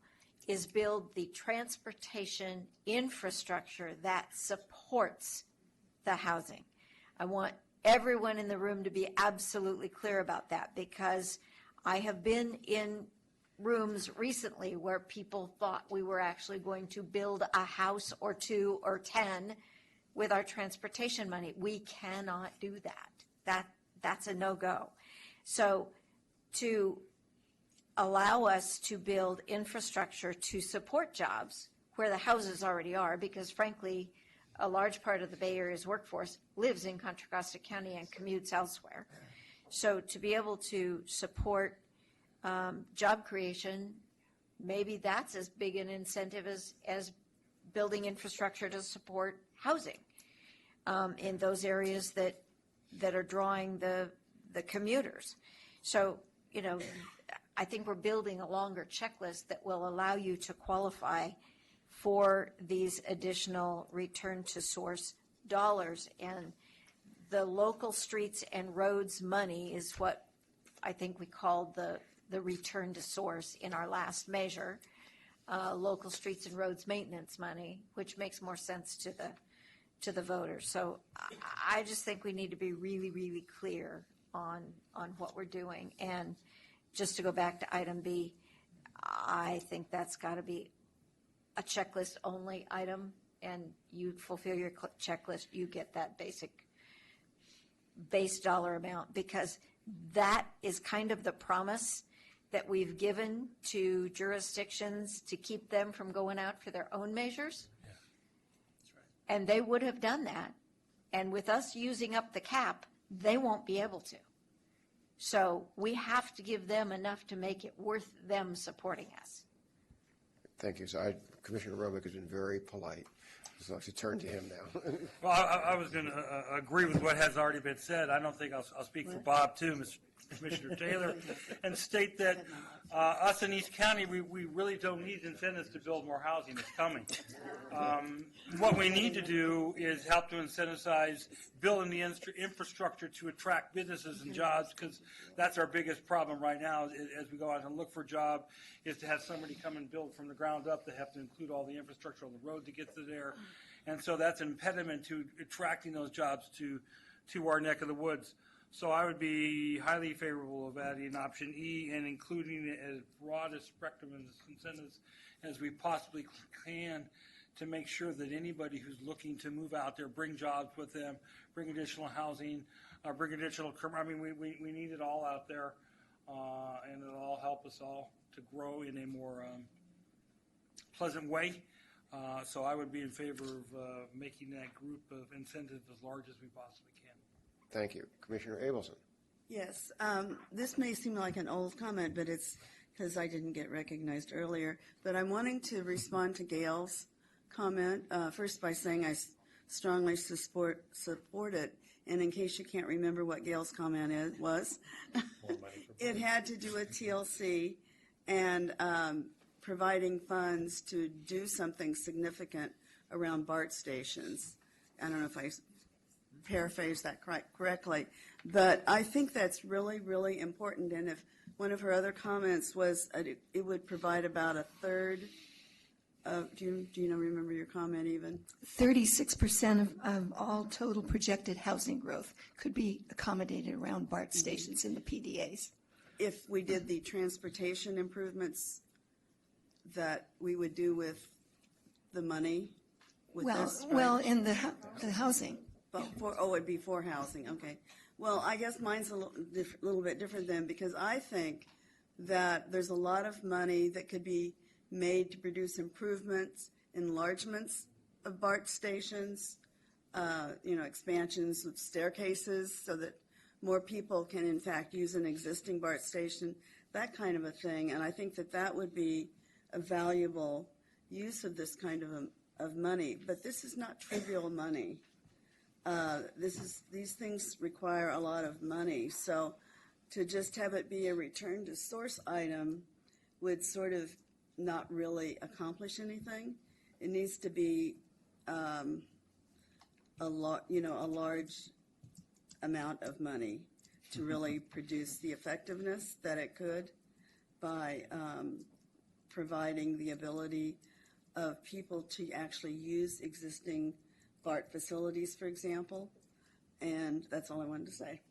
Speaker 3: is build the transportation infrastructure that supports the housing. I want everyone in the room to be absolutely clear about that, because I have been in rooms recently where people thought we were actually going to build a house or 2 or 10 with our transportation money. We cannot do that. That's a no-go. So to allow us to build infrastructure to support jobs where the houses already are, because frankly, a large part of the Bay Area's workforce lives in Contra Costa County and commutes elsewhere. So to be able to support job creation, maybe that's as big an incentive as building infrastructure to support housing in those areas that are drawing the commuters. So, you know, I think we're building a longer checklist that will allow you to qualify for these additional return to source dollars. And the local streets and roads money is what I think we called the return to source in our last measure, local streets and roads maintenance money, which makes more sense to the voters. So I just think we need to be really, really clear on what we're doing. And just to go back to item B, I think that's got to be a checklist only item, and you fulfill your checklist, you get that base dollar amount, because that is kind of the promise that we've given to jurisdictions to keep them from going out for their own measures. Yeah. That's right. And they would have done that. And with us using up the cap, they won't be able to. So we have to give them enough to make it worth them supporting us.
Speaker 1: Thank you. So Commissioner Romick has been very polite. So I'll have to turn to him now.
Speaker 13: Well, I was going to agree with what has already been said. I don't think I'll speak for Bob, too, Commissioner Taylor, and state that us in East County, we really don't need incentives to build more housing. It's coming. What we need to do is help to incentivize building the infrastructure to attract businesses and jobs, because that's our biggest problem right now as we go out and look for a job, is to have somebody come and build from the ground up. They have to include all the infrastructure on the road to get to there. And so that's an impediment to attracting those jobs to our neck of the woods. So I would be highly favorable of adding option E and including it as broad a spectrum of incentives as we possibly can to make sure that anybody who's looking to move out there, bring jobs with them, bring additional housing, bring additional, I mean, we need it all out there. and it'll all help us all to grow in a more pleasant way. So I would be in favor of making that group of incentives as large as we possibly can.
Speaker 1: Thank you. Commissioner Abelson.
Speaker 10: Yes, this may seem like an old comment, but it's because I didn't get recognized earlier. But I'm wanting to respond to Gail's comment, first by saying I strongly support it. And in case you can't remember what Gail's comment was, it had to do with TLC and providing funds to do something significant around BART stations. I don't know if I paraphrased that correctly, but I think that's really, really important. And if one of her other comments was it would provide about a third of, do you remember your comment even?
Speaker 19: 36% of all total projected housing growth could be accommodated around BART stations in the PDAs.
Speaker 10: If we did the transportation improvements that we would do with the money with this, right?
Speaker 19: Well, in the housing.
Speaker 10: But it'd be for housing, okay. Well, I guess mine's a little bit different then, because I think that there's a lot of money that could be made to produce improvements, enlargements of BART stations, expansions of staircases so that more people can in fact use an existing BART station, that kind of a thing. And I think that would be a valuable use of this kind of money. But this is not trivial money. These things require a lot of money. So to just have it be a return to source item would sort of not really accomplish anything. It needs to be a large amount of money to really produce the effectiveness that it could by providing the ability of people to actually use existing BART facilities, for example. And that's all I wanted to say.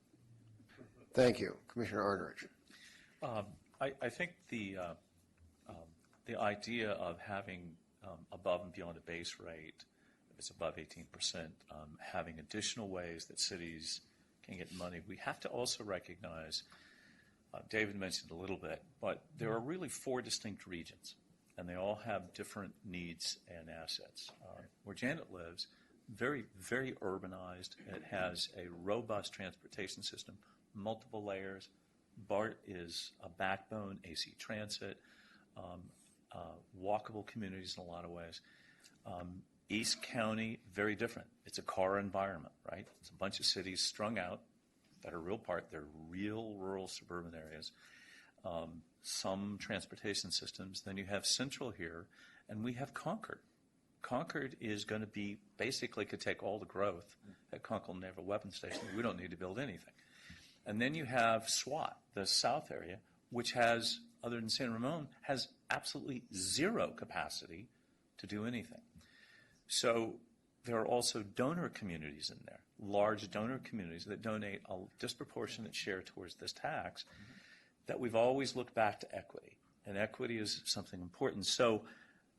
Speaker 1: Thank you. Commissioner Arnerich.
Speaker 7: I think the idea of having above and beyond a base rate, if it's above 18%, having additional ways that cities can get money, we have to also recognize, David mentioned a little bit, but there are really 4 distinct regions, and they all have different needs and assets. Where Janet lives, very, very urbanized. It has a robust transportation system, multiple layers. BART is a backbone, AC transit, walkable communities in a lot of ways. East County, very different. It's a car environment, right? It's a bunch of cities strung out that are they're real rural suburban areas. Some transportation systems. Then you have Central here, and we have Concord. Concord is going to be, basically could take all the growth at Conkle Naval Weapons Station. We don't need to build anything. And then you have SWAT, the South area, which has, other than San Ramon, has absolutely zero capacity to do anything. So there are also donor communities in there, large donor communities that donate a disproportionate share towards this tax, that we've always looked back to equity. And equity is something important. So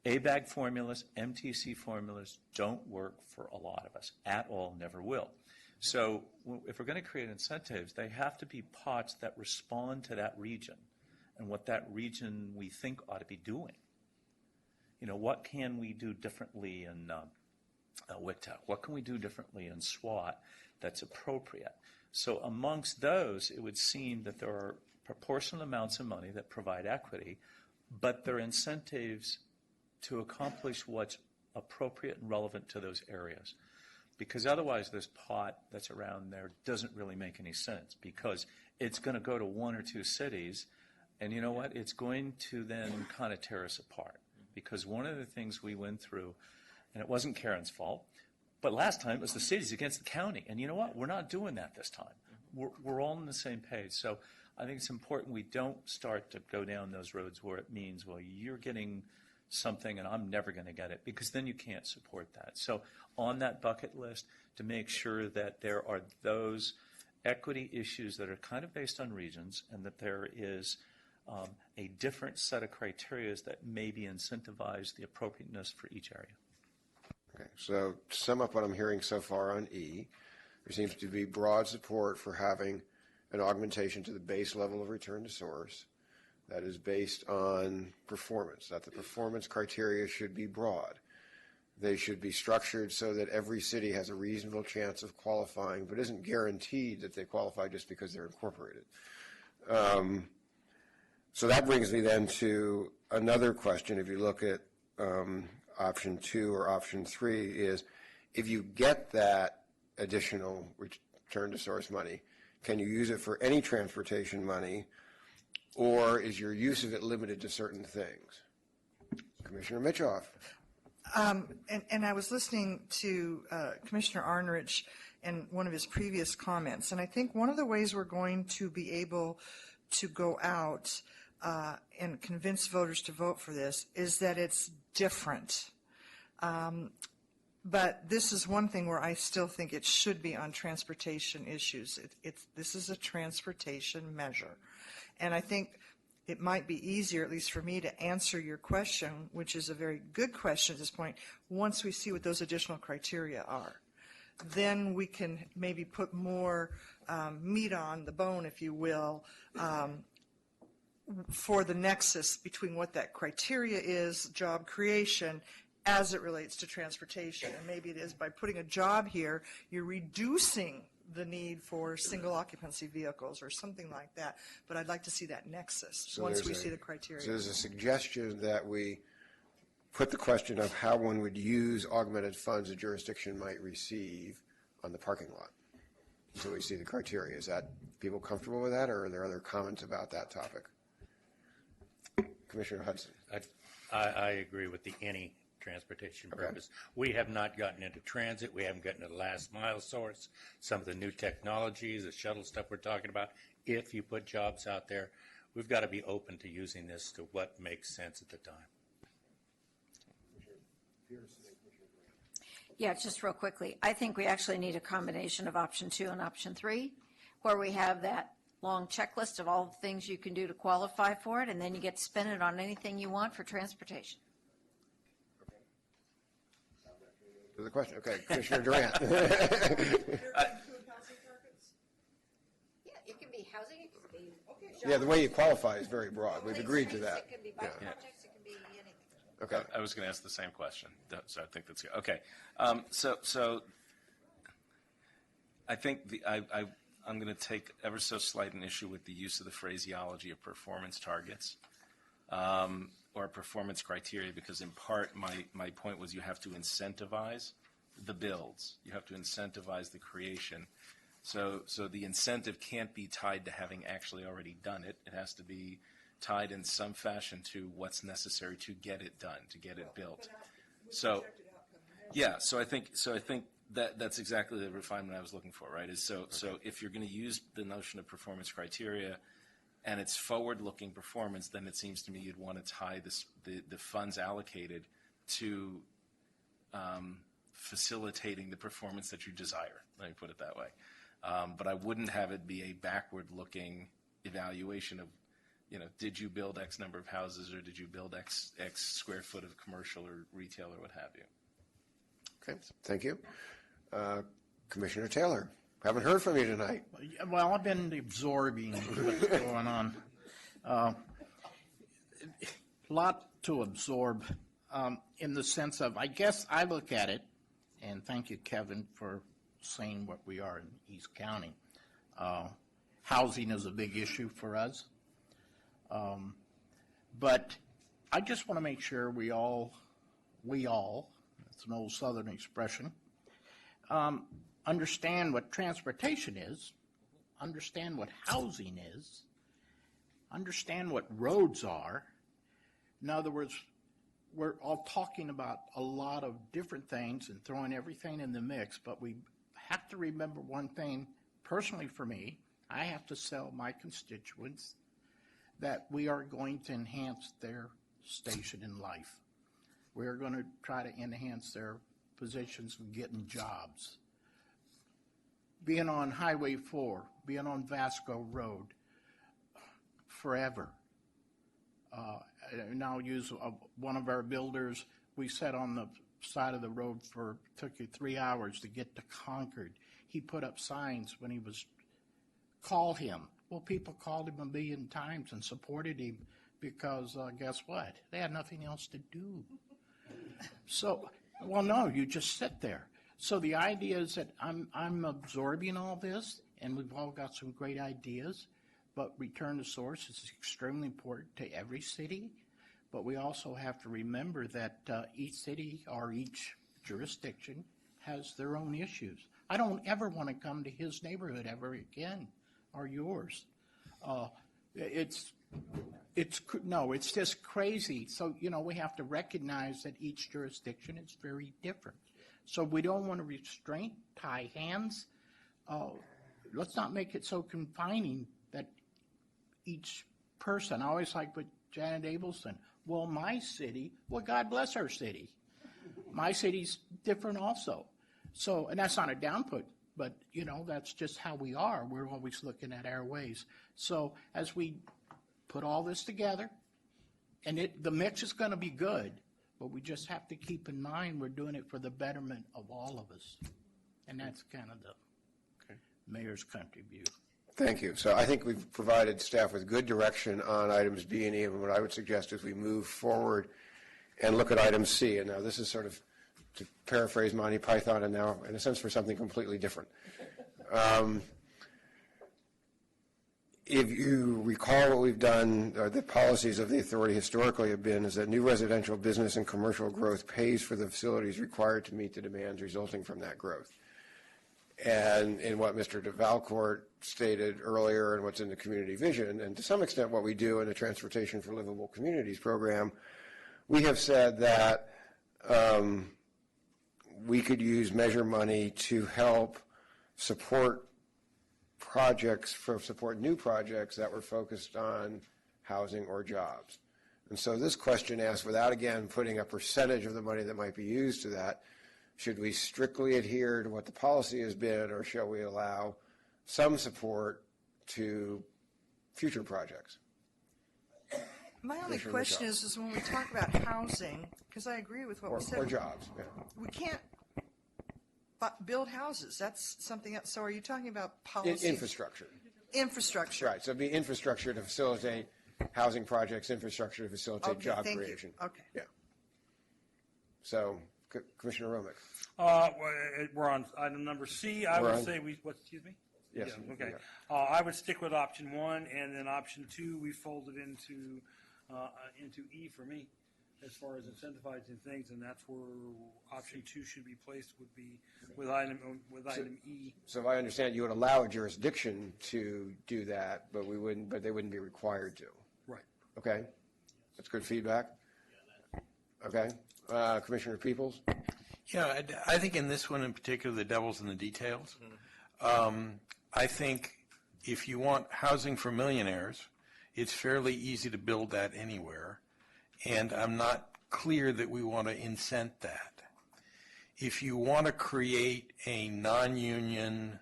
Speaker 7: ABAG formulas, MTC formulas don't work for a lot of us at all, never will. So if we're going to create incentives, they have to be pots that respond to that region and what that region we think ought to be doing. What can we do differently in WICTAC? What can we do differently in SWAT that's appropriate? So amongst those, it would seem that there are proportional amounts of money that provide equity, but they're incentives to accomplish what's appropriate and relevant to those areas. Because otherwise this pot that's around there doesn't really make any sense, because it's going to go to 1 or 2 cities, and you know what? It's going to then kind of tear us apart. Because one of the things we went through, and it wasn't Karen's fault, but last time it was the cities against the county. And you know what? We're not doing that this time. We're all on the same page. So I think it's important we don't start to go down those roads where it means, well, you're getting something and I'm never going to get it, because then you can't support that. So on that bucket list, to make sure that there are those equity issues that are kind of based on regions, and that there is a different set of criteria that maybe incentivize the appropriateness for each area.
Speaker 1: Okay, so to sum up what I'm hearing so far on E, there seems to be broad support for having an augmentation to the base level of return to source that is based on performance, that the performance criteria should be broad. They should be structured so that every city has a reasonable chance of qualifying, but isn't guaranteed that they qualify just because they're incorporated. So that brings me then to another question. If you look at option 2 or option 3, is if you get that additional return to source money, can you use it for any transportation money, or is your use of it limited to certain things? Commissioner Mitchoff.
Speaker 4: And I was listening to Commissioner Arnrich and one of his previous comments, and I think one of the ways we're going to be able to go out and convince voters to vote for this is that it's different. But this is one thing where I still think it should be on transportation issues. This is a transportation measure. And I think it might be easier, at least for me, to answer your question, which is a very good question at this point, once we see what those additional criteria are. Then we can maybe put more meat on the bone, if you will, for the nexus between what that criteria is, job creation, as it relates to transportation. And maybe it is by putting a job here, you're reducing the need for single occupancy vehicles or something like that. But I'd like to see that nexus once we see the criteria.
Speaker 1: So there's a suggestion that we put the question of how one would use augmented funds a jurisdiction might receive on the parking lot. So we see the criteria. Is that people comfortable with that, or are there other comments about that topic? Commissioner Hudson.
Speaker 6: I agree with the any transportation purpose. We have not gotten into transit. We haven't gotten into the last mile source, some of the new technologies, the shuttle stuff we're talking about. If you put jobs out there, we've got to be open to using this to what makes sense at the time.
Speaker 3: Yeah, just real quickly. I think we actually need a combination of option 2 and option 3, where we have that long checklist of all the things you can do to qualify for it, and then you get to spend it on anything you want for transportation.
Speaker 1: The question. Okay, Commissioner Durant.
Speaker 3: Yeah, it can be housing, it can be
Speaker 1: Yeah, the way you qualify is very broad. We've agreed to that.
Speaker 3: It can be bike projects, it can be anything.
Speaker 1: Okay.
Speaker 9: I was going to ask the same question, so I think that's good. Okay, so I think I'm going to take ever so slight an issue with the use of the phraseology of performance targets or performance criteria, because in part my point was you have to incentivize the builds. You have to incentivize the creation. So the incentive can't be tied to having actually already done it. It has to be tied in some fashion to what's necessary to get it done, to get it built. So yeah, so I think that's exactly the refinement I was looking for, right? So if you're going to use the notion of performance criteria and it's forward-looking performance, then it seems to me you'd want to tie the funds allocated to facilitating the performance that you desire. Let me put it that way. But I wouldn't have it be a backward-looking evaluation of, did you build X number of houses, or did you build X square foot of commercial or retail or what have you?
Speaker 1: Okay, thank you. Commissioner Taylor, haven't heard from you tonight.
Speaker 12: Well, I've been absorbing what's going on. A lot to absorb in the sense of, I guess I look at it, and thank you, Kevin, for saying what we are in East County. Housing is a big issue for us. But I just want to make sure we all, it's an old Southern expression, understand what transportation is, understand what housing is, understand what roads are. In other words, we're all talking about a lot of different things and throwing everything in the mix, but we have to remember one thing. Personally for me, I have to sell my constituents that we are going to enhance their station in life. We are going to try to enhance their positions of getting jobs. Being on Highway 4, being on Vasco Road, forever. And I'll use one of our builders. We sat on the side of the road took you 3 hours to get to Concord. He put up signs when he was call him. Well, people called him a million times and supported him because guess what? They had nothing else to do. So, well, no, you just sit there. So the idea is that I'm absorbing all this, and we've all got some great ideas, but return to source is extremely important to every city. But we also have to remember that each city or each jurisdiction has their own issues. I don't ever want to come to his neighborhood ever again, or yours. It's just crazy. So, we have to recognize that each jurisdiction is very different. So we don't want to restrain, tie hands. Let's not make it so confining that each person, I always like what Janet Abelson, well, my city, well, God bless our city. My city's different also. So, and that's not a downput, but, that's just how we are. We're always looking at our ways. So as we put all this together, and the mix is going to be good, but we just have to keep in mind we're doing it for the betterment of all of us. And that's kind of the mayor's country view.
Speaker 1: Thank you. So I think we've provided staff with good direction on items B and E, and what I would suggest is we move forward and look at item C. And now this is sort of, to paraphrase Monty Python, and now in a sense for something completely different. If you recall what we've done, or the policies of the authority historically have been, is that new residential business and commercial growth pays for the facilities required to meet the demands resulting from that growth. And in what Mr. DeValcourt stated earlier and what's in the community vision, and to some extent what we do in the Transportation for Livable Communities program, we have said that we could use measure money to help support new projects that were focused on housing or jobs. And so this question asks, without again putting a percentage of the money that might be used to that, should we strictly adhere to what the policy has been, or shall we allow some support to future projects?
Speaker 4: My only question is when we talk about housing, because I agree with what we said.
Speaker 1: Or jobs, yeah.
Speaker 4: We can't build houses. That's something else. So are you talking about policy?
Speaker 1: Infrastructure.
Speaker 4: Infrastructure.
Speaker 1: Right. So it'd be infrastructure to facilitate housing projects, infrastructure to facilitate job creation.
Speaker 4: Okay.
Speaker 1: Yeah. So, Commissioner Romick.
Speaker 13: We're on item number C. I would say excuse me?
Speaker 1: Yes.
Speaker 13: Yeah, okay. I would stick with option 1, and then option 2 we folded into E for me, as far as incentivizing things, and that's where option 2 should be placed, would be with item E.
Speaker 1: So if I understand, you would allow a jurisdiction to do that, but they wouldn't be required to.
Speaker 13: Right.
Speaker 1: Okay. That's good feedback. Okay. Commissioner Peoples?
Speaker 8: Yeah, I think in this one in particular, the devil's in the details. I think if you want housing for millionaires, it's fairly easy to build that anywhere, and I'm not clear that we want to incent that. If you want to create a non-union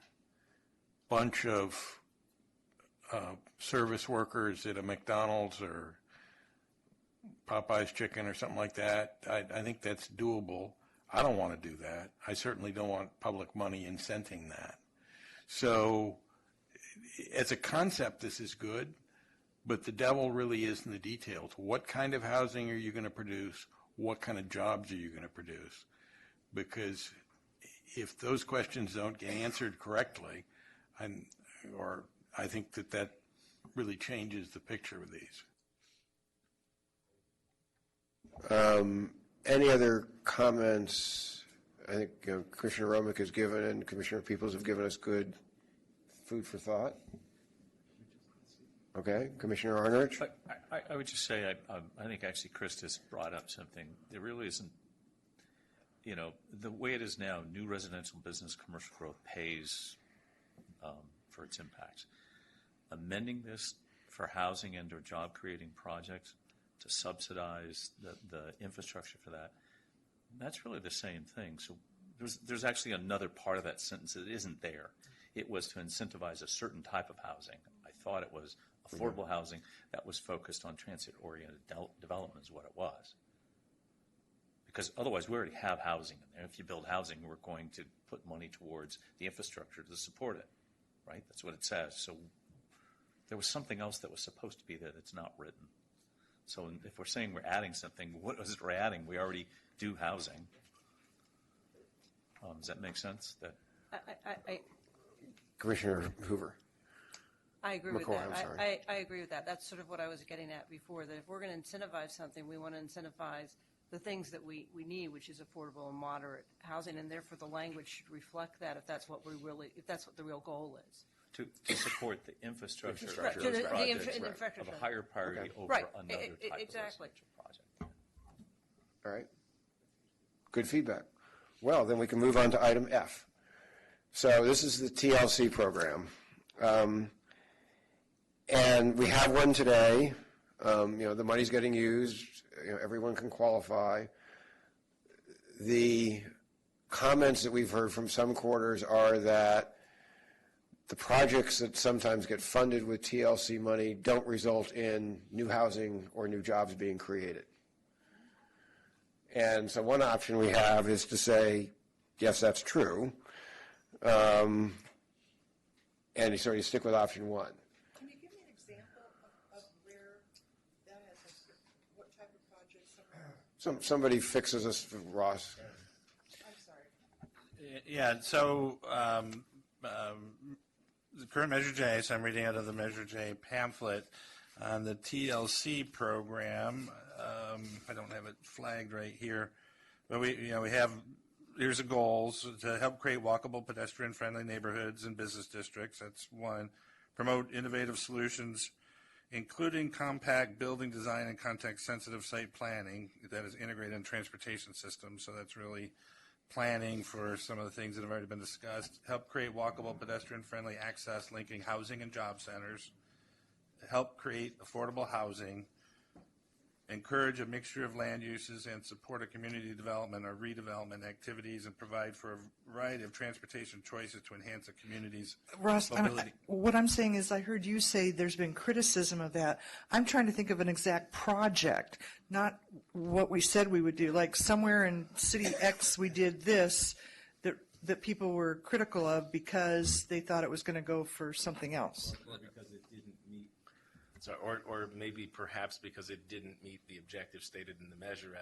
Speaker 8: bunch of service workers at a McDonald's or Popeye's Chicken or something like that, I think that's doable. I don't want to do that. I certainly don't want public money incenting that. So as a concept, this is good, but the devil really is in the details. What kind of housing are you going to produce? What kind of jobs are you going to produce? Because if those questions don't get answered correctly, I think that really changes the picture of these.
Speaker 1: Any other comments? I think Commissioner Romick has given and Commissioner Peoples have given us good food for thought. Okay, Commissioner Arnrich?
Speaker 7: I would just say I think actually Chris just brought up something. There really isn't, the way it is now, new residential business commercial growth pays for its impacts. Amending this for housing and or job creating projects to subsidize the infrastructure for that, that's really the same thing. So there's actually another part of that sentence that isn't there. It was to incentivize a certain type of housing. I thought it was affordable housing that was focused on transit-oriented development is what it was. Because otherwise we already have housing in there. If you build housing, we're going to put money towards the infrastructure to support it. right? That's what it says. So there was something else that was supposed to be there that's not written. So if we're saying we're adding something, what is it we're adding? We already do housing. Does that make sense? That
Speaker 1: Commissioner Hoover.
Speaker 20: I agree with
Speaker 1: McCoy,
Speaker 20: that.
Speaker 1: I'm sorry.
Speaker 20: I agree with that. That's sort of what I was getting at before, that if we're going to incentivize something, we want to incentivize the things that we need, which is affordable and moderate housing, and therefore the language should reflect that if that's what the real goal is.
Speaker 7: To support the infrastructure of
Speaker 20: Right,
Speaker 7: those
Speaker 20: the
Speaker 7: projects
Speaker 20: infrastructure.
Speaker 7: of a higher priority over
Speaker 20: Right,
Speaker 7: another type
Speaker 20: exactly.
Speaker 7: of residential project.
Speaker 1: All right. Good feedback. Well, then we can move on to item F. So this is the TLC program. And we have one today. The money's getting used. Everyone can qualify. The comments that we've heard from some quarters are that the projects that sometimes get funded with TLC money don't result in new housing or new jobs being created. And so one option we have is to say, yes, that's true. And so you stick with option one.
Speaker 4: Can you give me an example of where that has, what type of projects?
Speaker 1: Somebody fixes us, Ross.
Speaker 4: I'm sorry.
Speaker 2: Yeah, so the current Measure J, so I'm reading out of the Measure J pamphlet on the TLC program. I don't have it flagged right here, but we have, here's the goals: to help create walkable, pedestrian-friendly neighborhoods and business districts. That's one. Promote innovative solutions, including compact building design and context-sensitive site planning that is integrated in transportation systems. So that's really planning for some of the things that have already been discussed. Help create walkable, pedestrian-friendly access linking housing and job centers. Help create affordable housing. Encourage a mixture of land uses and support a community development or redevelopment activities, and provide for a variety of transportation choices to enhance a community's
Speaker 4: Ross,
Speaker 2: mobility.
Speaker 4: what I'm saying is I heard you say there's been criticism of that. I'm trying to think of an exact project, not what we said we would do. Like somewhere in City X we did this that people were critical of because they thought it was going to go for something else.
Speaker 9: Or because it didn't meet, or maybe perhaps because it didn't meet the objective stated in the measure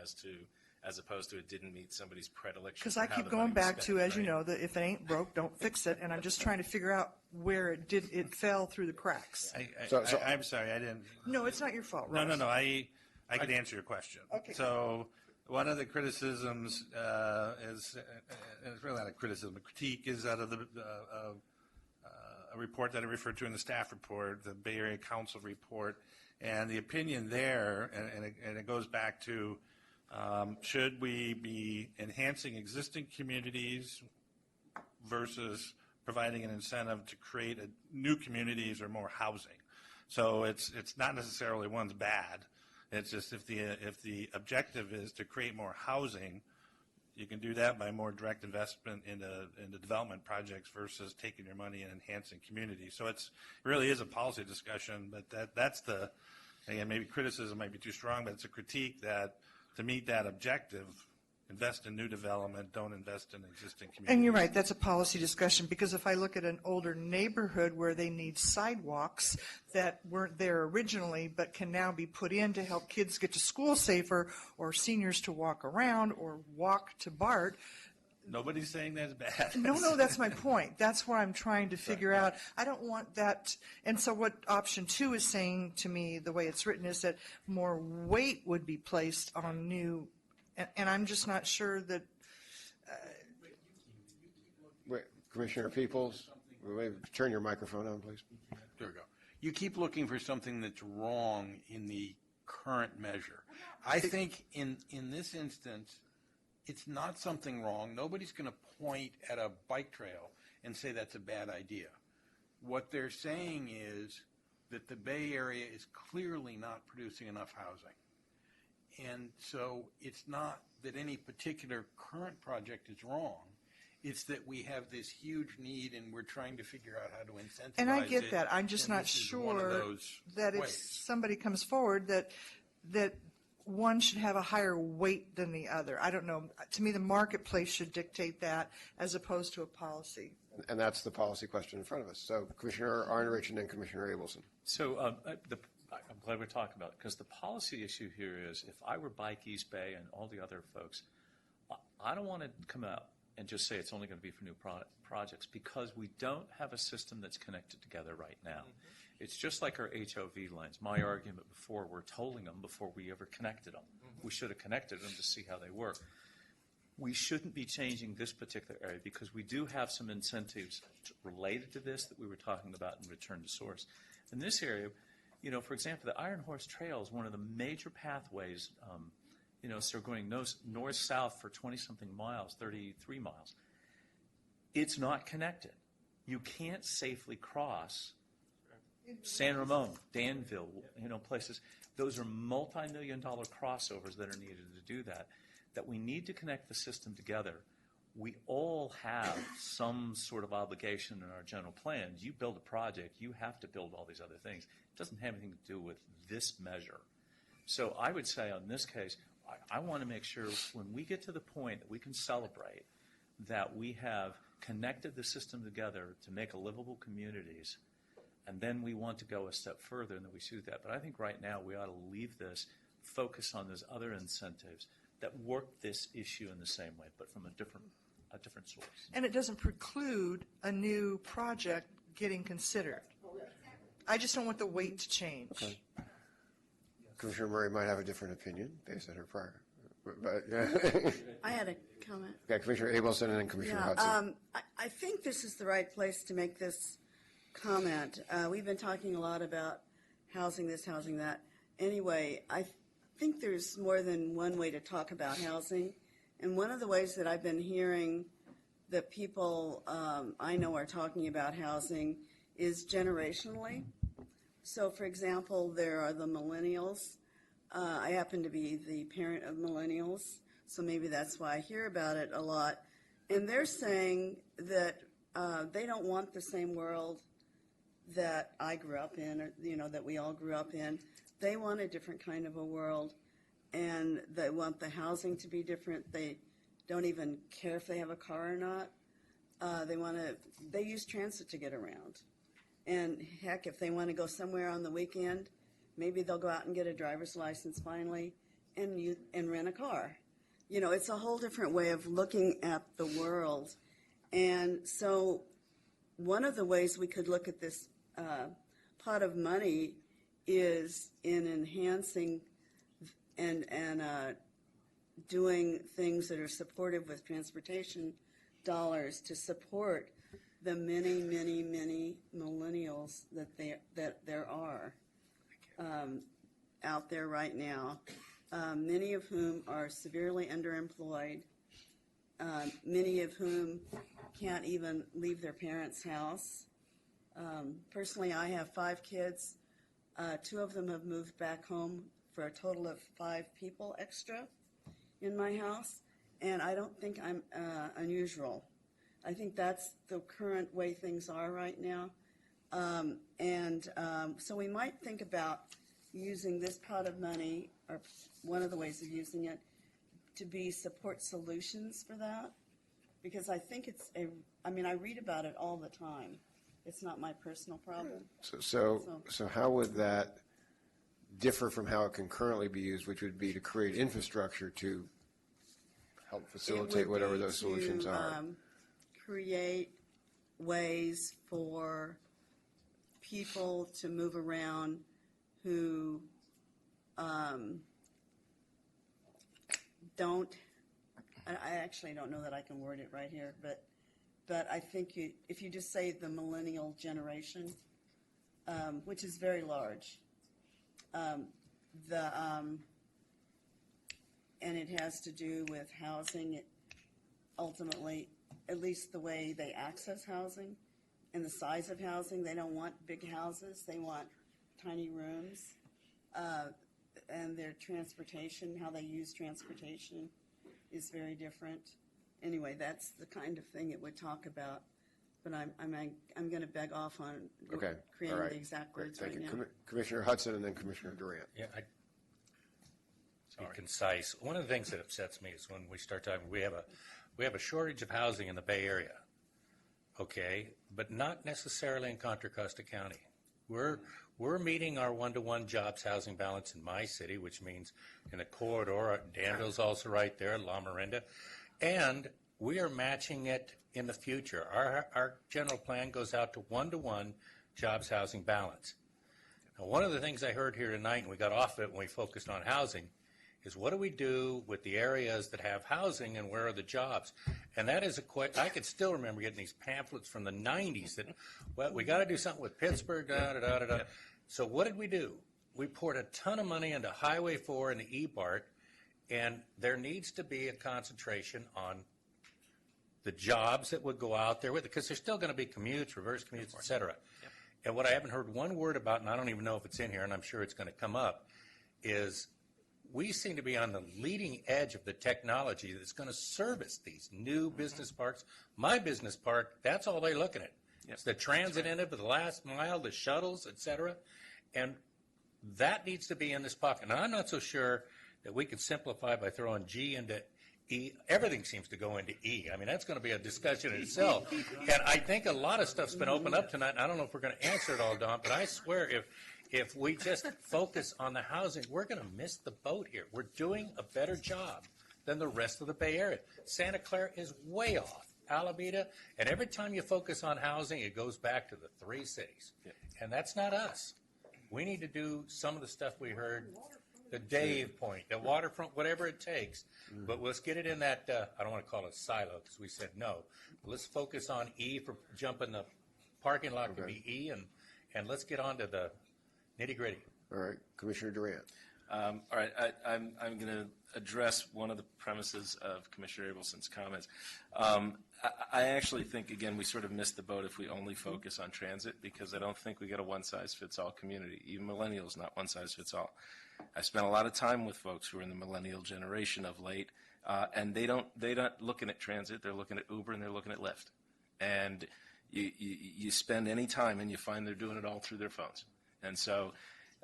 Speaker 9: as opposed to it didn't meet somebody's predilection.
Speaker 4: Because I keep going back to, as you know, that if it ain't broke, don't fix it. And I'm just trying to figure out where it fell through the cracks.
Speaker 2: I'm sorry, I didn't.
Speaker 4: No, it's not your fault, Ross.
Speaker 2: No. I can answer your question.
Speaker 4: Okay.
Speaker 2: So one of the criticisms is, and it's really not a criticism, a critique is out of a report that I referred to in the staff report, the Bay Area Council report, and the opinion there, and it goes back to, should we be enhancing existing communities versus providing an incentive to create new communities or more housing? So it's not necessarily one's bad. It's just if the objective is to create more housing, you can do that by more direct investment into development projects versus taking your money and enhancing communities. So it really is a policy discussion, but that's again, maybe criticism might be too strong, but it's a critique that to meet that objective, invest in new development, don't invest in existing communities.
Speaker 4: And you're right, that's a policy discussion, because if I look at an older neighborhood where they need sidewalks that weren't there originally but can now be put in to help kids get to school safer, or seniors to walk around or walk to BART.
Speaker 2: Nobody's saying that's bad.
Speaker 4: No, that's my point. That's what I'm trying to figure out. I don't want that. And so what option 2 is saying to me, the way it's written, is that more weight would be placed on new. And I'm just not sure that.
Speaker 1: Wait, Commissioner Peoples, turn your microphone on, please.
Speaker 8: There we go. You keep looking for something that's wrong in the current measure. I think in this instance, it's not something wrong. Nobody's going to point at a bike trail and say that's a bad idea. What they're saying is that the Bay Area is clearly not producing enough housing. And so it's not that any particular current project is wrong. It's that we have this huge need and we're trying to figure out how to incentivize it.
Speaker 4: And I get that. I'm just not sure that if somebody comes forward that one should have a higher weight than the other. I don't know. To me, the marketplace should dictate that as opposed to a policy.
Speaker 1: And that's the policy question in front of us. So Commissioner Arnerich and then Commissioner Abelson.
Speaker 7: So I'm glad we're talking about it, because the policy issue here is, if I were Bike East Bay and all the other folks, I don't want to come out and just say it's only going to be for new projects, because we don't have a system that's connected together right now. It's just like our HOV lines. My argument before, we're tolling them before we ever connected them. We should have connected them to see how they work. We shouldn't be changing this particular area, because we do have some incentives related to this that we were talking about in return to source. In this area, for example, the Iron Horse Trail is one of the major pathways, so going north-south for 20-something miles, 33 miles. It's not connected. You can't safely cross San Ramon, Danville, places. Those are multi-million-dollar crossovers that are needed to do that we need to connect the system together. We all have some sort of obligation in our general plans. You build a project, you have to build all these other things. It doesn't have anything to do with this measure. So I would say on this case, I want to make sure when we get to the point that we can celebrate that we have connected the system together to make a livable communities, and then we want to go a step further, and then we do that. But I think right now we ought to leave this, focus on those other incentives that work this issue in the same way, but from a different source.
Speaker 4: And it doesn't preclude a new project getting considered. I just don't want the weight to change.
Speaker 1: Okay. Commissioner Murray might have a different opinion based on her prior. But
Speaker 10: I had a comment.
Speaker 1: Okay, Commissioner Abelson and then Commissioner Hudson.
Speaker 10: I think this is the right place to make this comment. We've been talking a lot about housing this, housing that. Anyway, I think there's more than one way to talk about housing. And one of the ways that I've been hearing that people I know are talking about housing is generationally. So, for example, there are the millennials. I happen to be the parent of millennials, so maybe that's why I hear about it a lot. And they're saying that they don't want the same world that I grew up in, or, that we all grew up in. They want a different kind of a world, and they want the housing to be different. They don't even care if they have a car or not. They use transit to get around. And heck, if they want to go somewhere on the weekend, maybe they'll go out and get a driver's license finally and rent a car. It's a whole different way of looking at the world. And so one of the ways we could look at this pot of money is in enhancing and doing things that are supportive with transportation dollars to support the many, many, many millennials that there are out there right now, many of whom are severely underemployed, many of whom can't even leave their parents' house. Personally, I have 5 kids. 2 of them have moved back home for a total of 5 people extra in my house, and I don't think I'm unusual. I think that's the current way things are right now. So we might think about using this pot of money, or one of the ways of using it, to be support solutions for that. Because I think I read about it all the time. It's not my personal problem.
Speaker 1: So how would that differ from how it can currently be used, which would be to create infrastructure to help facilitate whatever those solutions are?
Speaker 10: Create ways for people to move around who don't. I actually don't know that I can word it right here, but I think if you just say the millennial generation, which is very large, and it has to do with housing, ultimately, at least the way they access housing and the size of housing. They don't want big houses. They want tiny rooms. And their transportation, how they use transportation, is very different. Anyway, that's the kind of thing it would talk about. But I'm going to beg off on creating the exact words right now.
Speaker 1: Commissioner Hudson and then Commissioner Durant.
Speaker 6: Yeah, be concise. One of the things that upsets me is when we start talking, we have a shortage of housing in the Bay Area, okay, but not necessarily in Contra Costa County. We're meeting our one-to-one jobs housing balance in my city, which means in the corridor, Danville's also right there, La Miranda, and we are matching it in the future. Our general plan goes out to one-to-one jobs housing balance. Now, one of the things I heard here tonight, and we got off it when we focused on housing, is what do we do with the areas that have housing and where are the jobs? And that is I can still remember getting these pamphlets from the 90s that, well, we got to do something with Pittsburgh, da-da-da-da-da. So what did we do? We poured a ton of money into Highway 4 and the E-BART, and there needs to be a concentration on the jobs that would go out there with it, because there's still going to be commutes, reverse commutes, et cetera. Yep. And what I haven't heard one word about, and I don't even know if it's in here, and I'm sure it's going to come up, is we seem to be on the leading edge of the technology that's going to service these new business parks. My business park, that's all they're looking at. Yep. It's the transit in it, the last mile, the shuttles, et cetera. And that needs to be in this pocket. Now, I'm not so sure that we could simplify by throwing G into E. Everything seems to go into E. I mean, that's going to be a discussion in itself. And I think a lot of stuff's been opened up tonight. I don't know if we're going to answer it all, Don, but I swear if we just focus on the housing, we're going to miss the boat here. We're doing a better job than the rest of the Bay Area. Santa Clara is way off. Alameda, and every time you focus on housing, it goes back to the three cities. Yeah. And that's not us. We need to do some of the stuff we heard, the Dave point, the waterfront, whatever it takes. But let's get it in that, I don't want to call it silo because we said no. Let's focus on E for jumping the parking lot to be E, and let's get on to the nitty gritty.
Speaker 1: All right, Commissioner Durant.
Speaker 9: All right, I'm going to address one of the premises of Commissioner Abelson's comments. I actually think, again, we sort of missed the boat if we only focus on transit, because I don't think we get a one-size-fits-all community. Even millennials, not one-size-fits-all. I spent a lot of time with folks who are in the millennial generation of late, and they're not looking at transit. They're looking at Uber and they're looking at Lyft. And you spend any time and you find they're doing it all through their phones. And so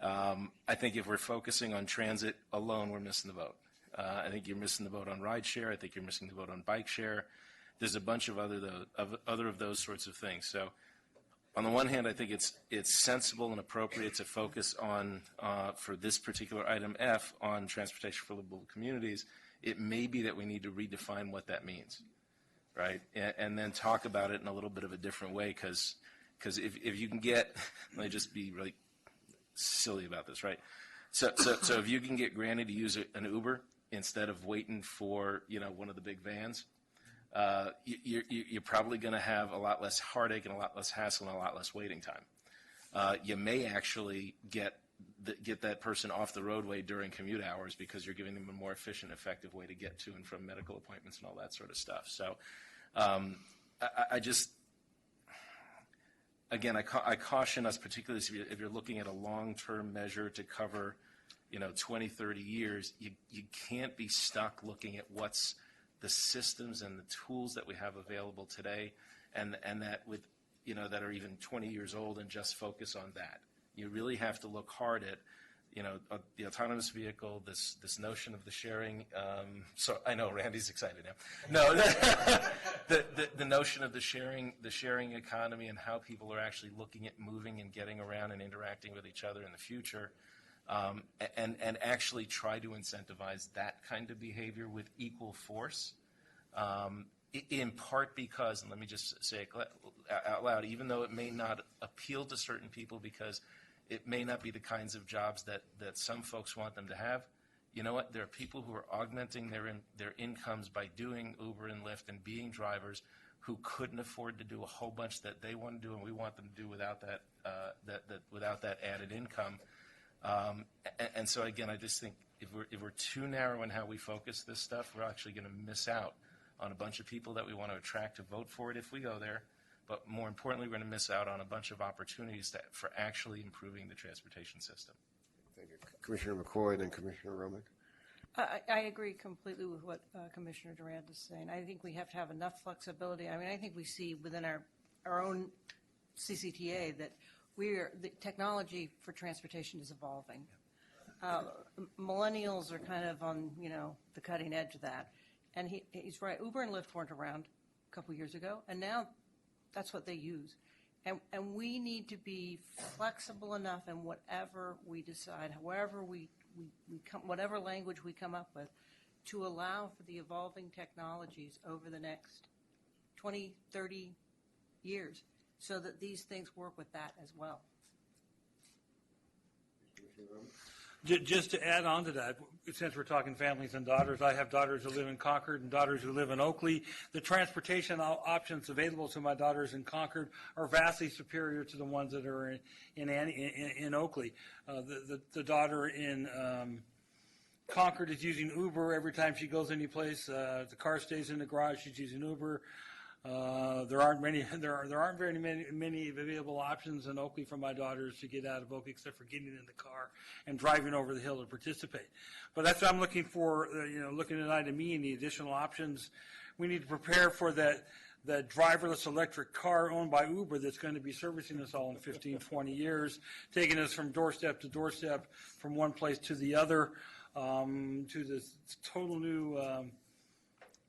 Speaker 9: I think if we're focusing on transit alone, we're missing the boat. I think you're missing the boat on rideshare. I think you're missing the boat on bike share. There's a bunch of other of those sorts of things. So on the one hand, I think it's sensible and appropriate to focus on, for this particular item F, on transportation for livable communities. It may be that we need to redefine what that means, right? And then talk about it in a little bit of a different way, because if you can get, let me just be really silly about this, right? So if you can get Granny to use an Uber instead of waiting for, one of the big vans, you're probably going to have a lot less heartache and a lot less hassle and a lot less waiting time. You may actually get that person off the roadway during commute hours because you're giving them a more efficient, effective way to get to and from medical appointments and all that sort of stuff. So I just, again, I caution us, particularly if you're looking at a long-term measure to cover 20, 30 years, you can't be stuck looking at what's the systems and the tools that we have available today and that with, that are even 20 years old and just focus on that. You really have to look hard at, the autonomous vehicle, this notion of the sharing. So I know Randy's excited now. No, the notion of the sharing economy and how people are actually looking at moving and getting around and interacting with each other in the future. And actually try to incentivize that kind of behavior with equal force, in part because, and let me just say it out loud, even though it may not appeal to certain people because it may not be the kinds of jobs that some folks want them to have, you know what? There are people who are augmenting their incomes by doing Uber and Lyft and being drivers who couldn't afford to do a whole bunch that they want to do and we want them to do without that added income. And so again, I just think if we're too narrow in how we focus this stuff, we're actually going to miss out on a bunch of people that we want to attract to vote for it if we go there. But more importantly, we're going to miss out on a bunch of opportunities for actually improving the transportation system.
Speaker 1: Thank you. Commissioner McCoy, then Commissioner Romick.
Speaker 20: I agree completely with what Commissioner Durant is saying. I think we have to have enough flexibility. I mean, I think we see within our own CCTA that the technology for transportation is evolving. millennials are kind of on, the cutting edge of that. And he's right. Uber and Lyft weren't around a couple years ago, and now that's what they use. And we need to be flexible enough in whatever we decide, however we come, whatever language we come up with, to allow for the evolving technologies over the next 20, 30 years, so that these things work with that as well.
Speaker 13: Just to add on to that, since we're talking families and daughters, I have daughters who live in Concord and daughters who live in Oakley. The transportation options available to my daughters in Concord are vastly superior to the ones that are in Oakley. The daughter in Concord is using Uber every time she goes any place. The car stays in the garage. She's using Uber. There aren't very many available options in Oakley for my daughters to get out of Oakley, except for getting in the car and driving over the hill to participate. But that's what I'm looking for. Looking at item E and the additional options, we need to prepare for that driverless electric car owned by Uber that's going to be servicing us all in 15, 20 years, taking us from doorstep to doorstep, from one place to the other, to this total new.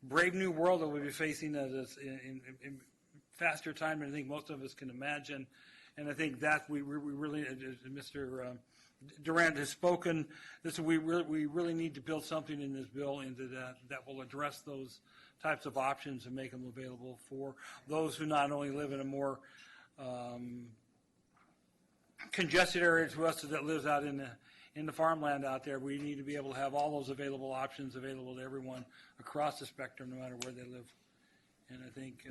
Speaker 13: Brave new world that we'll be facing in faster time than I think most of us can imagine. And I think that we really, Mr. Durant has spoken, we really need to build something in this bill into that will address those types of options and make them available for those who not only live in a more congested area to us that lives out in the farmland out there. We need to be able to have all those available options available to everyone across the spectrum, no matter where they live. And I think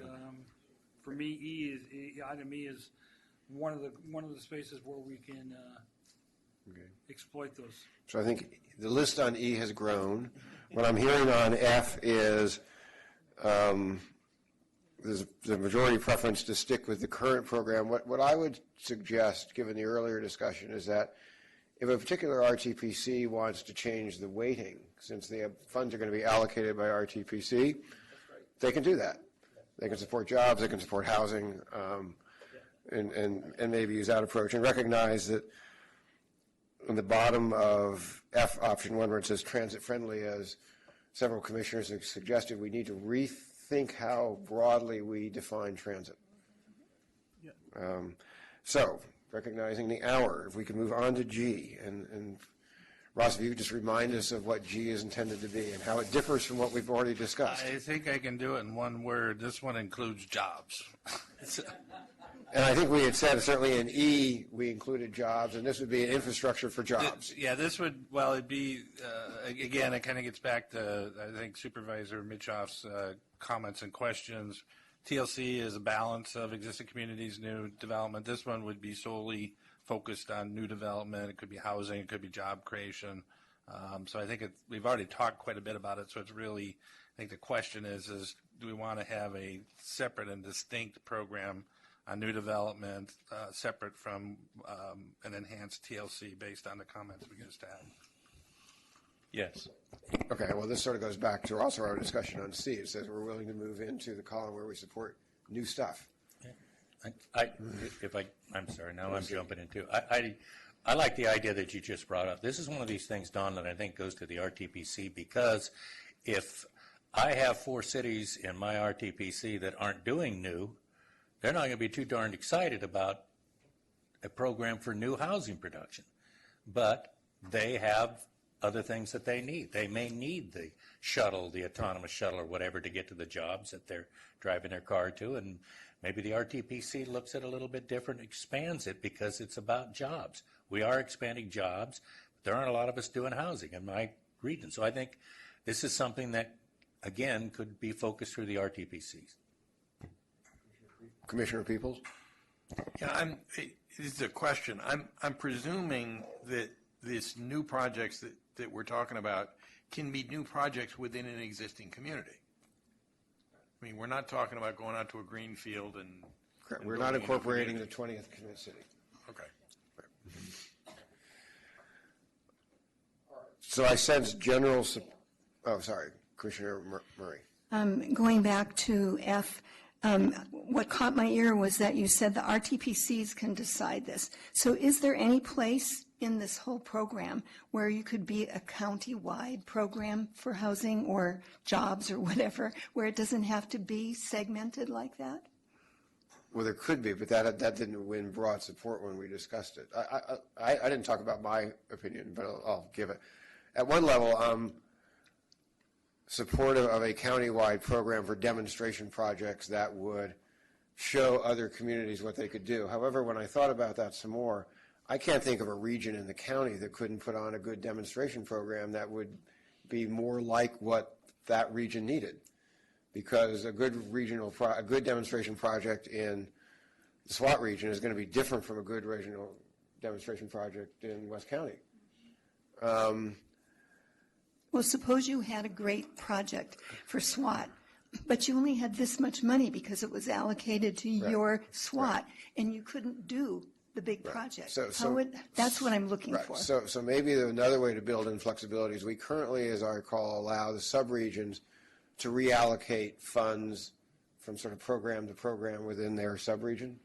Speaker 13: for me, item E is one of the spaces where we can exploit those.
Speaker 1: So I think the list on E has grown. What I'm hearing on F is there's the majority preference to stick with the current program. What I would suggest, given the earlier discussion, is that if a particular RTPC wants to change the weighting, since the funds are going to be allocated by RTPC, they can do that. They can support jobs, they can support housing, and maybe use that approach, and recognize that on the bottom of F option 1, where it says transit friendly, as several commissioners have suggested, we need to rethink how broadly we define transit. So, recognizing the hour, if we could move on to G, and Ross, if you could just remind us of what G is intended to be and how it differs from what we've already discussed.
Speaker 2: I think I can do it in one word. This one includes jobs.
Speaker 1: And I think we had said, certainly in E, we included jobs, and this would be an infrastructure for jobs.
Speaker 2: Yeah, this would, well, it'd be, again, it kind of gets back to, I think, Supervisor Mitchoff's comments and questions. TLC is a balance of existing communities, new development. This one would be solely focused on new development. It could be housing, it could be job creation. So I think we've already talked quite a bit about it, so it's really, I think the question is do we want to have a separate and distinct program on new development, separate from an enhanced TLC based on the comments we just had?
Speaker 7: Yes.
Speaker 1: Okay, well, this sort of goes back to also our discussion on C. It says we're willing to move into the column where we support new stuff.
Speaker 6: I'm sorry, now I'm jumping in too. I like the idea that you just brought up. This is one of these things, Don, that I think goes to the RTPC, because if I have 4 cities in my RTPC that aren't doing new, they're not going to be too darned excited about a program for new housing production. But they have other things that they need. They may need the shuttle, the autonomous shuttle or whatever to get to the jobs that they're driving their car to, and maybe the RTPC looks at it a little bit different, expands it because it's about jobs. We are expanding jobs, but there aren't a lot of us doing housing in my region. So I think this is something that, again, could be focused through the RTPCs.
Speaker 1: Commissioner Peoples?
Speaker 8: Yeah, this is a question. I'm presuming that these new projects that we're talking about can be new projects within an existing community. I mean, we're not talking about going out to a green field and...
Speaker 1: Correct. We're not incorporating the 20th commit city.
Speaker 8: Okay.
Speaker 1: So I sense general... Commissioner Murray.
Speaker 19: Going back to F, what caught my ear was that you said the RTPCs can decide this. So is there any place in this whole program where you could be a county-wide program for housing or jobs or whatever, where it doesn't have to be segmented like that?
Speaker 1: Well, there could be, but that didn't win broad support when we discussed it. I didn't talk about my opinion, but I'll give it. At one level, supportive of a county-wide program for demonstration projects that would show other communities what they could do. However, when I thought about that some more, I can't think of a region in the county that couldn't put on a good demonstration program that would be more like what that region needed. Because a good a good demonstration project in the SWAT region is going to be different from a good regional demonstration project in West County.
Speaker 19: Well, suppose you had a great project for SWAT, but you only had this much money because it was allocated to your SWAT, and you couldn't do the big project. That's what I'm looking for.
Speaker 1: So maybe another way to build in flexibility is we currently, as I recall, allow the subregions to reallocate funds from sort of program to program within their subregion.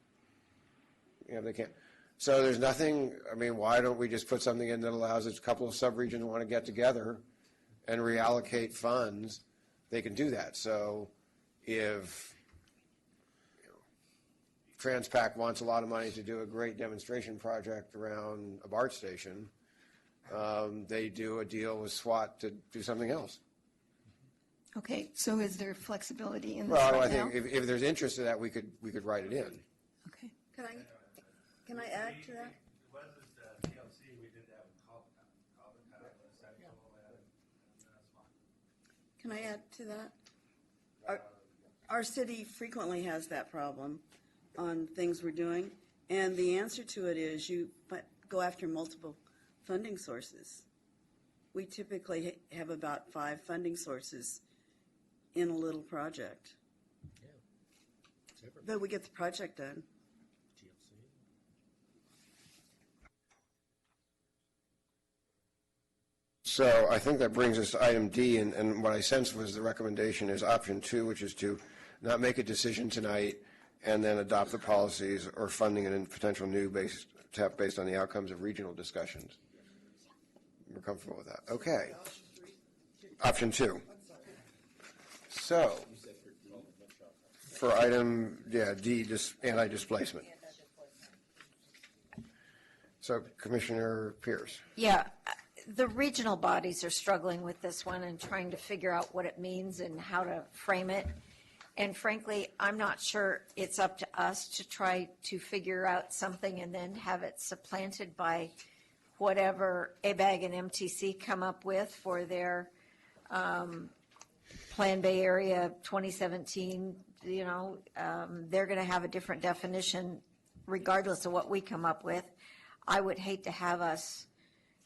Speaker 1: They can't. So there's nothing, I mean, why don't we just put something in that allows a couple of subregions who want to get together and reallocate funds? They can do that. So if Transpac wants a lot of money to do a great demonstration project around a BART station, they do a deal with SWAT to do something else.
Speaker 19: Okay, so is there flexibility in this
Speaker 1: Well,
Speaker 19: right
Speaker 1: I think
Speaker 19: now?
Speaker 1: if there's interest in that, we could write it in.
Speaker 19: Okay.
Speaker 10: Can I add to that? Can I add to that? Our city frequently has that problem on things we're doing, and the answer to it is you go after multiple funding sources. We typically have about 5 funding sources in a little project. But we get the project done.
Speaker 1: So I think that brings us to item D, and what I sensed was the recommendation is option 2, which is to not make a decision tonight and then adopt the policies or funding a potential new TEP based on the outcomes of regional discussions. We're comfortable with that. Okay. Option 2. So for item, D, anti-displacement. So Commissioner Pierce.
Speaker 3: Yeah, the regional bodies are struggling with this one and trying to figure out what it means and how to frame it. And frankly, I'm not sure it's up to us to try to figure out something and then have it supplanted by whatever ABAG and MTC come up with for their Plan Bay Area 2017. They're going to have a different definition regardless of what we come up with. I would hate to have us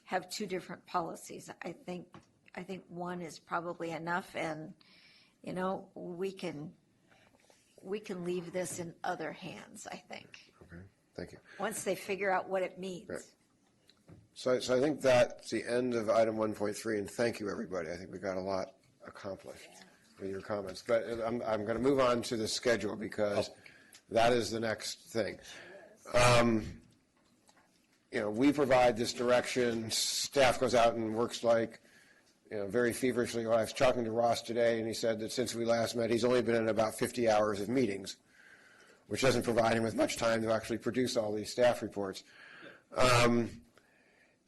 Speaker 3: have 2 different policies. I think one is probably enough, and we can leave this in other hands, I think.
Speaker 1: Okay, thank you.
Speaker 3: Once they figure out what it means.
Speaker 1: Right. So I think that's the end of item 1.3, and thank you, everybody. I think we got a lot accomplished with your comments. But I'm going to move on to the schedule because that is the next thing. We provide this direction. Staff goes out and works very feverishly. I was talking to Ross today, and he said that since we last met, he's only been in about 50 hours of meetings, which doesn't provide him with much time to actually produce all these staff reports.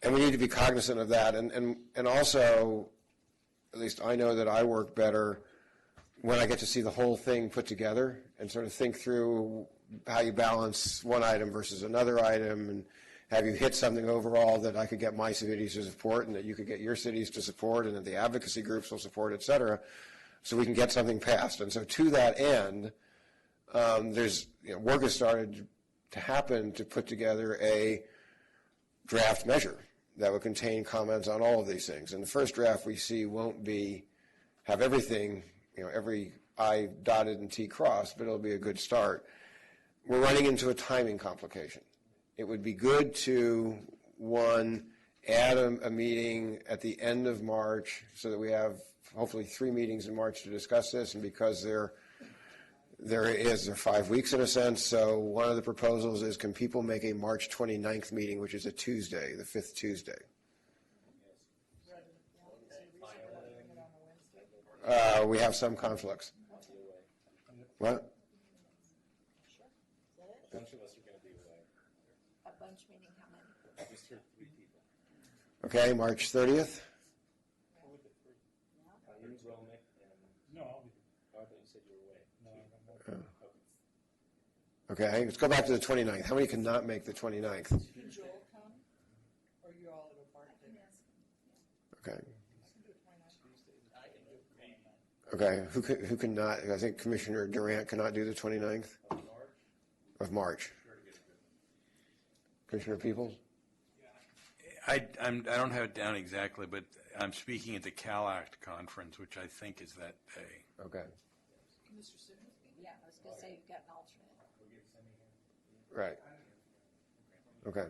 Speaker 1: And we need to be cognizant of that. And also, at least I know that I work better when I get to see the whole thing put together and sort of think through how you balance one item versus another item, and have you hit something overall that I could get my cities to support and that you could get your cities to support and that the advocacy groups will support, et cetera, so we can get something passed. And so to that end, there's work has started to happen to put together a draft measure that will contain comments on all of these things. And the first draft we see won't have everything, every I dotted and T crossed, but it'll be a good start. We're running into a timing complication. It would be good to, one, add a meeting at the end of March so that we have hopefully 3 meetings in March to discuss this, and because They're 5 weeks in a sense, so one of the proposals is, can people make a March 29th meeting, which is a Tuesday, the 5th Tuesday? We have some conflicts. What?
Speaker 3: A bunch of us are going to be away. A bunch meaning how many? I just heard 3 people.
Speaker 1: Okay, March 30th?
Speaker 3: No, I'll be there. Oh, I thought you said you were away. No, I'm not.
Speaker 1: Okay, let's go back to the 29th. How many cannot make the 29th?
Speaker 4: Can Joel come? Or you all at a park day?
Speaker 1: Okay. Okay, who cannot? I think Commissioner Durant cannot do the 29th of March. Commissioner Peoples?
Speaker 8: I don't have it down exactly, but I'm speaking at the CalAct conference, which I think is that day.
Speaker 1: Okay.
Speaker 3: Yeah, I was going to say you've got an alternate.
Speaker 1: Right. Okay.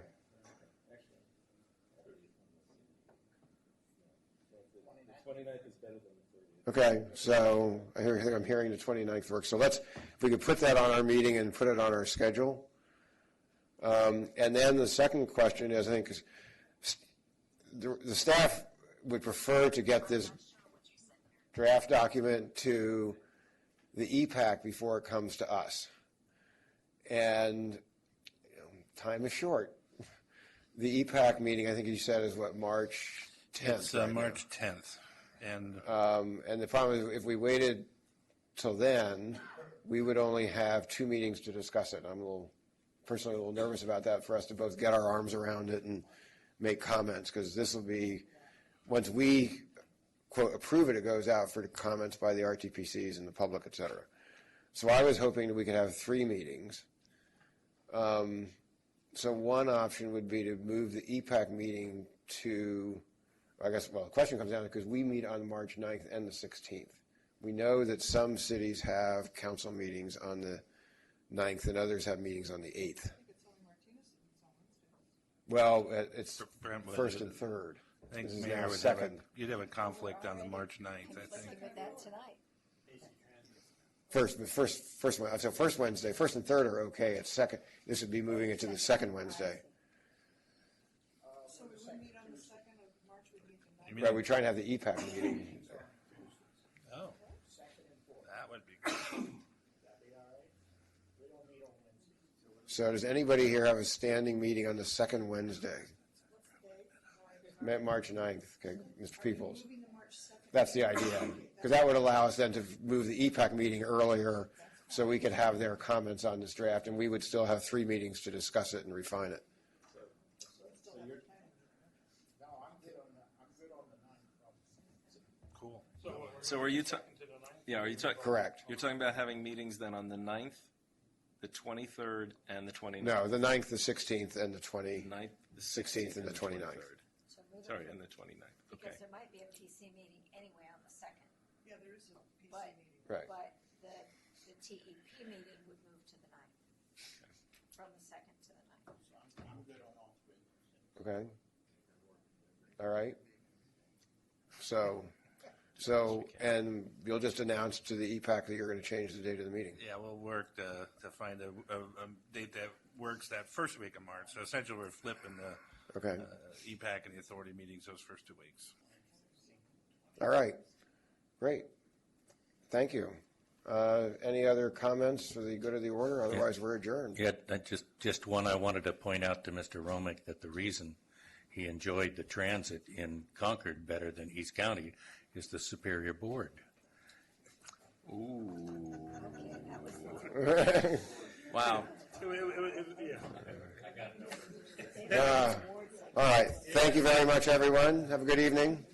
Speaker 3: The 29th is better than the 30th.
Speaker 1: Okay, so I'm hearing the 29th works. So if we could put that on our meeting and put it on our schedule. And then the second question is, I think, the staff would prefer to get this draft document to the EPAC before it comes to us. And time is short. The EPAC meeting, I think you said, is what, March 10th?
Speaker 2: It's March 10th. And
Speaker 1: the problem is, if we waited till then, we would only have 2 meetings to discuss it. I'm personally a little nervous about that, for us to both get our arms around it and make comments, because this will be, once we, quote, approve it, it goes out for comments by the RTPCs and the public, et cetera. So I was hoping that we could have 3 meetings. So one option would be to move the EPAC meeting to, I guess, well, the question comes down to, because we meet on March 9th and the 16th. We know that some cities have council meetings on the 9th and others have meetings on the 8th. Well, it's first and third.
Speaker 2: I think
Speaker 1: This is
Speaker 2: Mayor
Speaker 1: now
Speaker 2: would
Speaker 1: second.
Speaker 2: you'd have a conflict on the March 9th, I think.
Speaker 3: Conflicting with that tonight.
Speaker 1: First Wednesday, first and third are okay. It's second. This would be moving it to the second Wednesday.
Speaker 4: So we will meet on the 2nd of March with you tonight.
Speaker 1: Right, we try and have the EPAC meeting.
Speaker 2: Oh, that would be good.
Speaker 1: So does anybody here have a standing meeting on the second Wednesday? March 9th, okay, Mr. Peoples. That's the idea, because that would allow us then to move the EPAC meeting earlier so we could have their comments on this draft, and we would still have 3 meetings to discuss it and refine it.
Speaker 2: Cool.
Speaker 9: So are you are you talking?
Speaker 1: Correct.
Speaker 9: You're talking about having meetings then on the 9th, the 23rd, and the 29th?
Speaker 1: No, the 9th, the 16th, and the
Speaker 9: 9th, the
Speaker 1: 16th, and the 29th.
Speaker 9: Sorry, and the 29th. Okay.
Speaker 3: Because there might be a PC meeting anyway on the 2nd.
Speaker 4: Yeah, there is a PC
Speaker 3: But,
Speaker 4: meeting.
Speaker 1: Right.
Speaker 3: but the TEP meeting would move to the 9th. From the 2nd to the 9th.
Speaker 12: I'm good on all 3.
Speaker 1: Okay. All right. So, and you'll just announce to the EPAC that you're going to change the date of the meeting.
Speaker 2: Yeah, we'll work to find a date that works that first week of March. So essentially, we're flipping the EPAC and the authority meetings those first 2 weeks.
Speaker 1: All right. Great. Thank you. Any other comments for the good of the order? Otherwise, we're adjourned.
Speaker 6: Yeah, just one. I wanted to point out to Mr. Romick that the reason he enjoyed the transit in Concord better than East County is the Superior Board.
Speaker 9: Ooh. Wow.
Speaker 1: All right. Thank you very much, everyone. Have a good evening.